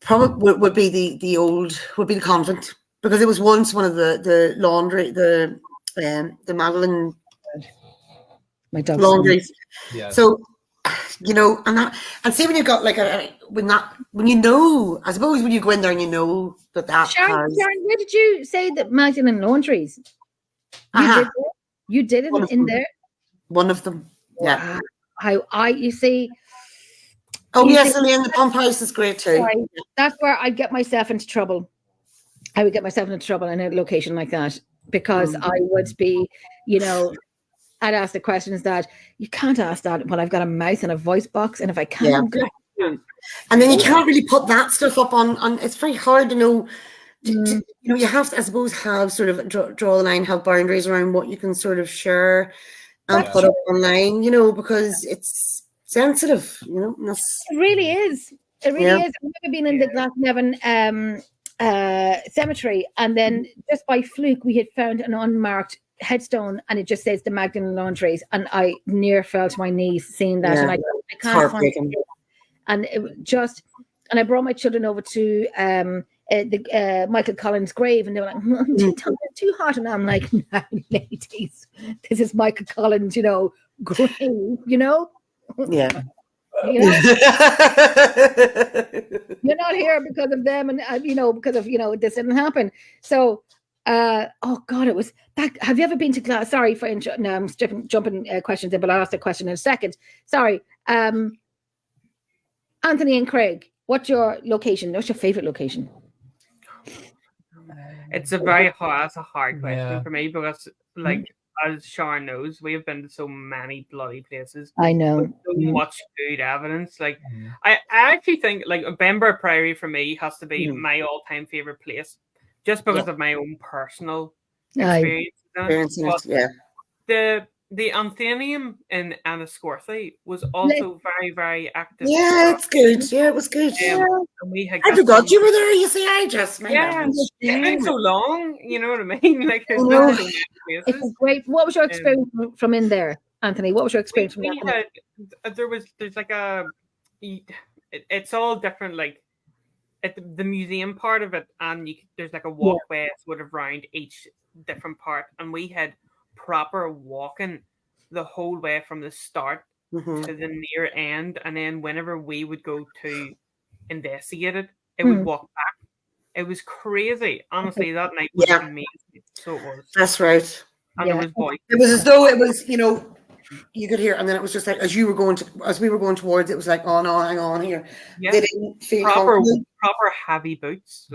Probably would be the convent, because it was once one of the laundry, the Magdalene laundries. Yeah. So, and see when you've got like I suppose when you go in there and that. Sharon, where did you say that Magdalene laundries? You did it in there. One of them. Yeah. You see. Oh, yes, and the pump house is great too. Right. That's where I'd get myself into trouble. I would get myself into trouble in a location like that because I would be, I'd ask the questions that you can't ask that when I've got a mouth and a voice box, and if I can't. Yeah. And then you can't really put that stuff up on it's very hard to know. You have to, I suppose, have sort of draw the line, have boundaries around what you can sort of share and put up online, because it's sensitive, It really is. It really is. I've never been in the Glasnevin cemetery, and then just by fluke we had found an unmarked headstone, and it just says the Magdalene Laundries, and I near fell to my knees seeing that, Yeah. and I It's can't find heartbreaking. it. And and I brought my children over to the Michael Collins grave, and they were like, too hot, and I'm like, no, ladies, this is Michael Collins, grave, Yeah. You're not here because of them, and because of this didn't happen. So oh God, it was that. Have you ever been to Glasgow? Sorry for no, I'm jumping questions in, but I'll ask the question in a second. Sorry. Anthony and Craig, what's your location? What's your favorite location? It's a very hard, that's a hard question Yeah. for me because, like, as Sharon knows, we have been to so many bloody places. I know. With so much good evidence. Like, I actually think, like, Bamber Priory for me has to be my all-time favorite place, just because of my own personal experience. Experiences, yeah. The Anthenium in Enniscorthy was also very, very active. Yeah, it's good. Yeah, it was good. And we had I forgot you were there. You see, I just it's been so long. You know what I mean? Like, there's Oh, been so many It's places. great. What was your experience from in there, Anthony? What was your experience from We that? had, there's like it's all different. Like, at the museum part of it, and there's like a walkway sort of around each different part, and we had proper walking the whole way from the start to the near end, and then whenever we would go to investigate it, it would walk back. It was crazy. Honestly, that night was amazing. So it was. That's right. And there was voice. It was as though it was, you could hear, and then it was just like as we were going towards, it was like, oh no, hang on here. Yeah. They didn't feel proper comfortable. heavy boots,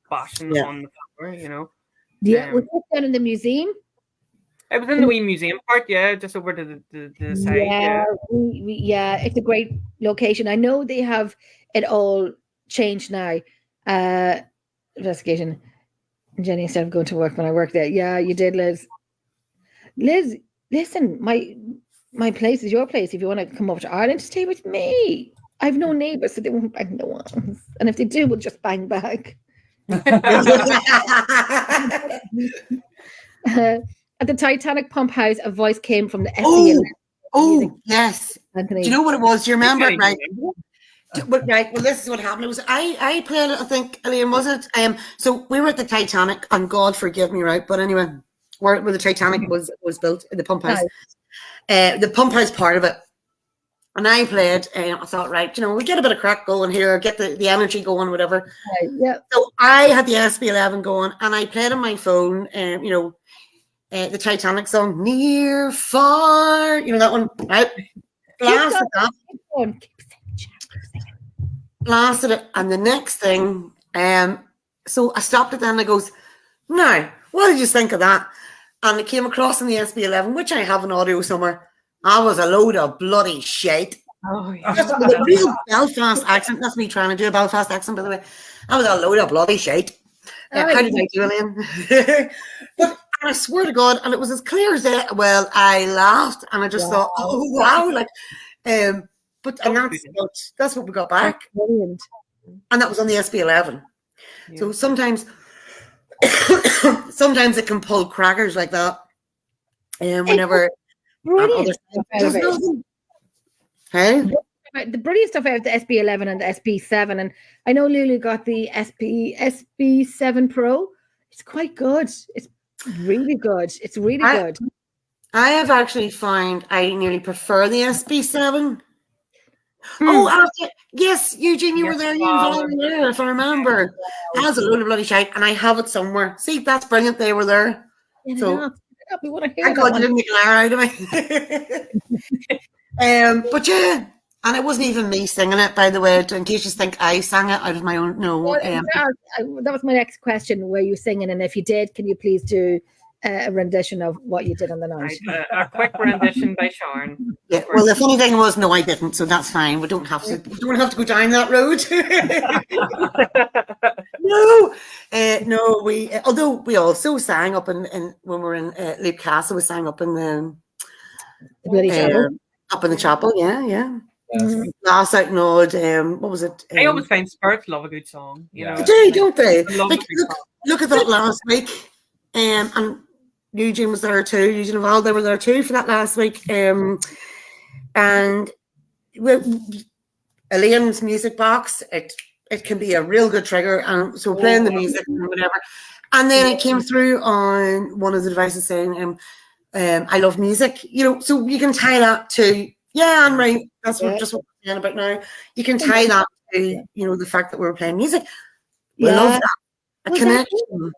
bashing on the floor. Yeah, was it down in the museum? It was in the wee museum part, just over to the side. Yeah, it's a great location. I know they have it all changed now. Investigation. Jenny, instead of going to work when I work there. Yeah, you did, Liz. Liz, listen, my place is your place. If you want to come over to Ireland, stay with me. I have no neighbours, so they won't bang no one. And if they do, we'll just bang back. At the Titanic pump house, a voice came from the SE11. Oh, yes. Anthony. Do you know what it was? Do you remember it, right? Right. Well, this is what happened. It was I played it. I think, Elaine, was it? So we were at the Titanic, and God forgive me, right? But anyway, where the Titanic was built in the pump house, the pump house part of it. And I played, and I thought, right, we get a bit of crack going here, get the energy going, whatever. Right, yeah. So I had the SB11 going, and I played on my phone, the Titanic song, Near, Far, that one, right? Blasted that. Blasted it. And the next thing, so I stopped it then, and I goes, now, what did you think of that? And it came across in the SB11, which I have an audio somewhere. I was a load of bloody shit. Oh, yeah. Just with a real Belfast accent. That's me trying to do a Belfast accent, by the way. I was a load of bloody shit. How did I do, Elaine? But I swear to God, and it was as clear as day. Well, I laughed, and I just thought, oh wow, but that's what we got back. Brilliant. And that was on the SB11. Yeah. So sometimes it can pull crackers like that. Whenever Hey? The brilliant stuff out of the SB11 and the SB7, and I know Lulu got the SB7 Pro. It's quite good. It's really good. It's really good. I have actually found I nearly prefer the SB7. Oh, yes, Eugene, you were there. You were there, if I remember. That was a load of bloody shite, and I have it somewhere. See, that's brilliant. They were there. So we want to hear God you didn't make an hour out of me. But yeah, and it wasn't even me singing it, by the way, in case you think I sang it out of my own. No. That was my next question. Were you singing? And if you did, can you please do a rendition of what you did on the night? A quick rendition by Sharon. Yeah. Well, the funny thing was, no, I didn't, so that's fine. We don't have to. We don't have to go down that road. No. We although we also sang up in when we were in Leap Castle, we sang up in the Bloody chapel. Up in the chapel. Yeah. Last out nod. What was it? I always find spirits love a good song. They do, don't they? Like, look at that last week. And Eugene was there too. Eugene and Val, they were there too for that last week. And Elaine's music box, it can be a real good trigger. And so we're playing the music and whatever. And then it came through on one of the devices saying, I love music, you know, so you can tie that to, yeah, I'm right. That's just what we're saying about now. You can tie that to, you know, the fact that we were playing music. We love that. A connection.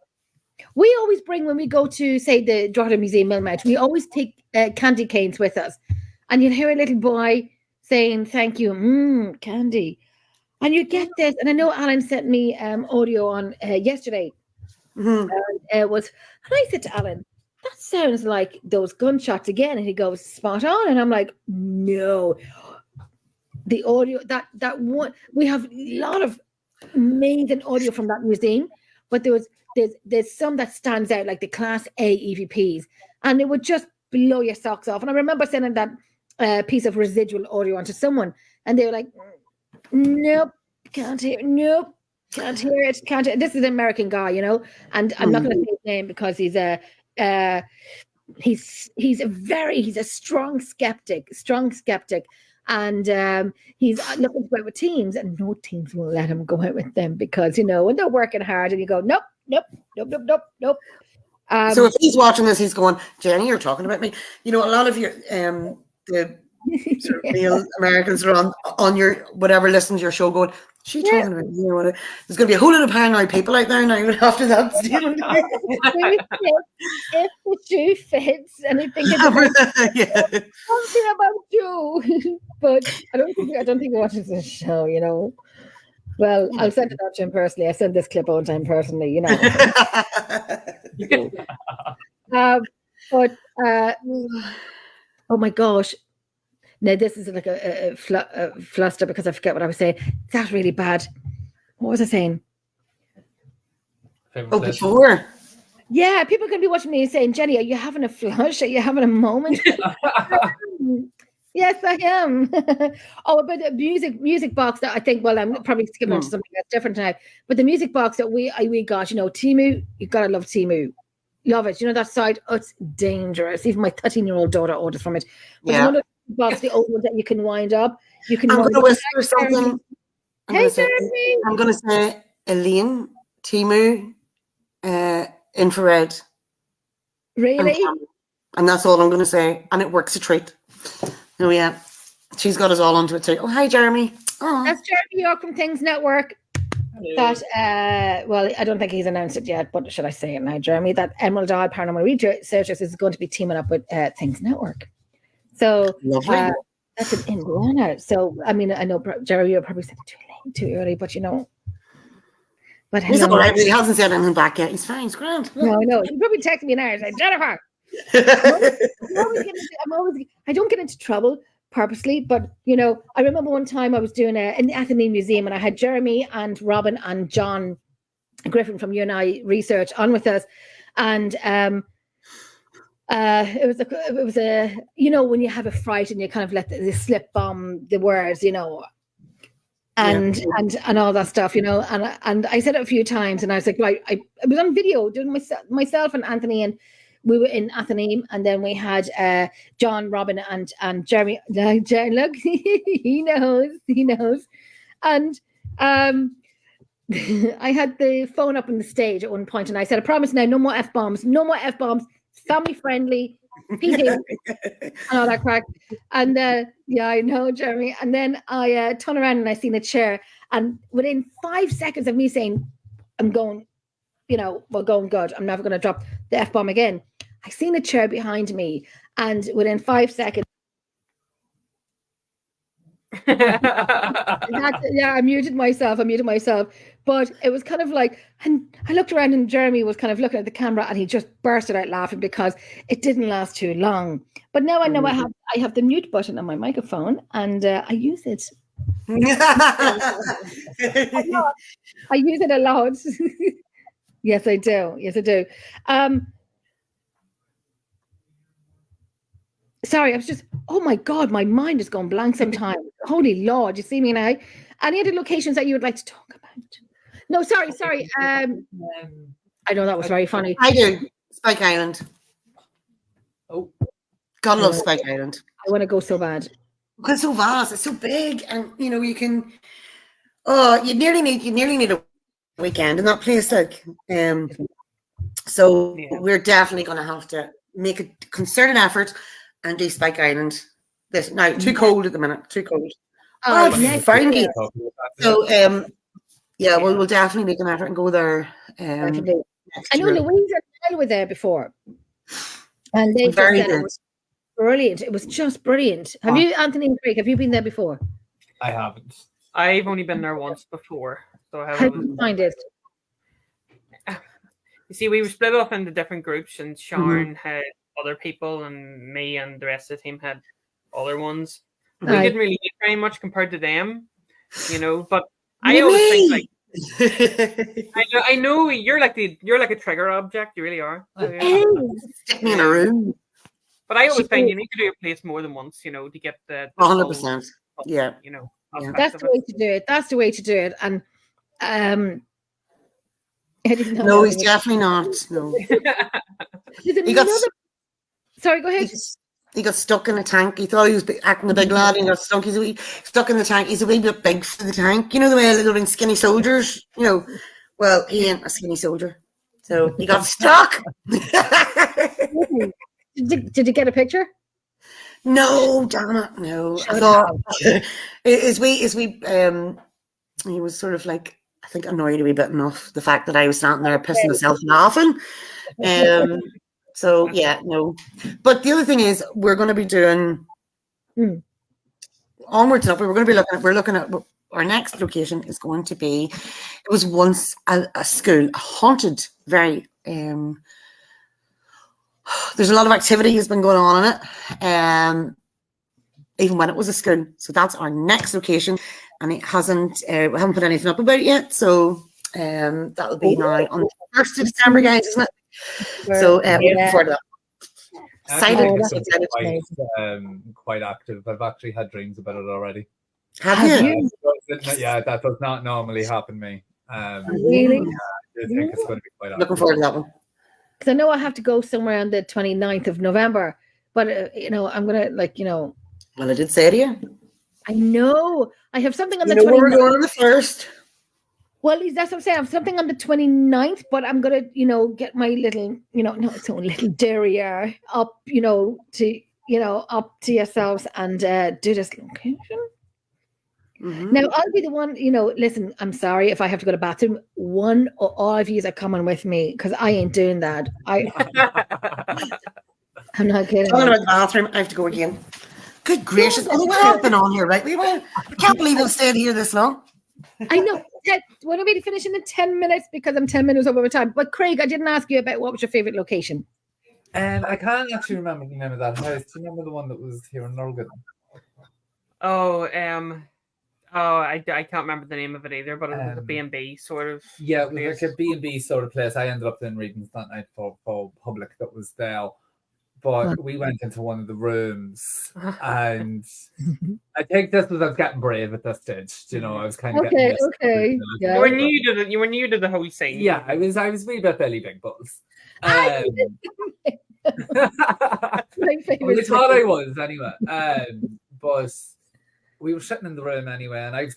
We always bring, when we go to, say, the Drogheda Museum Millmount, we always take candy canes with us. And you'll hear a little boy saying, thank you, candy. And you get this. And I know Alan sent me audio on yesterday. And I said to Alan, that sounds like those gunshots again. And he goes, spot on. And I'm like, no. The audio, that one, we have a lot of amazing audio from that museum, but there's some that stands out, like the Class A EVPs, and it would just blow your socks off. And I remember sending that piece of residual audio onto someone, and they were like, nope, can't hear, nope, can't hear it, can't hear it. This is an American guy, you know, and I'm not going to say his name because he's a strong skeptic, and he's looking to go out with teams, and no teams will let him go out with them because, you know, when they're working hard, and you go, nope. So if he's watching this, he's going, Jenny, you're talking about me. You know, a lot of your the sort of real Americans are on your whatever, listen to your show, going, she talking about me? There's going to be a whole lot of paranoid people out there now after that. If the shoe fits, and they think it's something about you, but I don't think he watches this show, you know. Well, I'll send it out to him personally. I send this clip on to him personally, you know. Oh my gosh. Now, this is like a fluster because I forget what I was saying. That's really bad. What was I saying? Before. Yeah, people can be watching me and saying, Jenny, are you having a flush? Are you having a moment? Yes, I am. But the music box that I think, well, I'm probably skipping on to something that's different now. But the music box that we got, you know, Temu, you gotta love Temu. Love it. You know, that site, it's dangerous. Even my 13-year-old daughter orders from it. But you know the box, the old one that you can wind up. You can. I'm gonna whisper something. Hey, Jeremy. I'm gonna say Elaine, Temu, infrared. Really? And that's all I'm gonna say. And it works a treat. Oh yeah, she's got us all onto it too. Oh, hi, Jeremy. Oh. That's Jeremy York from Things Network. Hello. That well, I don't think he's announced it yet, but should I say it now, Jeremy? That Emerald Isle Paranormal Researchers is going to be teaming up with Things Network. So that's in Indiana. So I mean, I know Jeremy, you're probably said it too late, too early, but you know. But he's all right. He hasn't said anything back yet. He's fine. He's grand. No, I know. He probably texted me now and said, Jennifer. I don't get into trouble purposely, but you know, I remember one time I was doing in the Athenaeum Museum, and I had Jeremy and Robin and John Griffin from UNI Research on with us, and it was a you know, when you have a fright and you kind of let the slip bomb the words, you know, and all that stuff, you know, and I said it a few times, and I was like, right, I was on video doing myself and Anthony, and we were in Athenaeum, and then we had John, Robin, and Jeremy. Look, he knows. And I had the phone up on the stage at one point, and I said, I promise now, no more F-bombs, family friendly, PG, and all that crack. And I know, Jeremy. And then I turn around and I seen a chair, and within 5 seconds of me saying, I'm going, you know, we're going good, I'm never going to drop the F-bomb again, I seen a chair behind me, and within 5 seconds, I muted myself. But it was kind of like, and I looked around, and Jeremy was kind of looking at the camera, and he just bursted out laughing because it didn't last too long. But now I know I have the mute button on my microphone, and I use it. I use it a lot. Yes, I do. Sorry, I was just, oh my God, my mind has gone blank sometimes. Holy Lord, you see me now? Any other locations that you would like to talk about? No, sorry. I know that was very funny. I do. Spike Island. Oh, God love Spike Island. I want to go so bad. Because it's so vast, it's so big, and you know you can. Oh, you nearly need a weekend in that place, like. So we're definitely going to have to make a concerted effort and do Spike Island. This now too cold at the minute. Too cold. Oh, found it. So yeah, we'll definitely make an effort and go there. Definitely. I know Louise and Kyle were there before, and they Very just said good. it was brilliant. It was just brilliant. Have you, Anthony and Craig? Have you been there before? I haven't. I've only been there once before, so I How haven't. did you find it? You see, we were split off into different groups, and Sharon had other people, and me and the rest of the team had other ones. We didn't really get very much compared to them, you know. But I always think like, I know you're like a trigger object. You really are. Stick me in a room. But I always think you need to do a place more than once, you know, to get the 100%. Yeah, you know. That's the way to do it. That's the way to do it. And no, he's definitely not. No, he got. Sorry, go ahead. He got stuck in a tank. He thought he was acting a big lad, and he got stuck. He's stuck in the tank. He's a wee bit big for the tank. You know the way little skinny soldiers. You know, well, he ain't a skinny soldier, so he got stuck. Did you get a picture? No, damn it, no. I thought is we he was sort of like, I think, annoyed a wee bit enough the fact that I was standing there pissing myself laughing. So yeah, no. But the other thing is, we're going to be doing onwards and up. We're looking at our next location is going to be. It was once a school, a haunted, very. There's a lot of activity has been going on in it, even when it was a school. So that's our next location, and it hasn't. We haven't put anything up about it yet. So that will be now on the 1st of December, guys, isn't it? So before that. Quite active. I've actually had dreams about it already. Have you? Yeah, that does not normally happen to me. Really? I think it's going to be quite active. Looking forward to that one. Because I know I have to go somewhere on the 29th of November, but you know, I'm gonna Well, I did say to you. I know I have something on the 29th. We're 29th. going on the 1st. Well, that's what I'm saying. I have something on the 29th, but I'm gonna, get my little, not its own little derriere up, up to yourselves and do this location. Now, I'll be the one, listen, I'm sorry if I have to go to the bathroom. One or all of you are coming with me because I ain't doing that. I'm not kidding. Talking about the bathroom, I have to go again. Good gracious. Oh, we're all been on here, right? I can't believe we've stayed here this long. I know. Want me to finish in 10 minutes because I'm 10 minutes over my time. But Craig, I didn't ask you about what was your favourite location. I can't actually remember the name of that house. Do you remember the one that was here in Norgan? I can't remember the name of it either, but it was a B&B sort of. Yeah, it was like a B&B sort of place. I ended up in Regents that night for public that was there. But we went into one of the rooms, and I think this was, I was getting brave at this stage. I was kind of okay. Yeah. You were new to the whole scene. Yeah, I was a wee bit Billy Big Balls. My favorite. Well, I thought I was anyway. But we were sitting in the room anyway, and I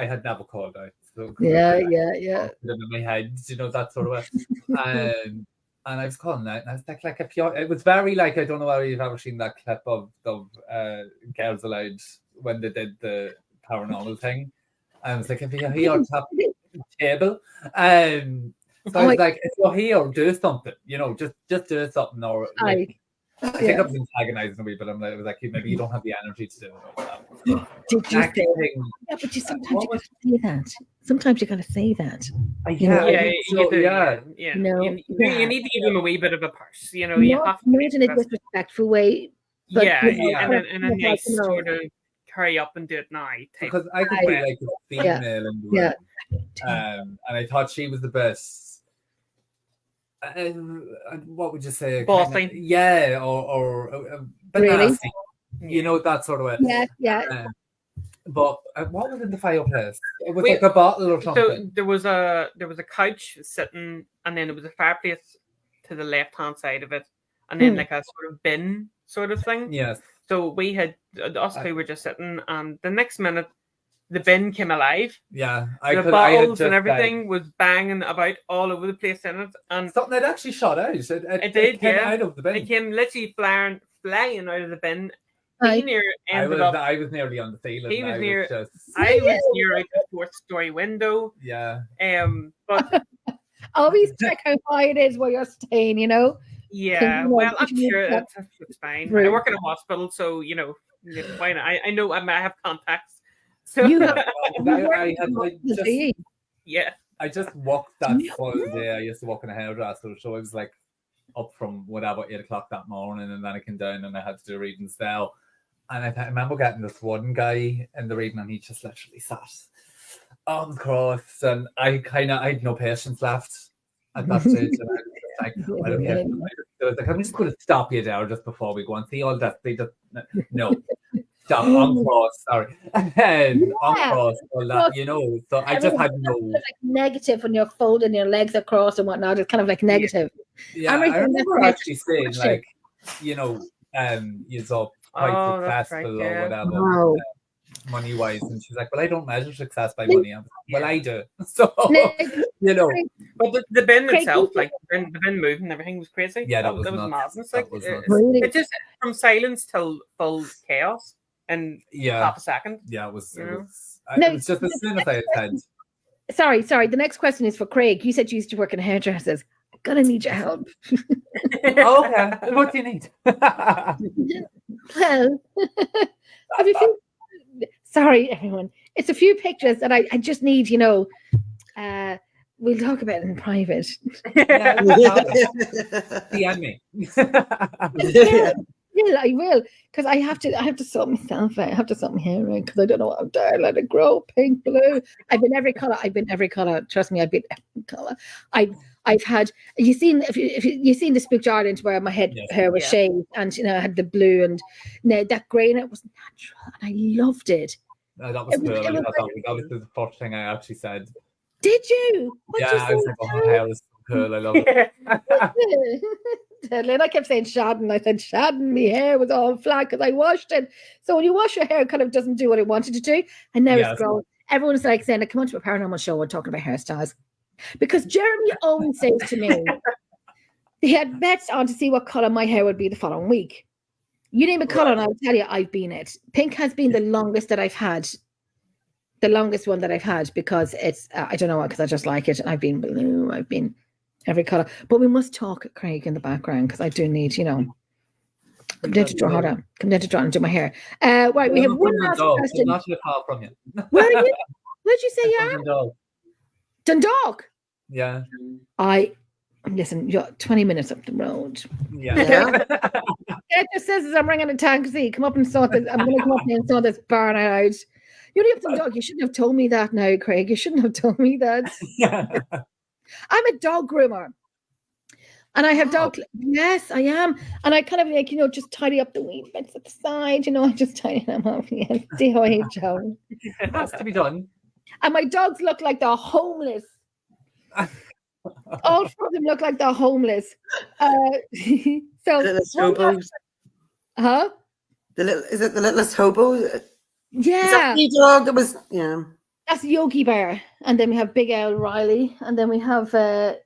had never called out. So yeah. In my head, that sort of way. And I was calling out, and I was like it was very like, I don't know whether you've ever seen that clip of Girls Aloud when they did the paranormal thing. I was like, if you're here on top of the table, so I was like, if you're here, do something, just do something, or like, I think I was antagonizing a wee bit. I was like, maybe you don't have the energy to do it. Did you say that? Yeah, but sometimes you gotta say that. Sometimes you gotta say that. You need to give them a wee bit of a purse. You have to not in a disrespectful way. But, and a nice sort of hurry up and do it now. Because I could be like a female in the room. And I thought she was the best. What would you say? Bossy. Or really? nasty. That sort of way. Yeah. But what was in the fireplace? It was like a bottle or something. So there was a couch sitting, and then there was a fireplace to the left hand side of it, and then like a sort of bin sort of thing. Yes. So we had us two were just sitting, and the next minute the bin came alive. Yeah. The bottles and everything was banging about all over the place in it, and something had actually shot out. It did, came yeah. out of the bin. It came literally flying out of the bin. Right. He near ended up. I was nearly on the ceiling. He was near. Just, I was near out the 4th story window. yeah. But Always check how high it is where you're staying, you know? yeah, well, I'm sure it's fine. I Right. work in a hospital, so you know, it's fine. I know I have contacts. So You have- yeah. I just walked that full day. I used to walk in a hairdresser, so I was like up from whatever 8 o'clock that morning, and then I came down and I had to do readings there. And I remember getting this one guy in the reading, and he just literally sat on the cross, and I had no patience left at that stage. And I was just like, I don't care. I was like, I'm just going to stop you there just before we go and see all that. They just no. Stop on cross, sorry. And on cross, all that, you know. So I just had no. It's like negative when you're folding your legs across and whatnot. It's kind of like negative. Yeah, I remember actually saying, like, you know, you're so quite successful or whatever, Wow. money wise. And she's like, well, I don't measure success by money. I'm like, well, I do. So, you know. But the bin Craig, itself, like the bin moving and everything was crazy. Yeah, that was madness. That Like was it just from silence till full chaos in yeah, half a second. yeah, it was. You It know? was, No, it was just as soon as I had Sorry. The next question is for Craig. You said you used to work in hairdressers. I'm gonna need your help. oh, okay. What do you need? Well, have you seen? Sorry, everyone. It's a few pictures that I just need. You know, we'll talk about it in private. DM me. Yeah, I will, because I have to sort myself out. I have to sort my hair out because I don't know what I'm doing. Let it grow pink, blue. I've been every color. Trust me, I've been every color. I've had. You seen if you seen the Spook Ireland where my hair was shaved and I had the blue and that grey and it was natural and I loved it. That was cool. That was the first thing I actually said. Did you? I was like, oh, my hair is so cool. I love it. And I kept saying Shadden. I said Shadden. My hair was all flat because I washed it. So when you wash your hair, it kind of doesn't do what it wanted to do. And now it's grown. Everyone's like saying, come on to a paranormal show. We're talking about hairstyles. Because Jeremy Owen says to me, he had bets on to see what colour my hair would be the following week. You name a colour and I'll tell you I've been it. Pink has been the longest that I've had. The longest one that I've had because it's, I don't know what, because I just like it. And I've been blue. I've been every colour. But we must talk, Craig, in the background because I do need, come down to draw. Hold on. Come down to draw and do my hair. Right, we have one last question. Not too far from you. Where are you? Where'd you say you are? Dundalk. Yeah. Listen, you're 20 minutes up the road. Yeah. Get your scissors, I'm ringing a taxi. Come up and sort this. I'm going to come up and sort this barn out. You're up to dog. You shouldn't have told me that now, Craig. You shouldn't have told me that. I'm a dog groomer. And I have dog. Yes, I am. And I kind of like, just tidy up the wee bits at the side. I just tidy them up. Yeah. See how I hate Joe. It has to be done. And my dogs look like they're homeless. All four of them look like they're homeless. So Littlest hobos. Huh? Is it the littlest hobo? Yeah. Is that the dog that was? Yeah. That's Yogi Bear. And then we have Big Al Riley. And then we have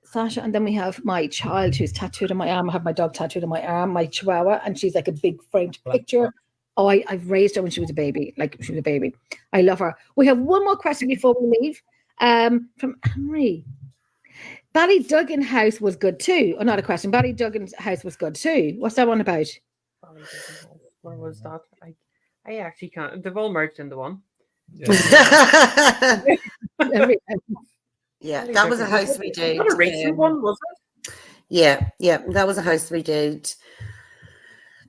Sasha. And then we have my child who's tattooed on my arm. I have my dog tattooed on my arm, my Chihuahua. And she's like a big framed picture. Oh, I've raised her when she was a baby. Like she was a baby. I love her. We have one more question before we leave. From Henry. Ballyduggan House was good too. Oh, not a question. Ballyduggan House was good too. What's that one about? Where was that? I actually can't. They've all merged into one. Yeah, that was a house we did. Not a recent one, was it? Yeah, that was a house we did.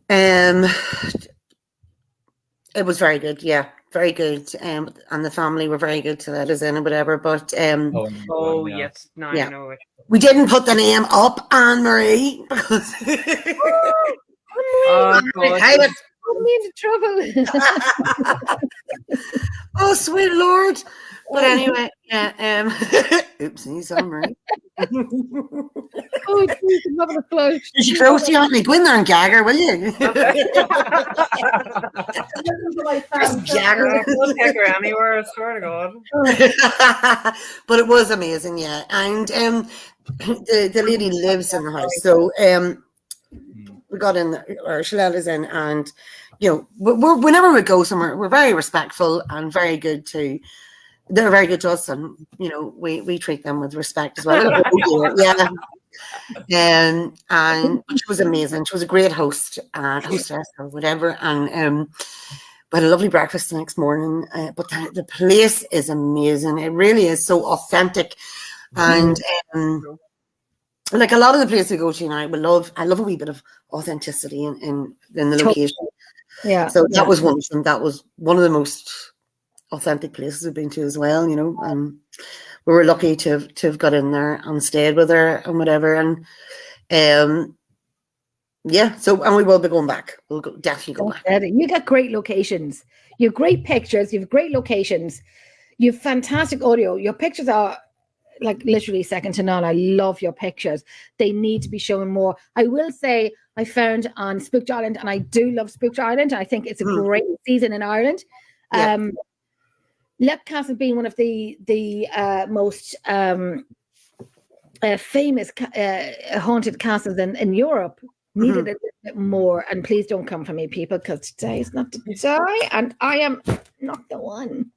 It was very good, yeah, very good. And the family were very good to let us in and whatever. But yes, no, I know it. We didn't put the name up, Anne Marie, because Put me into trouble. oh, sweet Lord. But anyway, Yeah. Oopsie, sorry. Oh, geez, I'm having a flush. You should close to you. Go in there and gag her, will you? Gag her. We'll take her anywhere, I swear to God. But it was amazing, yeah. And the lady lives in the house, so we got in, or Shalelle is in, and whenever we go somewhere, we're very respectful and very good to. They're very good to us, and we treat them with respect as well. Yeah. And she was amazing. She was a great hostess or whatever, and we had a lovely breakfast the next morning. But the place is amazing. It really is so authentic, and like a lot of the places we go to now, I love a wee bit of authenticity in the location. Yeah. So that was one of them. That was one of the most authentic places we've been to as well, and we were lucky to have got in there and stayed with her and whatever, and so we will be going back. We'll definitely go back. You got great locations, you have great pictures, you have great locations, you have fantastic audio. Your pictures are like literally second to none. I love your pictures. They need to be showing more. I will say I found on Spooked Ireland, and I do love Spooked Ireland. I think it's a great season in Ireland. Lepcastle being one of the most famous haunted castles in Europe needed a little bit more. And please don't come for me, people, because today is not the day, and I am not the one.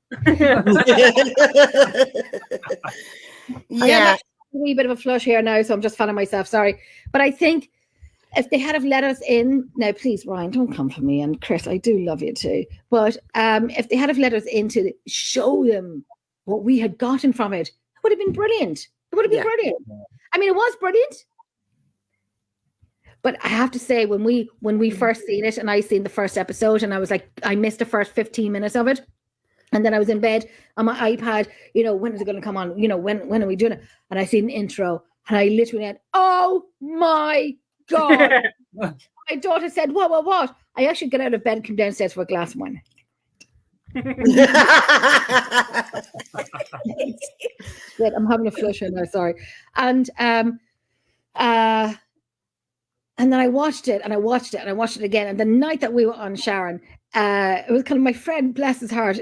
Yeah, a wee bit of a flush here now, so I'm just fanning myself. Sorry, but I think if they had have let us in, now please, Ryan, don't come for me, and Chris, I do love you too. But if they had have let us in to show them what we had gotten from it, it would have been brilliant. It would have been brilliant. I mean, it was brilliant. But I have to say, when we first seen it, and I seen the first episode, and I was like, I missed the first 15 minutes of it. And then I was in bed on my iPad, when is it going to come on? When are we doing it? And I seen an intro, and I literally went, oh my God. My daughter said, what? I actually got out of bed and came downstairs for a glass of wine. I'm having a flush now, sorry. And then I watched it, and I watched it again. And the night that we were on Sharon, it was kind of my friend, bless his heart,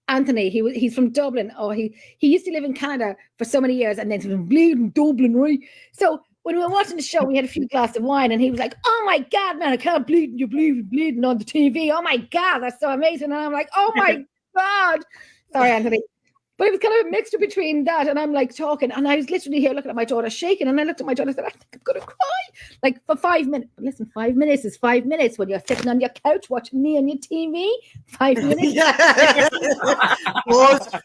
Anthony. He's from Dublin. Oh, he used to live in Canada for so many years, and then he's been bleeding Dublin, right? So when we were watching the show, we had a few glasses of wine, and he was like, oh my God, man, I can't believe you're bleeding on the TV. Oh my God, that's so amazing. And I'm like, oh my God. Sorry, Anthony. But it was kind of a mixture between that, and I'm like talking, and I was literally here looking at my daughter shaking, and I looked at my daughter and said, I think I'm going to cry. Like for 5 minutes. But listen, 5 minutes is 5 minutes when you're sitting on your couch watching me on your TV. 5 minutes. Pause,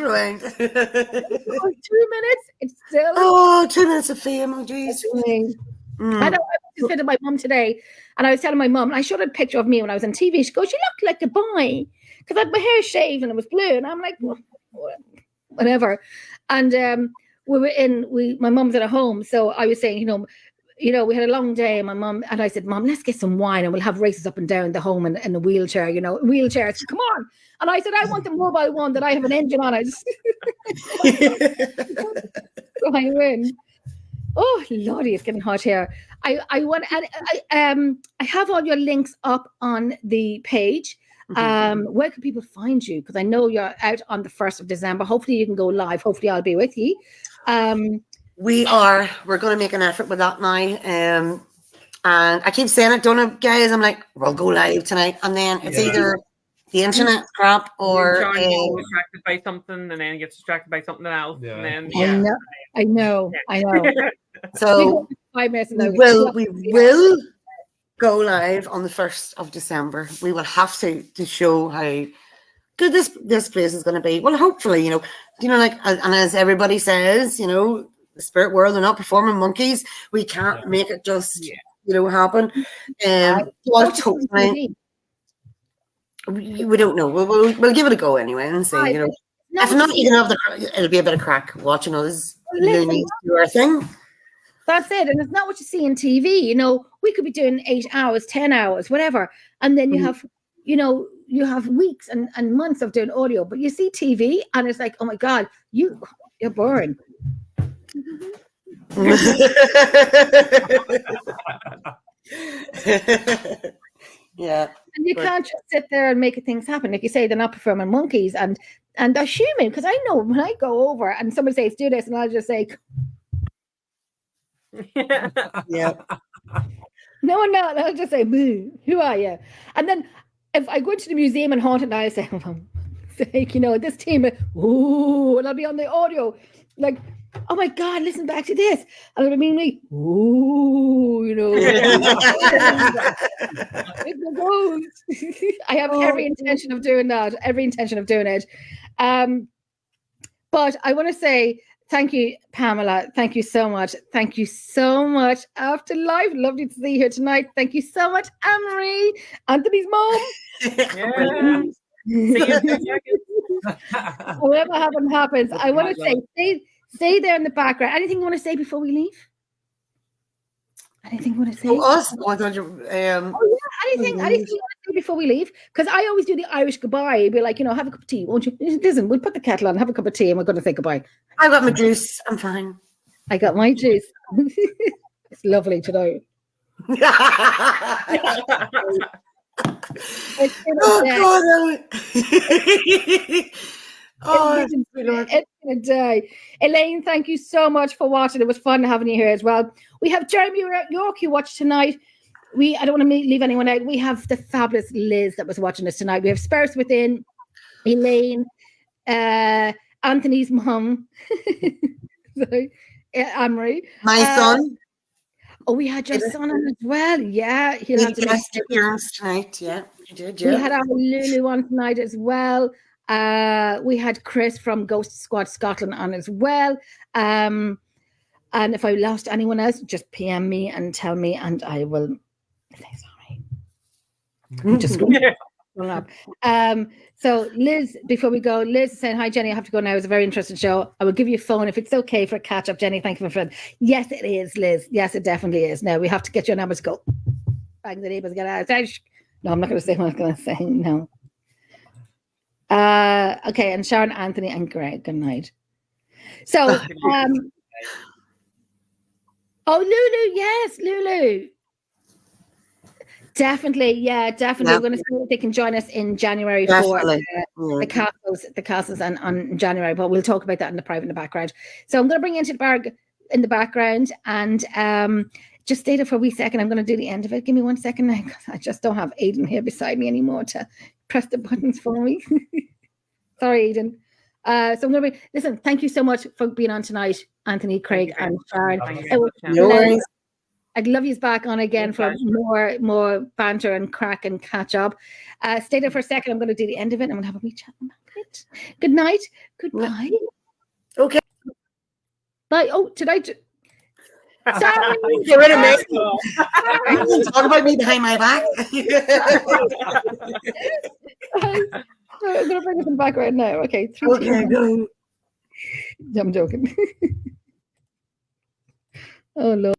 rewind. 2 minutes, it's still. Oh, 2 minutes of fame, oh geez. I know, I just said to my mum today, and I was telling my mum, and I showed her a picture of me when I was on TV. She goes, you look like a boy. Because I had my hair shaved and it was blue, and I'm like, whatever. And my mum was at home, so I was saying, we had a long day, and my mum and I said, Mom, let's get some wine, and we'll have races up and down the home in a wheelchair, wheelchairs. Come on. And I said, I want the mobile one that I have an engine on it. So I win. Oh Lordy, it's getting hot here. I have all your links up on the page. Where can people find you? Because I know you're out on the 1st of December. Hopefully you can go live. Hopefully I'll be with you. We're going to make an effort with that now. And I keep saying it, don't know, guys. I'm like, we'll go live tonight. And then it's either the internet crap or John gets distracted by something, and then gets distracted by something else. Yeah. And then I know. So 5 minutes. we will go live on the 1st of December. We will have to show how good this place is going to be. Well, hopefully, and as everybody says, the spirit world are not performing monkeys. We can't make it just happen. We don't know. We'll give it a go anyway and see. If not, you can have it'll be a bit of crack watching us loonies do our thing. That's it. And it's not what you see on TV. We could be doing 8 hours, 10 hours, whatever. And then you have, you have weeks and months of doing audio, but you see TV and it's like, oh my God, you're boring. Yeah. And you can't just sit there and make things happen. Like you say, they're not performing monkeys, and they're human, because I know when I go over and somebody says do this, and I'll just say Yeah. no, I'm not. I'll just say, boo, who are you? And then if I go into the museum and haunt it, I'll say, like, you know, this team, ooh, and I'll be on the audio, like, oh my God, listen back to this. And it'll be me, ooh, you know. I have every intention of doing that, every intention of doing it. But I want to say, thank you, Pamela. Thank you so much. Thank you so much. Afterlife, lovely to see you here tonight. Thank you so much, Anne-Marie, Anthony's mom. Yeah. See you in 2 seconds. Whatever happens. I want to say, stay there in the background. Anything you want to say before we leave? Anything you want to say? Oh, us? Oh, I thought you, Anything you want to say before we leave? Because I always do the Irish goodbye. Be like, you know, have a cup of tea, won't you? Listen, we'll put the kettle on, have a cup of tea, and we're going to say goodbye. I got my juice. I'm fine. I got my juice. It's lovely tonight. It's been a day. It's been a day. Elaine, thank you so much for watching. It was fun having you here as well. We have Jeremy York who watched tonight. I don't want to leave anyone out. We have the fabulous Liz that was watching us tonight. We have Spurs Within, Elaine, Anthony's mum, Anne-Marie. My son. Oh, we had your son on as well. Yeah, he'll have to guest appearance tonight. Yeah, he did. We Yeah. had our Lulu on tonight as well. We had Chris from Ghost Squad Scotland on as well. And if I lost anyone else, just PM me and tell me, and I will say sorry. Just going up. So Liz, before we go, Liz is saying, hi Jenny, I have to go now. It's a very interesting show. I will give you a phone if it's okay for a catch up. Jenny, thank you, my friend. Yes, it is, Liz. Yes, it definitely is. Now we have to get your numbers to go. Bang the neighbors get out. No, I'm not going to say what I'm going to say. No. Okay, and Sharon, Anthony, and Greg. Good night. So, oh, Lulu, yes, Lulu. Definitely, yeah, definitely. We're going to see if they can join us in January for the castles and on January, but we'll talk about that in the private in the background. So I'm going to bring into the bar in the background and just stay there for a wee second. I'm going to do the end of it. Give me 1 second now, because I just don't have Aidan here beside me anymore to press the buttons for me. Sorry, Aidan. So I'm going to listen. Thank you so much for being on tonight, Anthony, Craig, and Sharon. No worries. I'd love you back on again for more banter and crack and catch up. Stay there for a second. I'm going to do the end of it. I'm going to have a wee chat about it. Good night. Goodbye. Okay. Bye. Oh, sorry. Get rid of me. Talk about me behind my back. I'm going to bring it in the background now. Okay. 3, 2, 1. I'm joking. Oh, Lord.